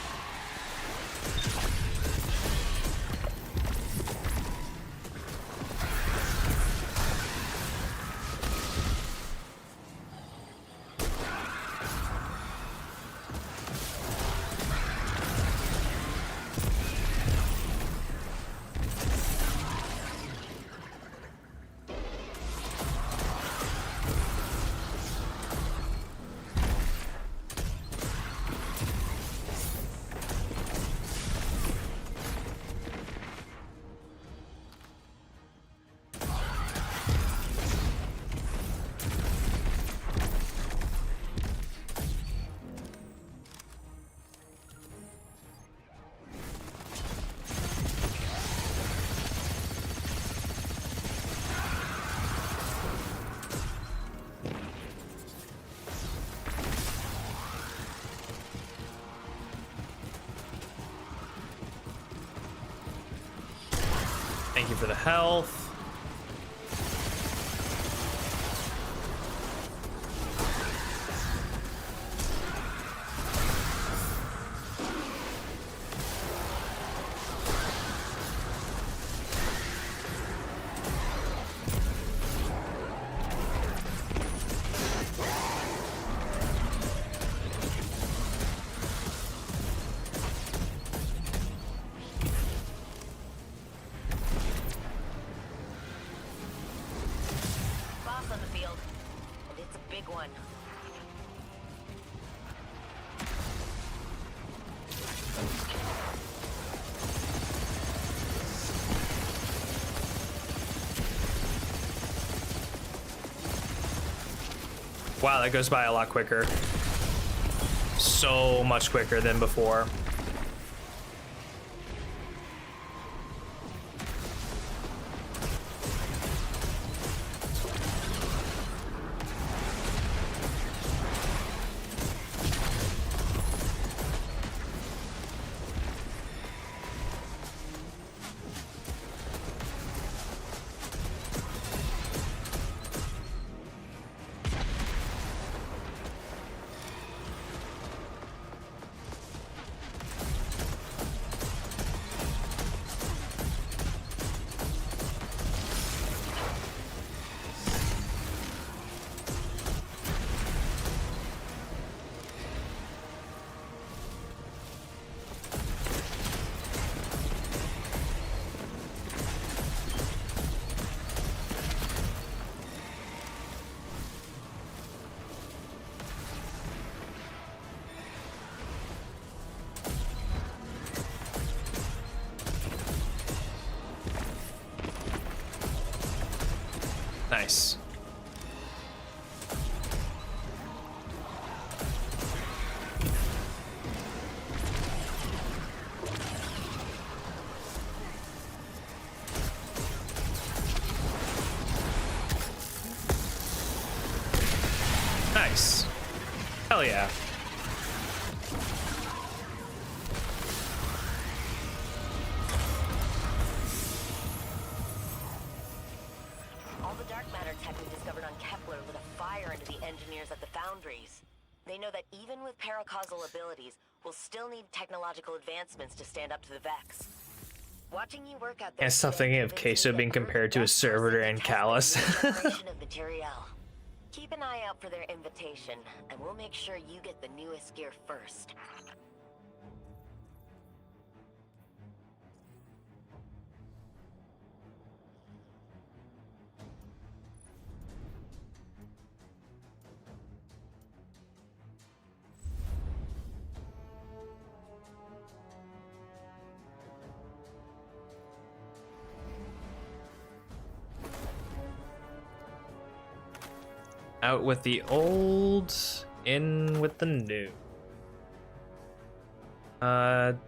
Thank you for the health. Wow, that goes by a lot quicker. So much quicker than before. Nice. Nice. Hell yeah. They know that even with paracausal abilities, we'll still need technological advancements to stand up to the Vex. Watching you work out there, And stop thinking of Queso being compared to a servitor and Callus. Keep an eye out for their invitation, and we'll make sure you get the newest gear first. Out with the old, in with the new. Nothing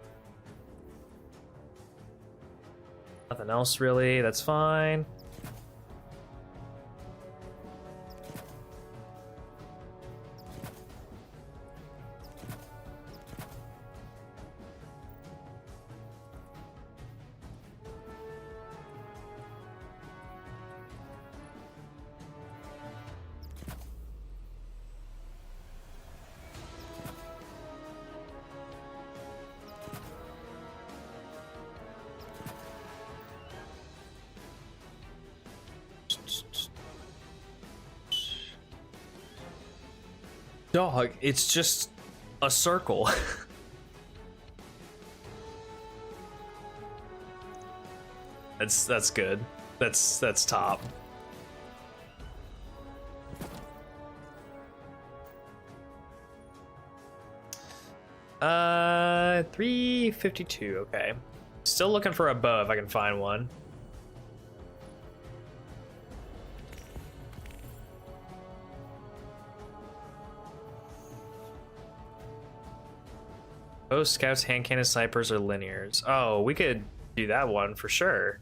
else really, that's fine. Dog, it's just a circle. That's good. That's top. $352, okay. Still looking for a bow if I can find one. Bows, scouts, hand cannon, snipers, or linears. Oh, we could do that one for sure.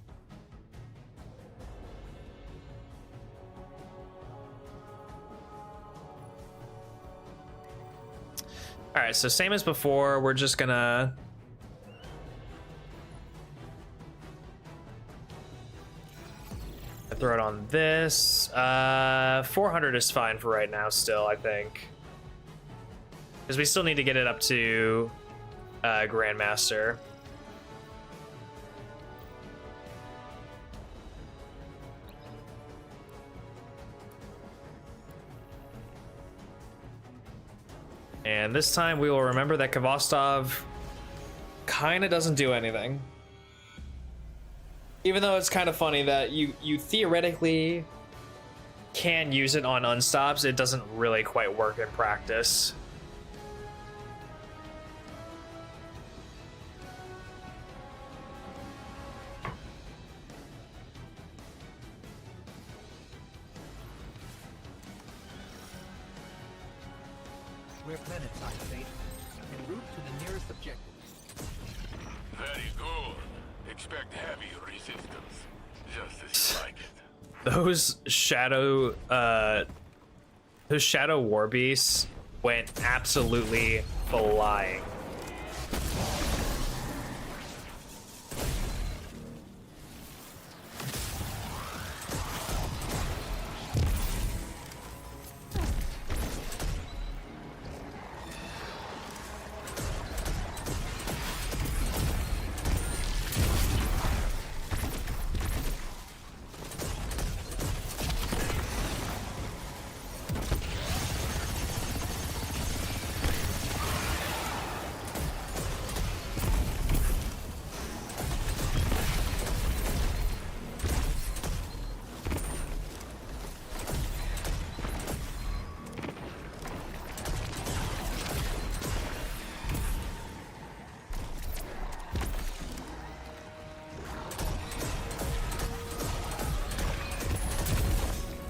All right, so same as before, we're just gonna throw it on this. 400 is fine for right now still, I think. Because we still need to get it up to Grandmaster. And this time we will remember that Kvostov kind of doesn't do anything. Even though it's kind of funny that you theoretically can use it on unstops, it doesn't really quite work in practice. We're planet-side, Fate. En route to the nearest objective. Very good. Expect heavy resistance. Just as you like it. Those shadow war beasts went absolutely flying.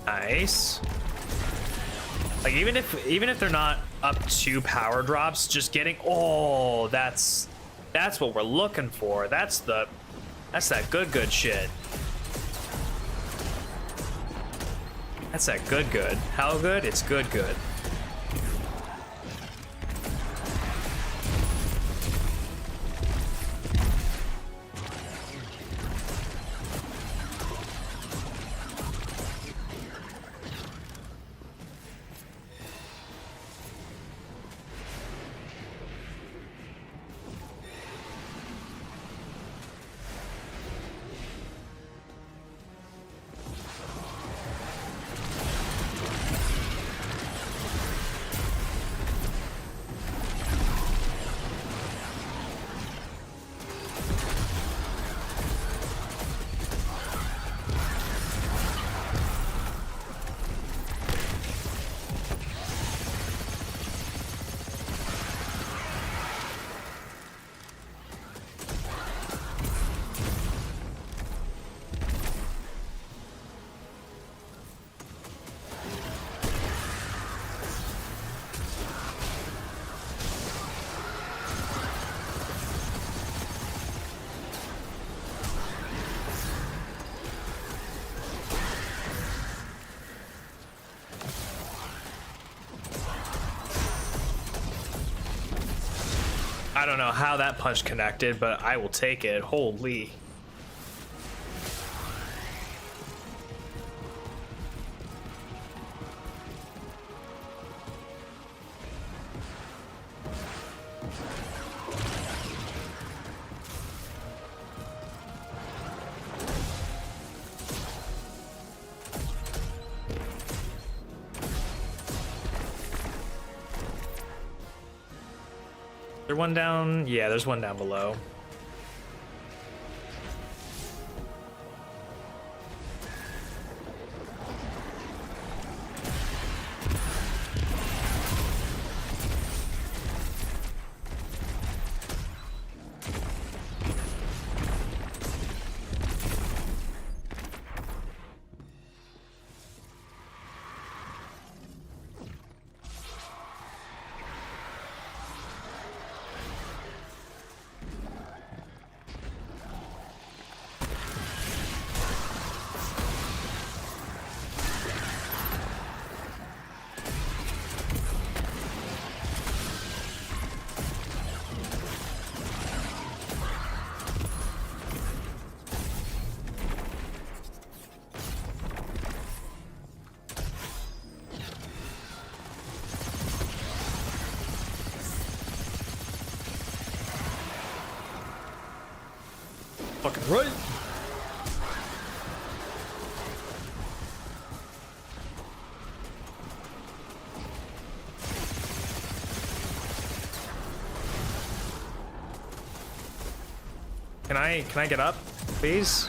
Nice. Like even if they're not up to power drops, just getting that's what we're looking for. That's that good shit. That's that good. How good? It's good. I don't know how that punch connected, but I will take it. Holy. There one down? Yeah, there's one down below. Fucking right. Can I get up, please?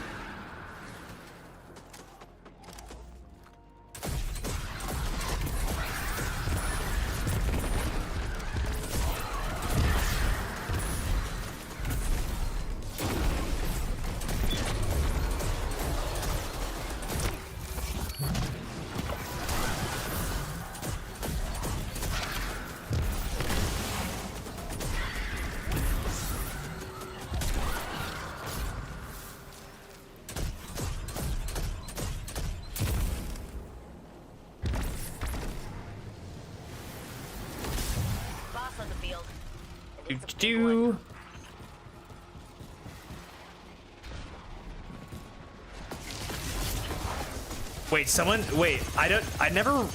Do. Wait, I never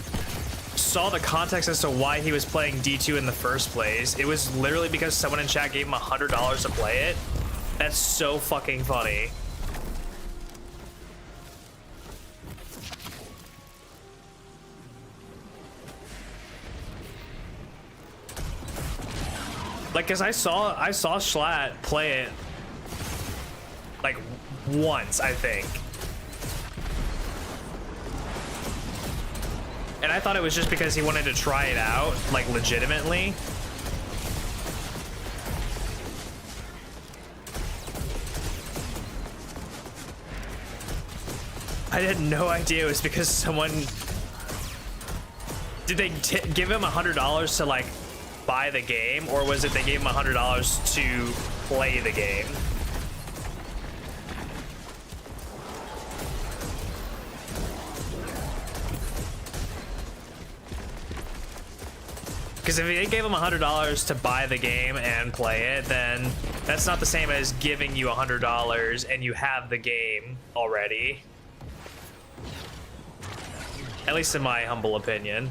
saw the context as to why he was playing D2 in the first place. It was literally because someone in chat gave him $100 to play it. That's so fucking funny. Like, cause I saw Schlatt play it like once, I think. And I thought it was just because he wanted to try it out, like legitimately. I had no idea it was because someone... Did they give him $100 to like buy the game, or was it they gave him $100 to play the game? Because if they gave him $100 to buy the game and play it, then that's not the same as giving you $100 and you have the game already. At least in my humble opinion.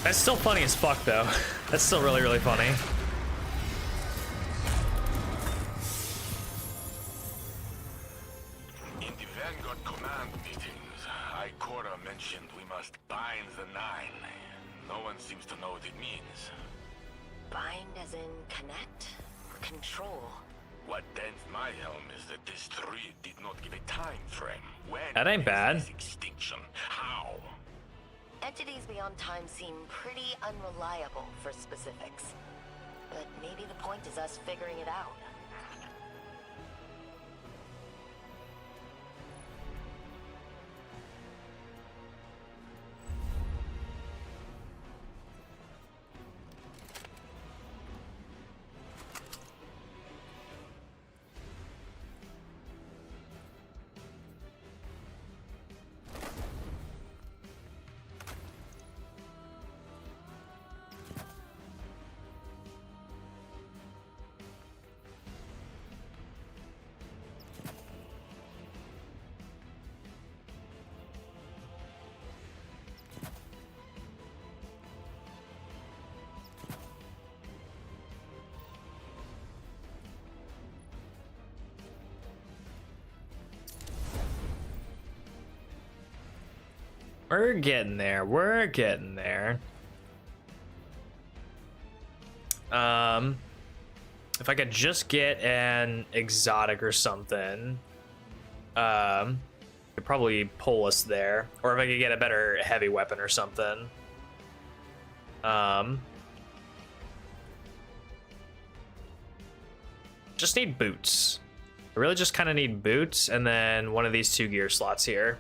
That's still funny as fuck, though. That's still really, really funny. In the Vanguard command meetings, Ikora mentioned we must bind the Nine. No one seems to know what it means. Bind as in connect? Or control? What dents my helm is that this tree did not give a time frame. When That ain't bad. is this extinction? How? Entities beyond time seem pretty unreliable for specifics. But maybe the point is us figuring it out. We're getting there. We're getting there. If I could just get an exotic or something, could probably pull us there. Or if I could get a better heavy weapon or something. Just need boots. I really just kind of need boots and then one of these 2 gear slots here.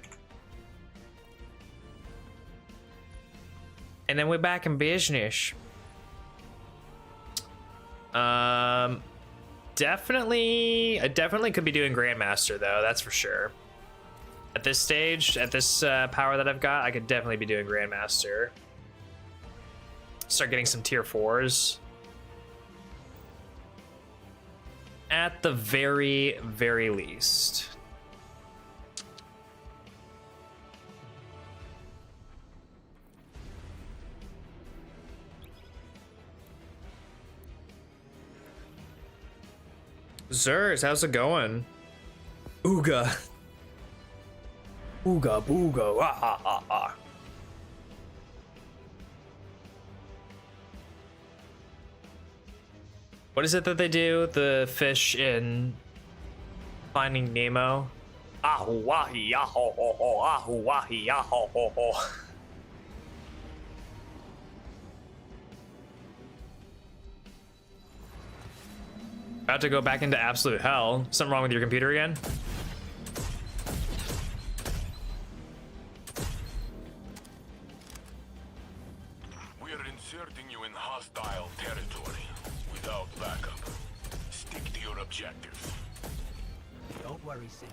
And then we're back in business. I definitely could be doing Grandmaster though, that's for sure. At this stage, at this power that I've got, I could definitely be doing Grandmaster. Start getting some tier 4s. At the very, very least. Zers, how's it going? Ooga. Ooga booga. Ah, ah, ah, ah. What is it that they do? The fish in Finding Nemo? Ahu wahi yaho ho ho. Ahu wahi yaho ho ho. About to go back into absolute hell. Something wrong with your computer again? We're inserting you in hostile territory without backup. Stick to your objectives. Don't worry, Saint.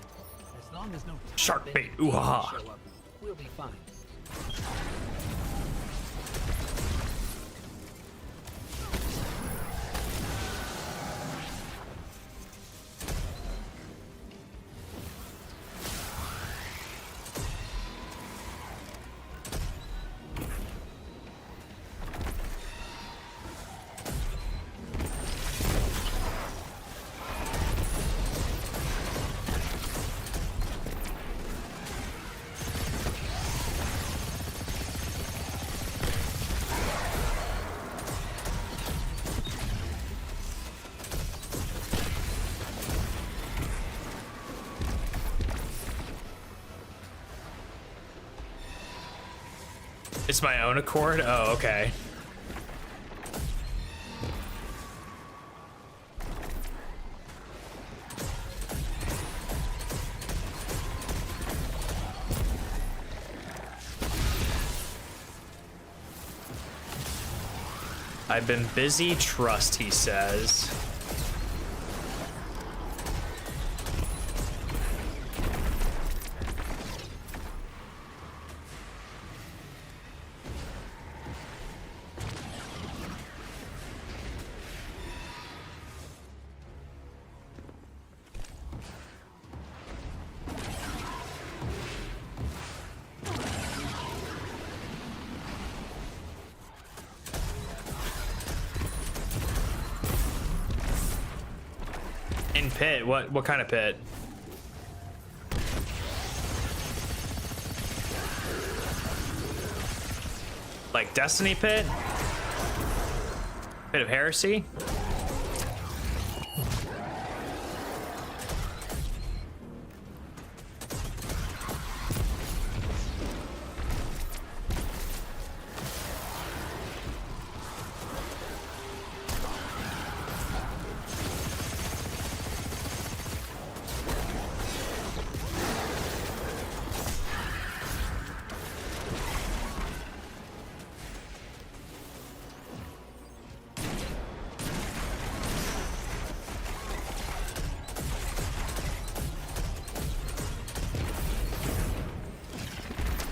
As long as no Shark bait, ooh-ha. show up, we'll be fine. It's my own accord? Oh, okay. I've been busy, trust, he says. In pit? What kind of pit? Like Destiny pit? Pit of Heresy?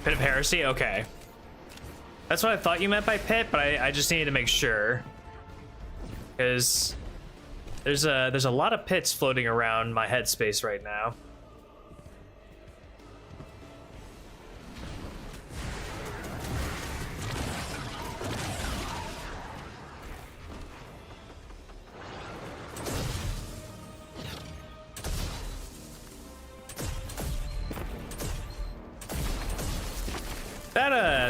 Pit of Heresy? Okay. That's what I thought you meant by pit, but I just needed to make sure. Because there's a lot of pits floating around my headspace right now.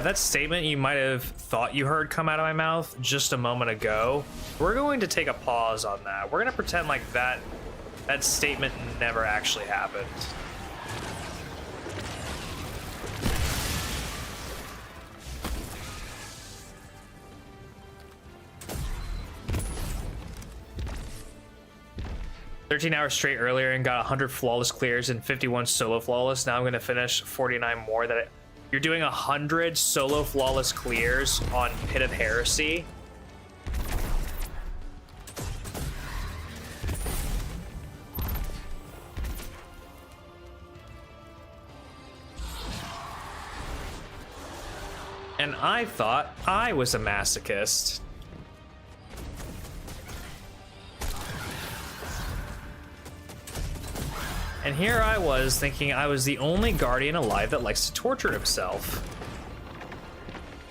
that statement you might have thought you heard come out of my mouth just a moment ago, we're going to take a pause on that. We're going to pretend like that statement never actually happened. "13 hours straight earlier and got 100 flawless clears and 51 solo flawless. Now I'm gonna finish 49 more." You're doing 100 solo flawless clears on Pit of Heresy. And I thought I was a masochist. And here I was thinking I was the only guardian alive that likes to torture himself.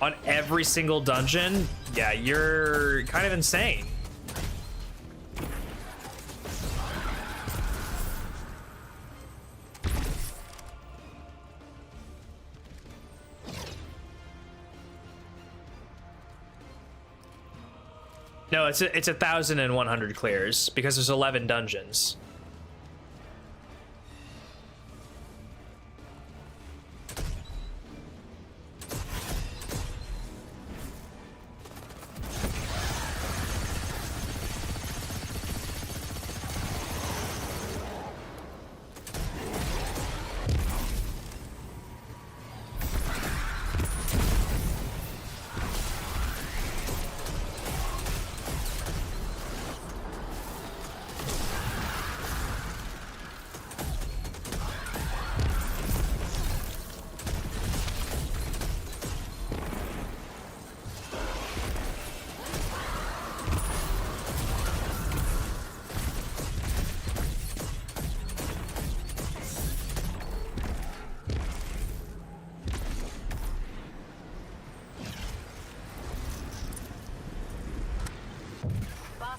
On every single dungeon? Yeah, you're kind of insane. No, it's 1,100 clears because there's 11 dungeons.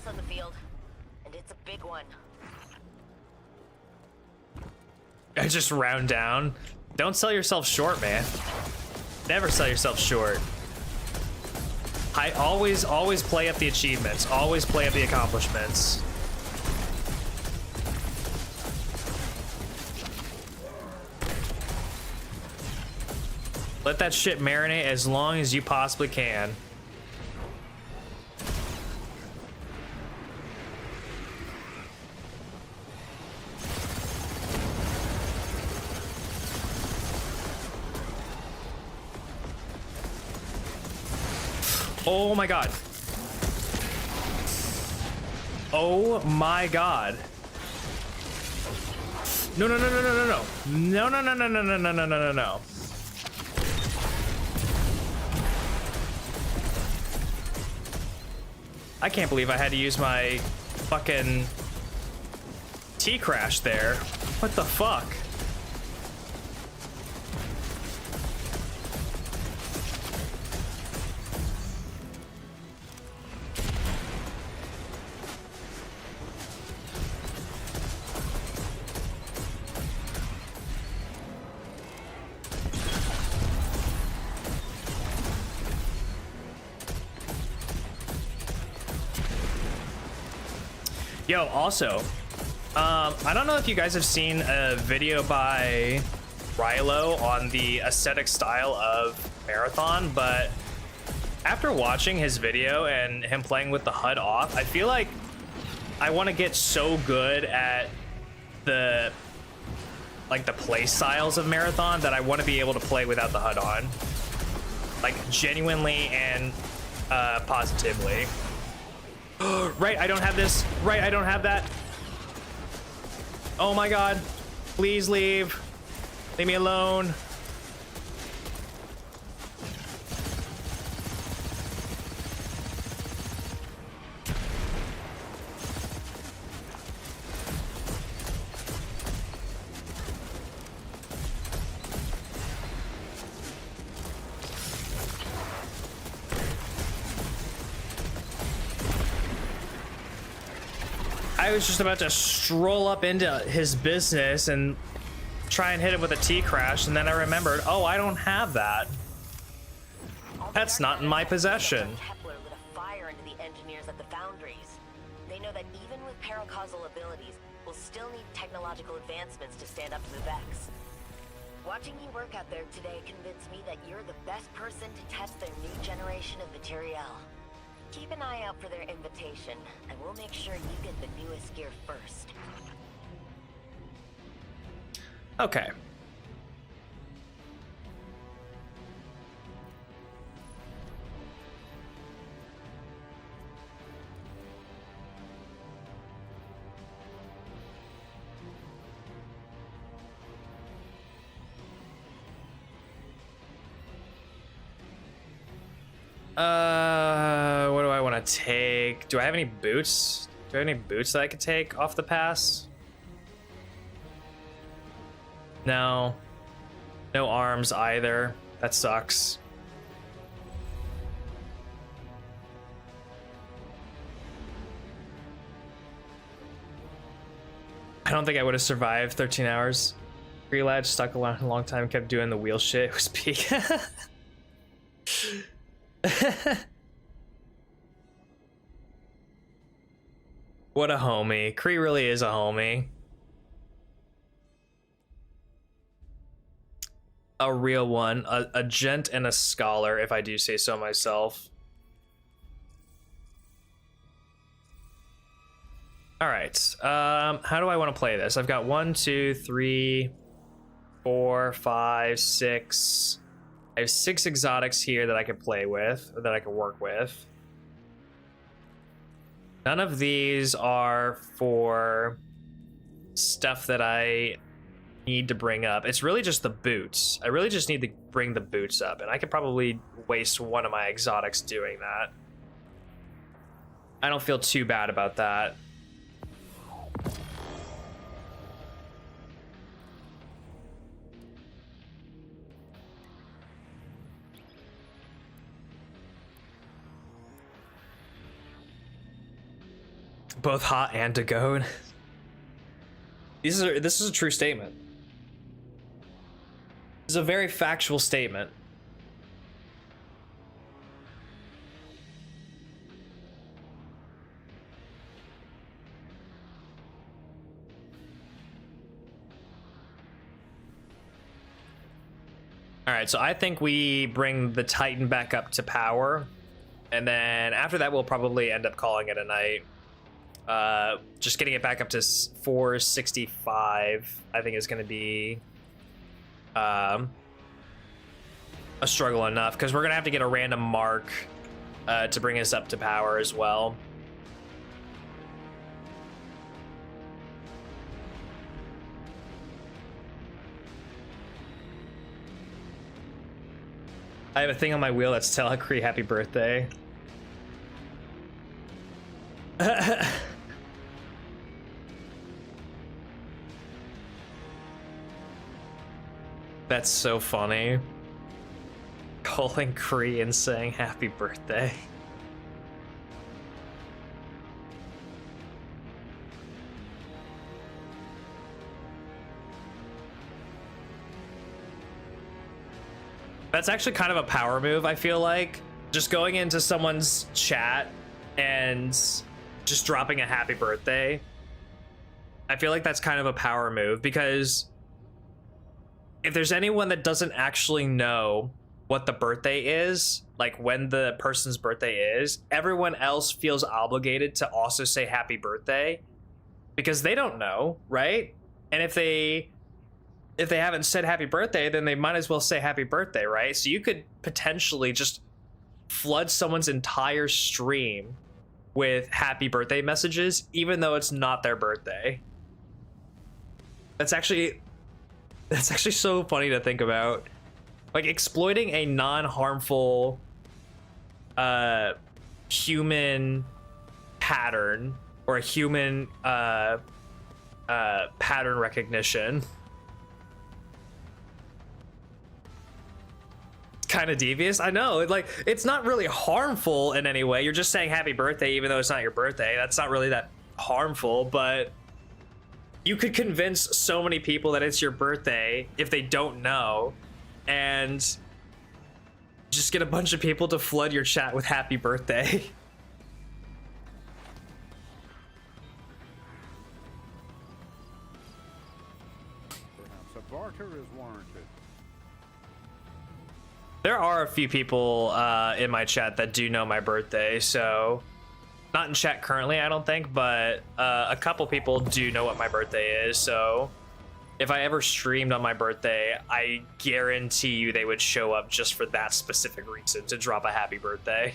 On the field, and it's a big one. I just round down. Don't sell yourself short, man. Never sell yourself short. I always play up the achievements. Always play up the accomplishments. Let that shit marinate as long as you possibly can. Oh my god. Oh my god. No, no, no, no, no, no, no. No, no, no, no, no, no, no, no, no, no, no. I can't believe I had to use my fucking T-crash there. What the fuck? Yo, also, I don't know if you guys have seen a video by Rilo on the aesthetic style of Marathon, but after watching his video and him playing with the HUD off, I feel like I want to get so good at the play styles of Marathon that I want to be able to play without the HUD on, like genuinely and positively. Right, I don't have this. Right, I don't have that. Oh my god. Please leave. Leave me alone. I was just about to stroll up into his business and try and hit him with a T-crash, and then I remembered, oh, I don't have that. That's not in my possession. Kepler lit a fire into the engineers at the foundries. They know that even with paracausal abilities, we'll still need technological advancements to stand up to the Vex. Watching you work out there today convinced me that you're the best person to test their new generation of materiel. Keep an eye out for their invitation, and we'll make sure you get the newest gear first. Okay. What do I want to take? Do I have any boots? Do I have any boots that I could take off the pass? No. No arms either. That sucks. I don't think I would have survived 13 hours. Free lad stuck a long time, kept doing the wheel shit. It was peak. What a homie. Kree really is a homie. A real one. A gent and a scholar, if I do say so myself. Alright. How do I want to play this? I've got 1, 2, 3, 4, 5, 6. I have 6 exotics here that I can play with, or that I can work with. None of these are for stuff that I need to bring up. It's really just the boots. I really just need to bring the boots up, and I could probably waste one of my exotics doing that. I don't feel too bad about that. Both hot and to go. This is a true statement. This is a very factual statement. All right, so I think we bring the Titan back up to power, and then after that we'll probably end up calling it a night. Just getting it back up to 465, I think is going to be a struggle enough, because we're going to have to get a random mark to bring us up to power as well. I have a thing on my wheel that's tell Kree happy birthday. That's so funny. Calling Kree and saying happy birthday. That's actually kind of a power move, I feel like. Just going into someone's chat and just dropping a happy birthday. I feel like that's kind of a power move, because if there's anyone that doesn't actually know what the birthday is, like when the person's birthday is, everyone else feels obligated to also say happy birthday because they don't know, right? And if they haven't said happy birthday, then they might as well say happy birthday, right? So you could potentially just flood someone's entire stream with happy birthday messages, even though it's not their birthday. That's actually so funny to think about. Like, exploiting a non-harmful human pattern, or a human pattern recognition. Kind of devious, I know. Like, it's not really harmful in any way. You're just saying happy birthday even though it's not your birthday. That's not really that harmful, but you could convince so many people that it's your birthday if they don't know, and Just get a bunch of people to flood your chat with happy birthday. Perhaps a barter is warranted. There are a few people in my chat that do know my birthday, so not in chat currently, I don't think, but a couple people do know what my birthday is, so if I ever streamed on my birthday, I guarantee you they would show up just for that specific reason, to drop a happy birthday.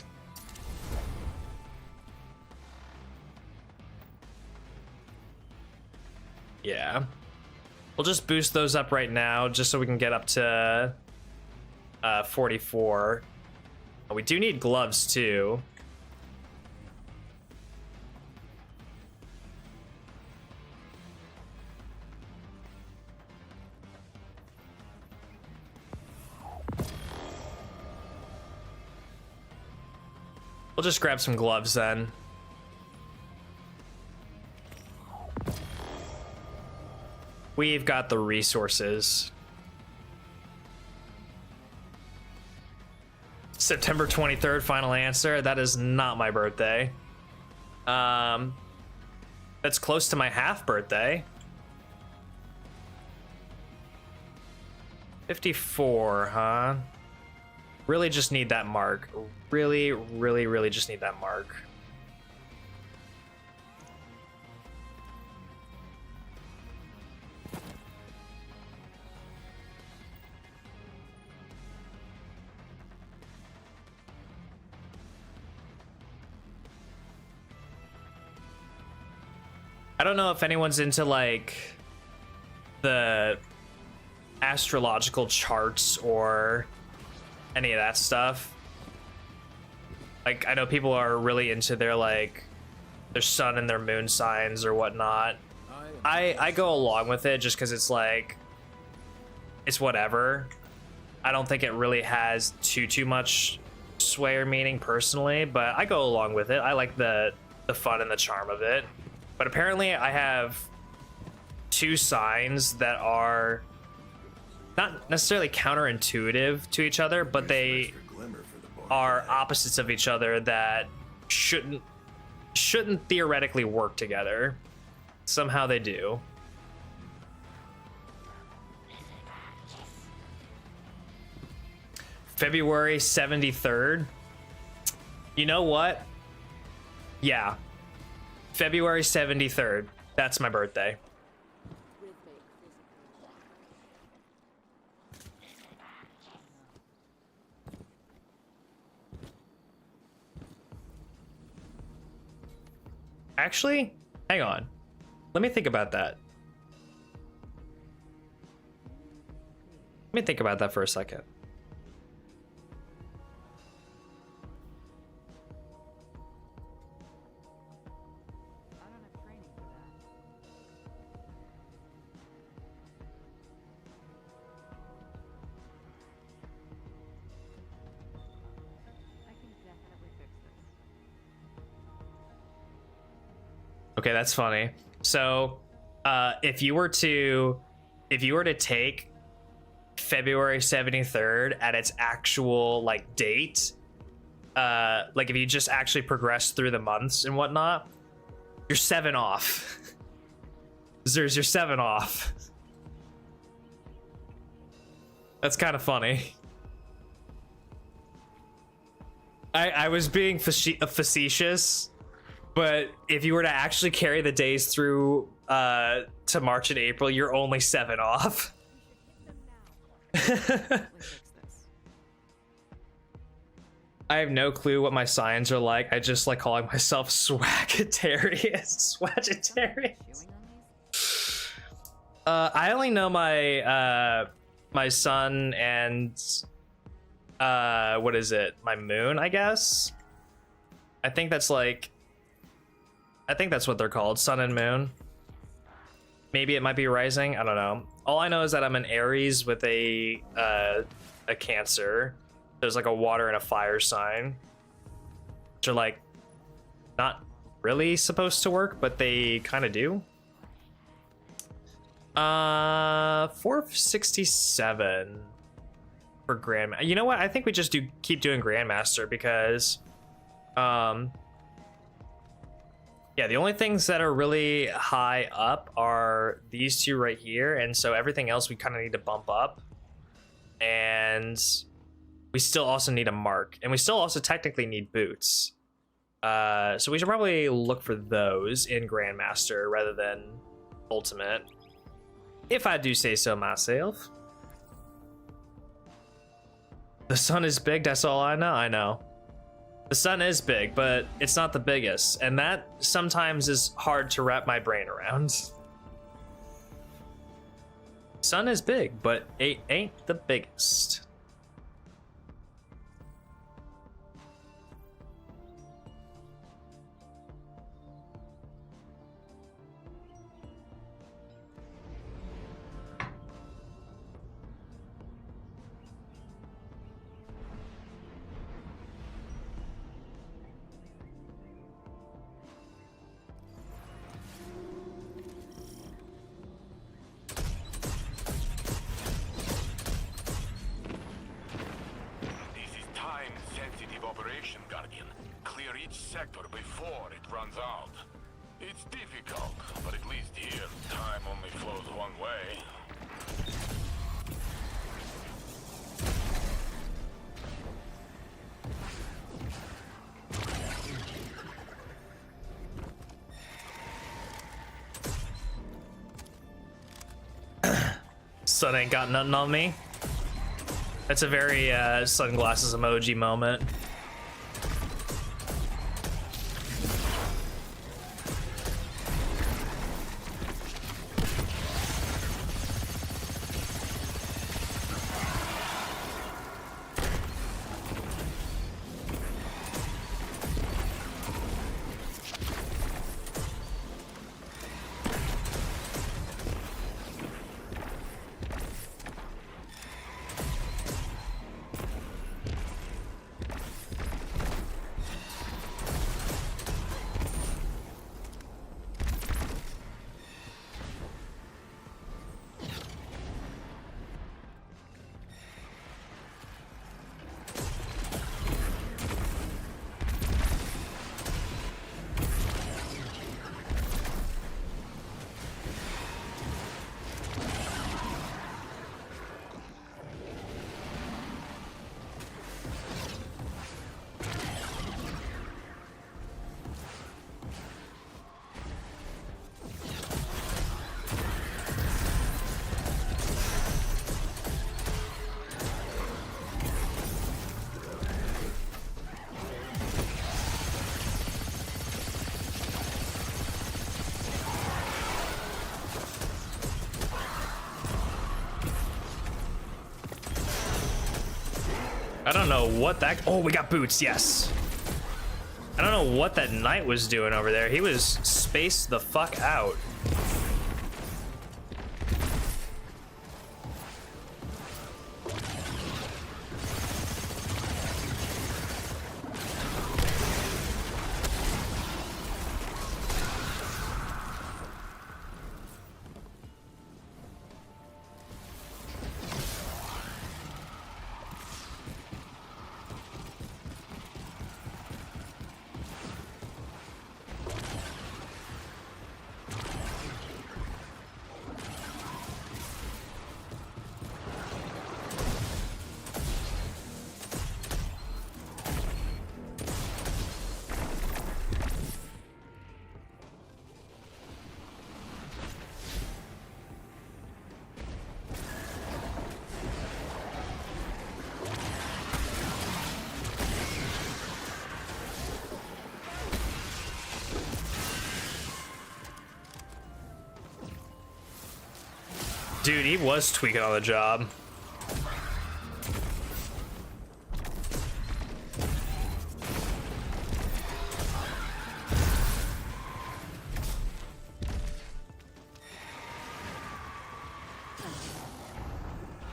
Yeah. We'll just boost those up right now, just so we can get up to 44. Oh, we do need gloves too. We'll just grab some gloves then. We've got the resources. September 23rd, final answer. That is not my birthday. That's close to my half birthday. 54, huh? Really just need that mark. Really, really, really just need that mark. I don't know if anyone's into like the astrological charts or any of that stuff. Like, I know people are really into their like their sun and their moon signs or whatnot. I go along with it just because it's like it's whatever. I don't think it really has too much sway or meaning personally, but I go along with it. I like the fun and the charm of it. But apparently I have two signs that are not necessarily counterintuitive to each other, but they are opposites of each other that shouldn't theoretically work together. Somehow they do. February 73rd. You know what? Yeah. February 73rd. That's my birthday. Actually, hang on. Let me think about that. Let me think about that for a second. Okay, that's funny. So, if you were to take February 73rd at its actual like date, like if you just actually progress through the months and whatnot, you're 7 off. You're 7 off. That's kind of funny. I was being facetious. But if you were to actually carry the days through to March and April, you're only 7 off. I have no clue what my signs are like. I just like calling myself Swagatarius. Swagatarius. I only know my my sun and what is it? My moon, I guess. I think that's what they're called, sun and moon. Maybe it might be rising, I don't know. All I know is that I'm an Aries with a Cancer. There's like a water and a fire sign, which are like not really supposed to work, but they kind of do. 467 for Grandmaster. You know what? I think we just keep doing Grandmaster because, yeah, the only things that are really high up are these two right here, and so everything else we kind of need to bump up. And we still also need a mark, and we still also technically need boots. So we should probably look for those in Grandmaster rather than Ultimate, if I do say so myself. The sun is big, that's all I know. I know. The sun is big, but it's not the biggest, and that sometimes is hard to wrap my brain around. Sun is big, but it ain't the biggest. Sector before it runs out. It's difficult, but at least here, time only flows one way. Sun ain't got nothing on me. That's a very sunglasses emoji moment. I don't know what that... Oh, we got boots, yes. I don't know what that knight was doing over there. He was spaced the fuck out. Dude, he was tweaking on the job.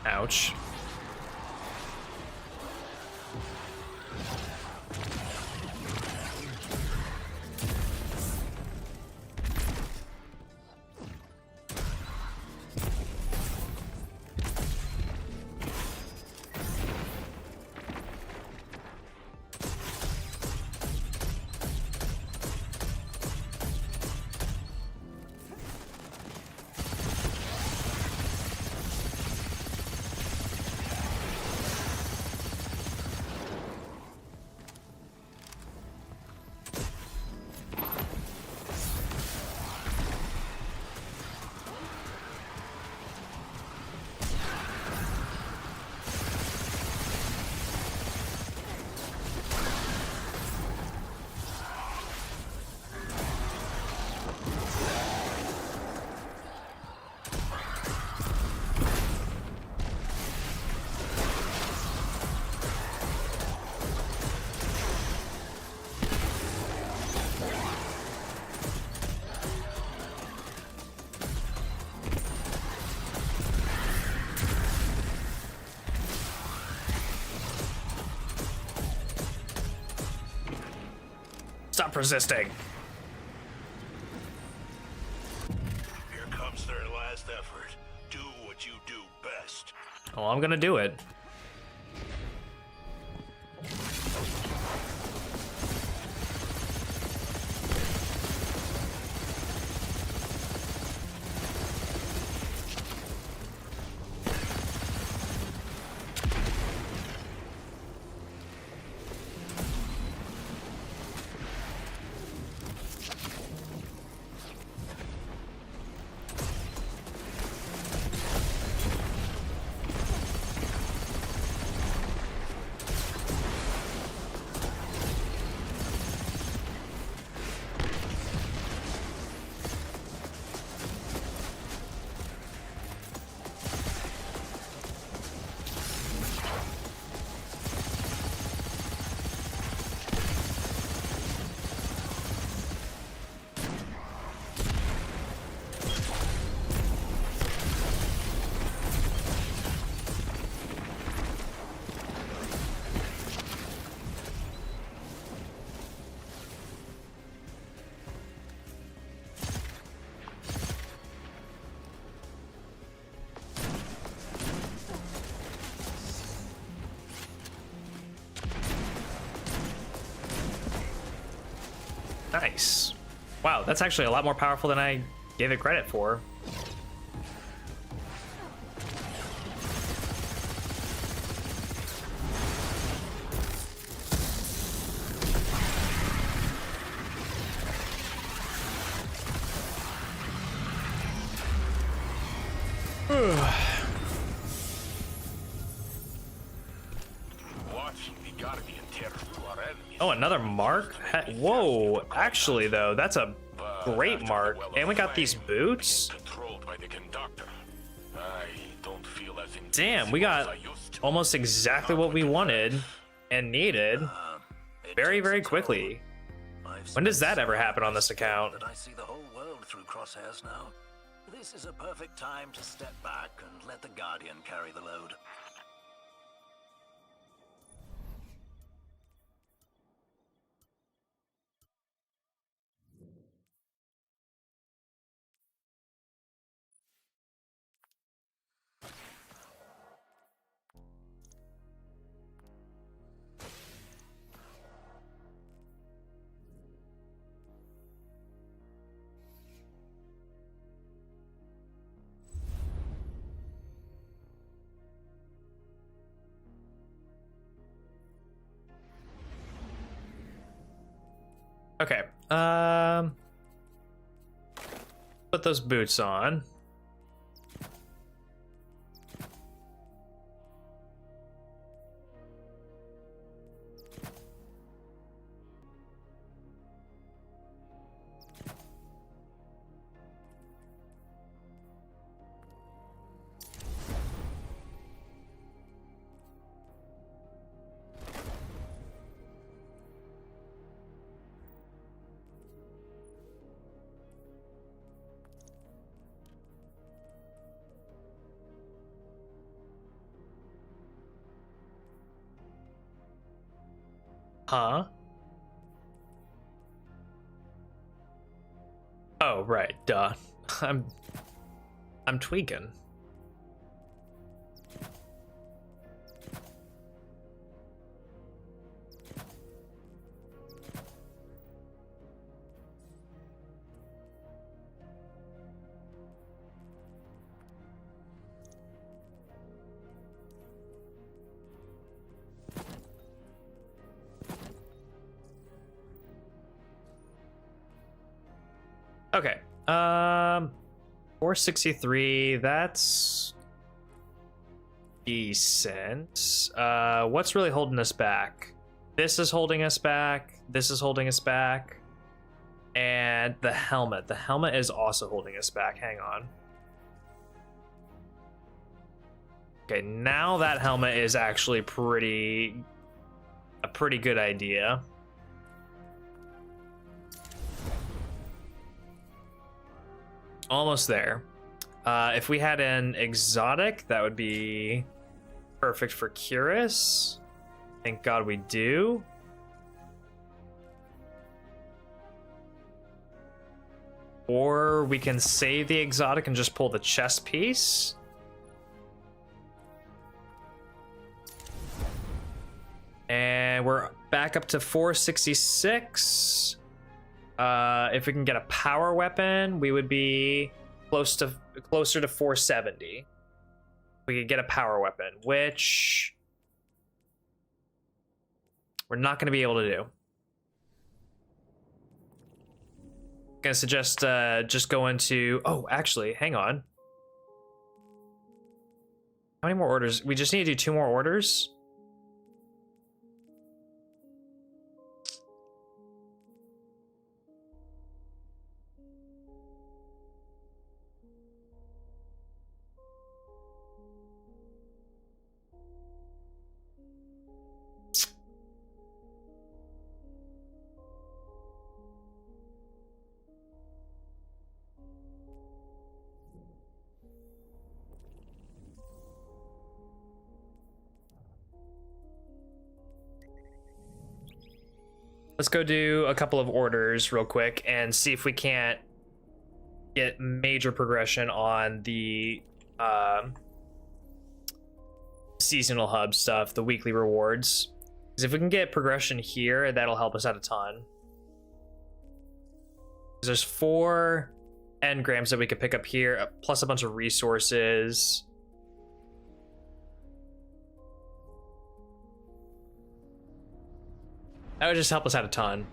Ouch. Stop resisting. Here comes their last effort. Do what you do best. Oh, I'm gonna do it. Nice. Wow, that's actually a lot more powerful than I gave it credit for. Oh, another mark? Whoa, actually though, that's a great mark. And we got these boots. Damn, we got almost exactly what we wanted and needed very, very quickly. When does that ever happen on this account? I see the whole world through crosshairs now. This is a perfect time to step back and let the Guardian carry the load. Okay, put those boots on. Huh? Oh, right, duh. I'm tweaking. Okay, 463, that's decent. What's really holding us back? This is holding us back, this is holding us back, and the helmet. The helmet is also holding us back, hang on. Okay, now that helmet is actually a pretty good idea. Almost there. If we had an exotic, that would be perfect for Curious. Thank God we do. Or we can save the exotic and just pull the chest piece. And we're back up to 466. If we can get a power weapon, we would be closer to 470. We could get a power weapon, which we're not going to be able to do. Gonna suggest just go into. Oh, actually, hang on. How many more orders? We just need to do 2 more orders. Let's go do a couple of orders real quick and see if we can't get major progression on the seasonal hub stuff, the weekly rewards. Because if we can get progression here, that'll help us out a ton. There's 4 engrams that we could pick up here, plus a bunch of resources. That would just help us out a ton.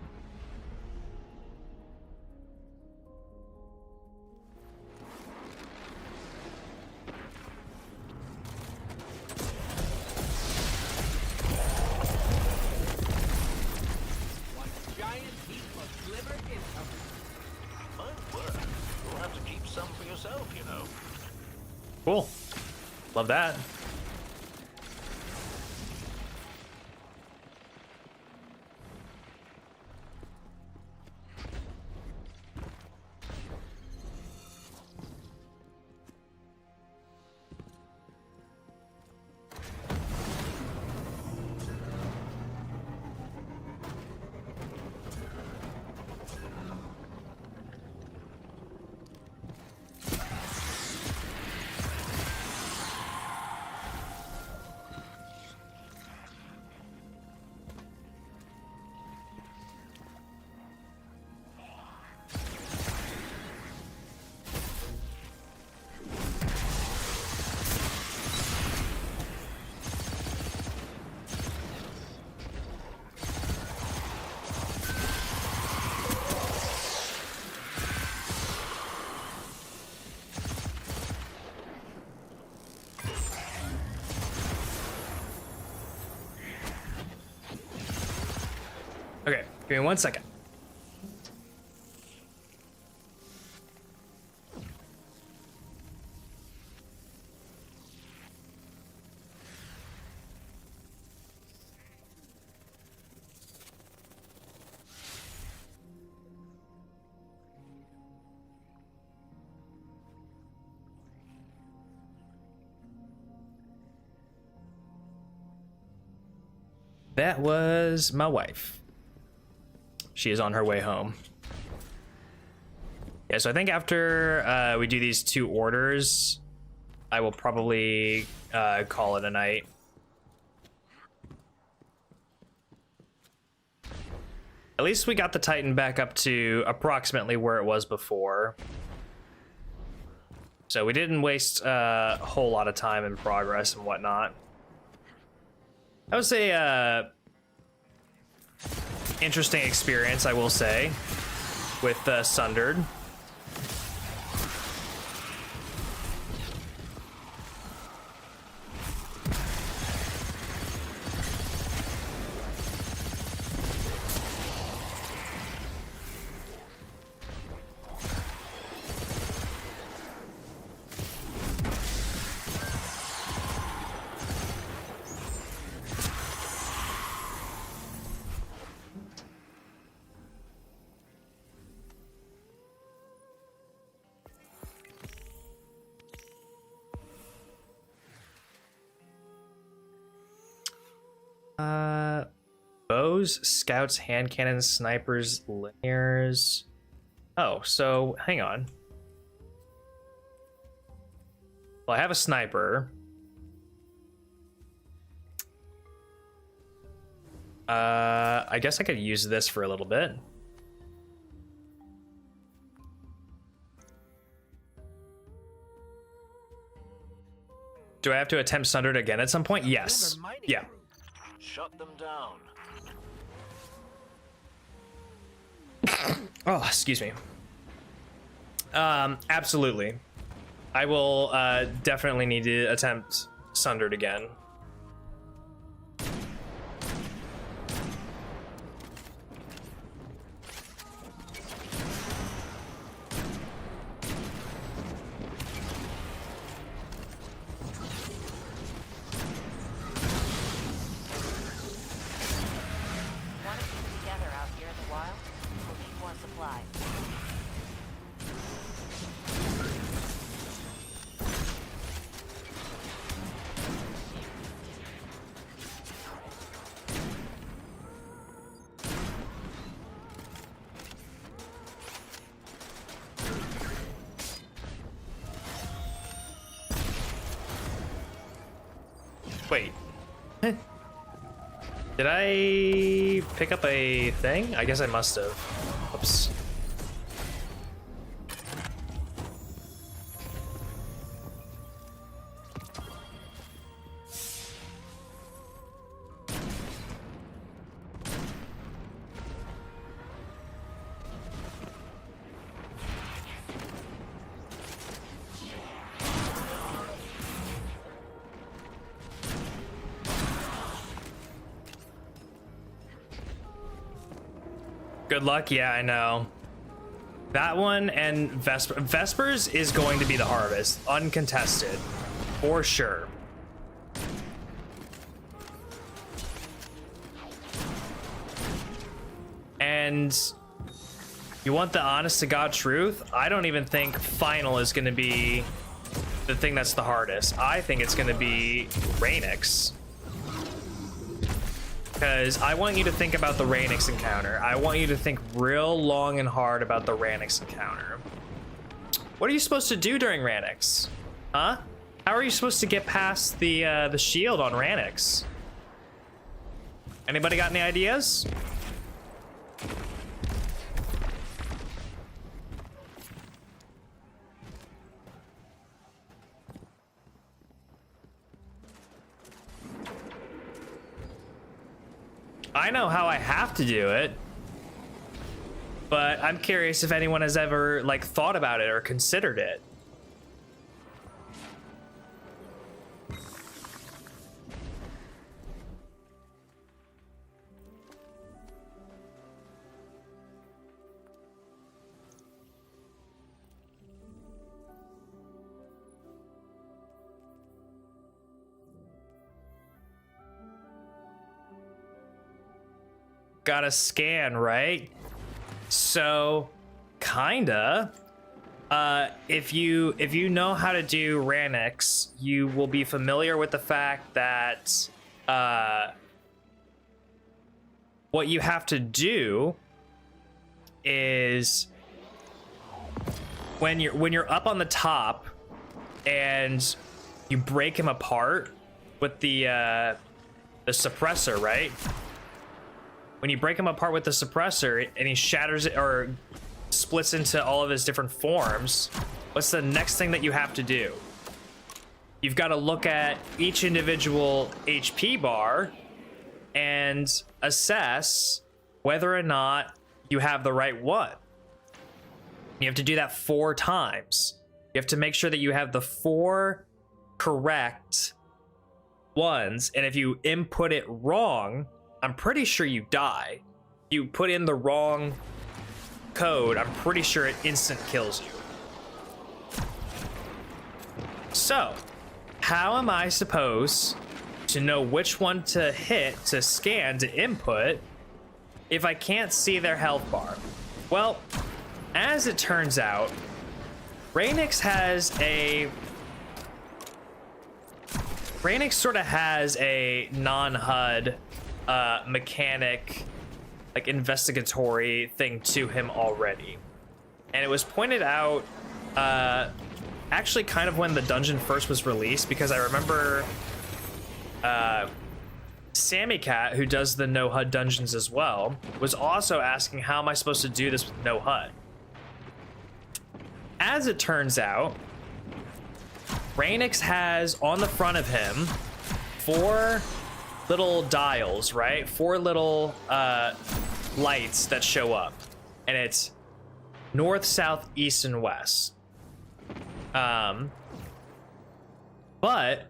One giant heap of liver income. My word, you'll have to keep some for yourself, you know. Cool. Love that. Okay, give me 1 second. That was my wife. She is on her way home. Yeah, so I think after we do these 2 orders, I will probably call it a night. At least we got the Titan back up to approximately where it was before. So we didn't waste a whole lot of time in progress and whatnot. That was a interesting experience, I will say, with Sundered. Bows, scouts, hand cannons, snipers, linears. Oh, so hang on. Well, I have a sniper. I guess I could use this for a little bit. Do I have to attempt Sundered again at some point? Yes. Yeah. Shut them down. Oh, excuse me. Absolutely. I will definitely need to attempt Sundered again. Want to keep it together out here in the wild? We'll need more supplies. Wait. Did I pick up a thing? I guess I must have. Oops. Good luck, yeah, I know. That one and Vespers is going to be the hardest, uncontested, for sure. And you want the honest to God truth? I don't even think Final is going to be the thing that's the hardest. I think it's going to be Rainix. Because I want you to think about the Rainix encounter. I want you to think real long and hard about the Rainix encounter. What are you supposed to do during Rainix? Huh? How are you supposed to get past the shield on Rainix? Anybody got any ideas? I know how I have to do it, but I'm curious if anyone has ever like thought about it or considered it. Gotta scan, right? So kinda if you know how to do Rainix, you will be familiar with the fact that what you have to do is when you're up on the top and you break him apart with the suppressor, right? When you break him apart with the suppressor and he shatters it or splits into all of his different forms, what's the next thing that you have to do? You've got to look at each individual HP bar and assess whether or not you have the right one. You have to do that 4 times. You have to make sure that you have the 4 correct ones, and if you input it wrong, I'm pretty sure you die. You put in the wrong code, I'm pretty sure it instant kills you. So, how am I supposed to know which one to hit, to scan, to input, if I can't see their health bar? Well, as it turns out, Rainix sort of has a non-HUD mechanic, like investigatory thing to him already. and it was pointed out actually kind of when the dungeon first was released, because I remember Sammy Cat, who does the no HUD dungeons as well, was also asking, how am I supposed to do this with no HUD? As it turns out, Rainix has on the front of him 4 little dials, right? 4 little lights that show up, and it's north, south, east, and west. But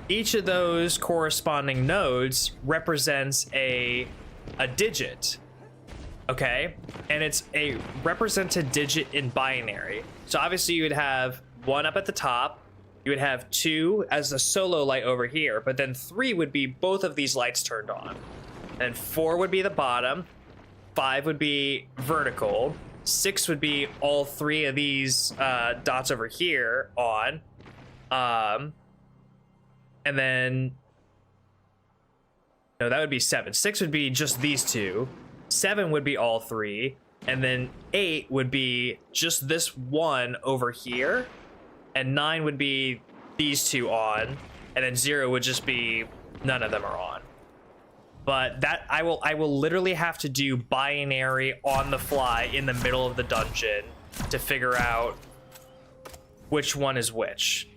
each of those corresponding nodes represents a digit, okay? And it's a represented digit in binary. So obviously you would have 1 up at the top, you would have 2 as a solo light over here, but then 3 would be both of these lights turned on. And 4 would be the bottom, 5 would be vertical, 6 would be all 3 of these dots over here on. And then, no, that would be 7. 6 would be just these 2. 7 would be all 3. And then 8 would be just this one over here. And 9 would be these 2 on. And then 0 would just be none of them are on. But that I will literally have to do binary on the fly in the middle of the dungeon to figure out which one is which.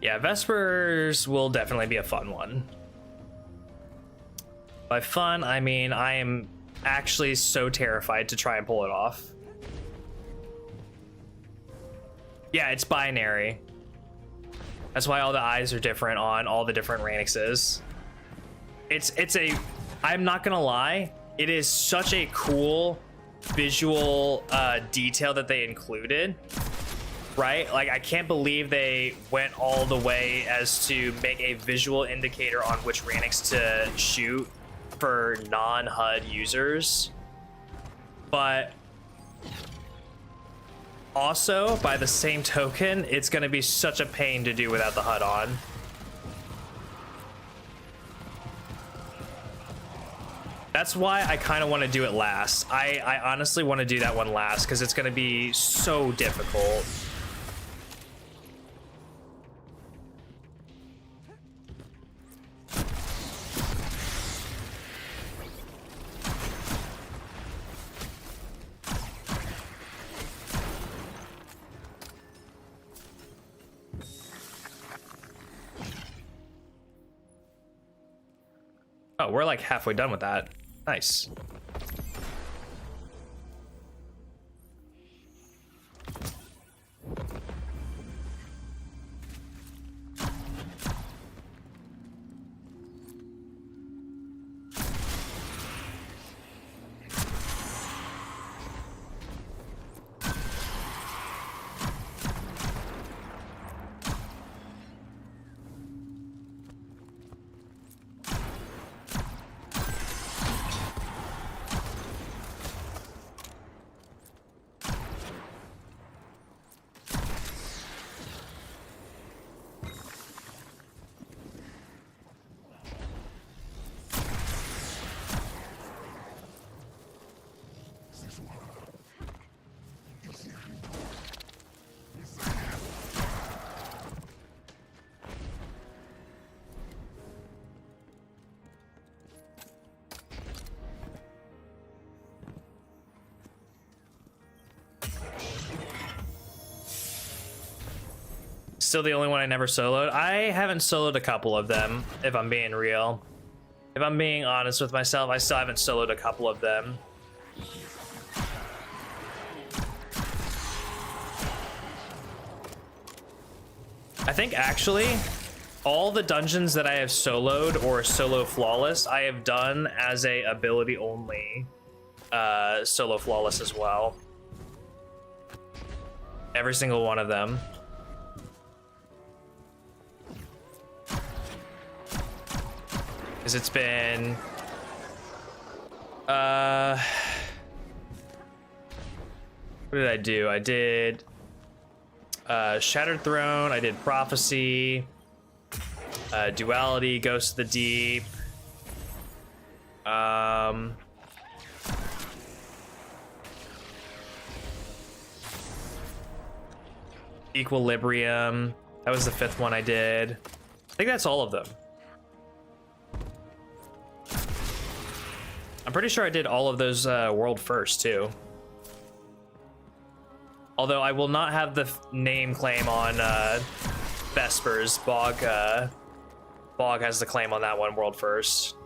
Yeah, Vespers will definitely be a fun one. By fun, I mean I am actually so terrified to try and pull it off. Yeah, it's binary. That's why all the eyes are different on all the different Rainixes. I'm not gonna lie, it is such a cool visual detail that they included. Right? Like, I can't believe they went all the way as to make a visual indicator on which Rainix to shoot for non-HUD users. But also, by the same token, it's going to be such a pain to do without the HUD on. That's why I kind of want to do it last. I honestly want to do that one last because it's going to be so difficult. Oh, we're like halfway done with that. Nice. Still the only one I never soloed. I haven't soloed a couple of them, if I'm being real. If I'm being honest with myself, I still haven't soloed a couple of them. I think actually all the dungeons that I have soloed or solo flawless, I have done as a ability only solo flawless as well. Every single one of them. Because it's been what did I do? I did Shattered Throne, I did Prophecy, Duality, Ghost of the Deep, Equilibrium. That was the 5th one I did. I think that's all of them. I'm pretty sure I did all of those world first too. Although I will not have the name claim on Vespers. Bog has the claim on that one, world first.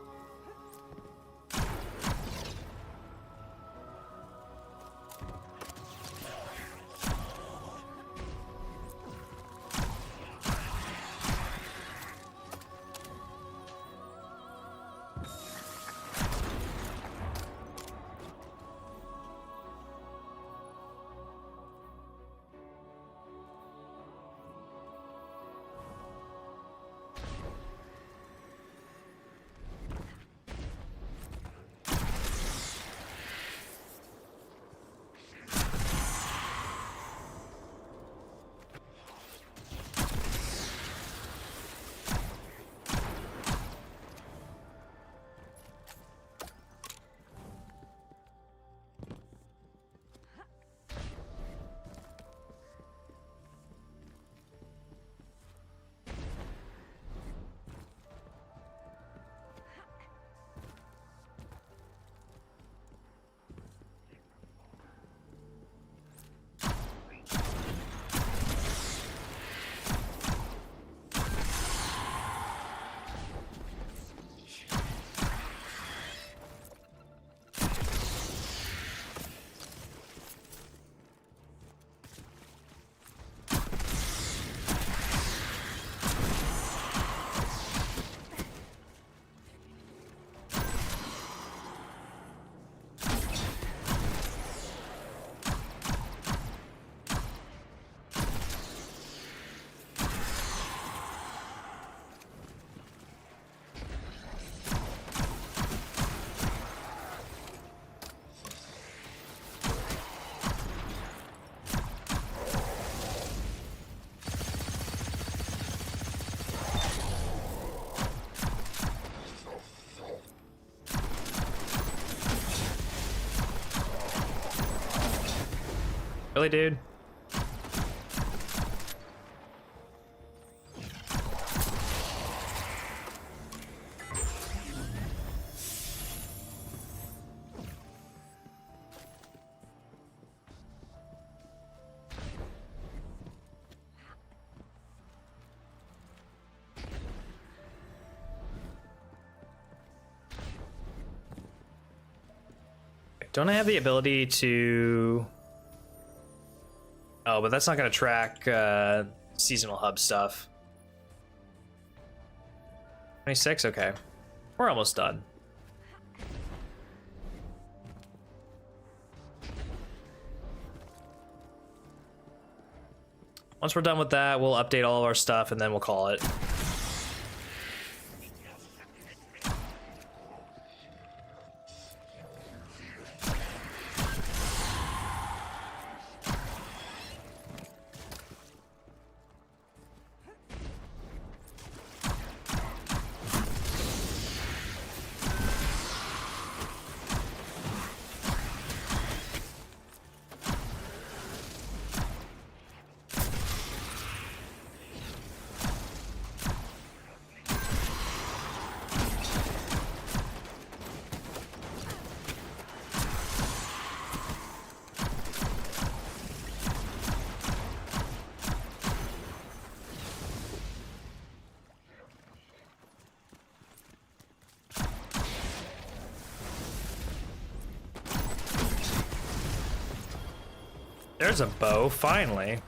Really, dude? Don't I have the ability to... Oh, but that's not going to track seasonal hub stuff. 26? Okay. We're almost done. Once we're done with that, we'll update all of our stuff and then we'll call it. There's a bow, finally.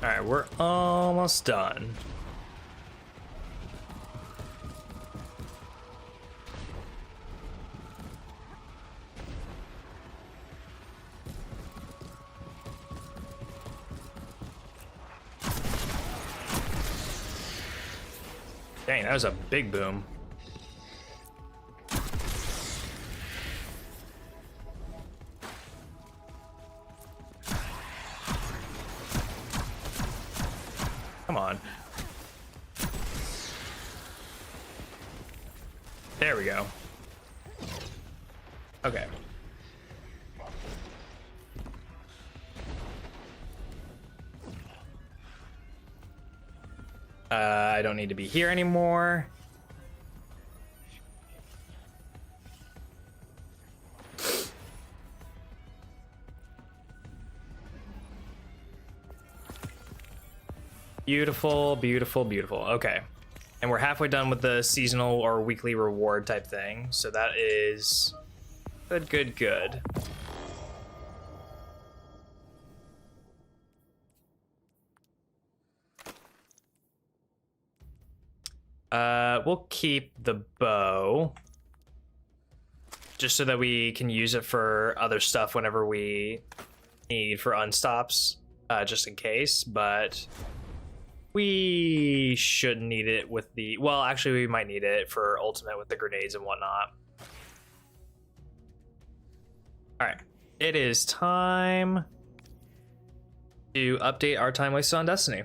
All right, we're almost done. Dang, that was a big boom. Come on. There we go. Okay. I don't need to be here anymore. Beautiful, beautiful, beautiful. Okay. And we're halfway done with the seasonal or weekly reward type thing. So that is good, good, good. We'll keep the bow just so that we can use it for other stuff whenever we need for unstops, just in case, but we should need it with the, well, actually we might need it for ultimate with the grenades and whatnot. All right, it is time to update our time wasted on Destiny.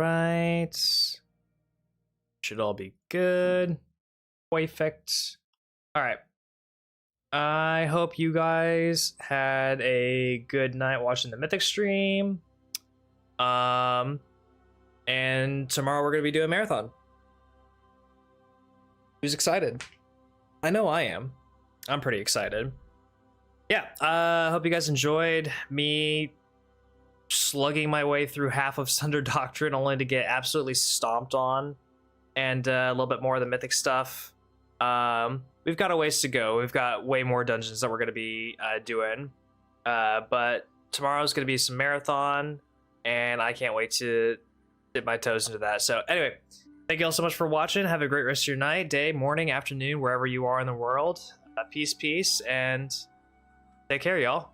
right. Should all be good. Perfect. All right. I hope you guys had a good night watching the Mythic stream. And tomorrow we're going to be doing a marathon. Who's excited? I know I am. I'm pretty excited. Yeah, hope you guys enjoyed me slugging my way through half of Sunder Doctrine only to get absolutely stomped on, and a little bit more of the Mythic stuff. We've got a ways to go. We've got way more dungeons that we're going to be doing. But tomorrow's going to be some marathon, and I can't wait to dip my toes into that. So anyway, thank you all so much for watching. Have a great rest of your night, day, morning, afternoon, wherever you are in the world. Peace, and take care, y'all.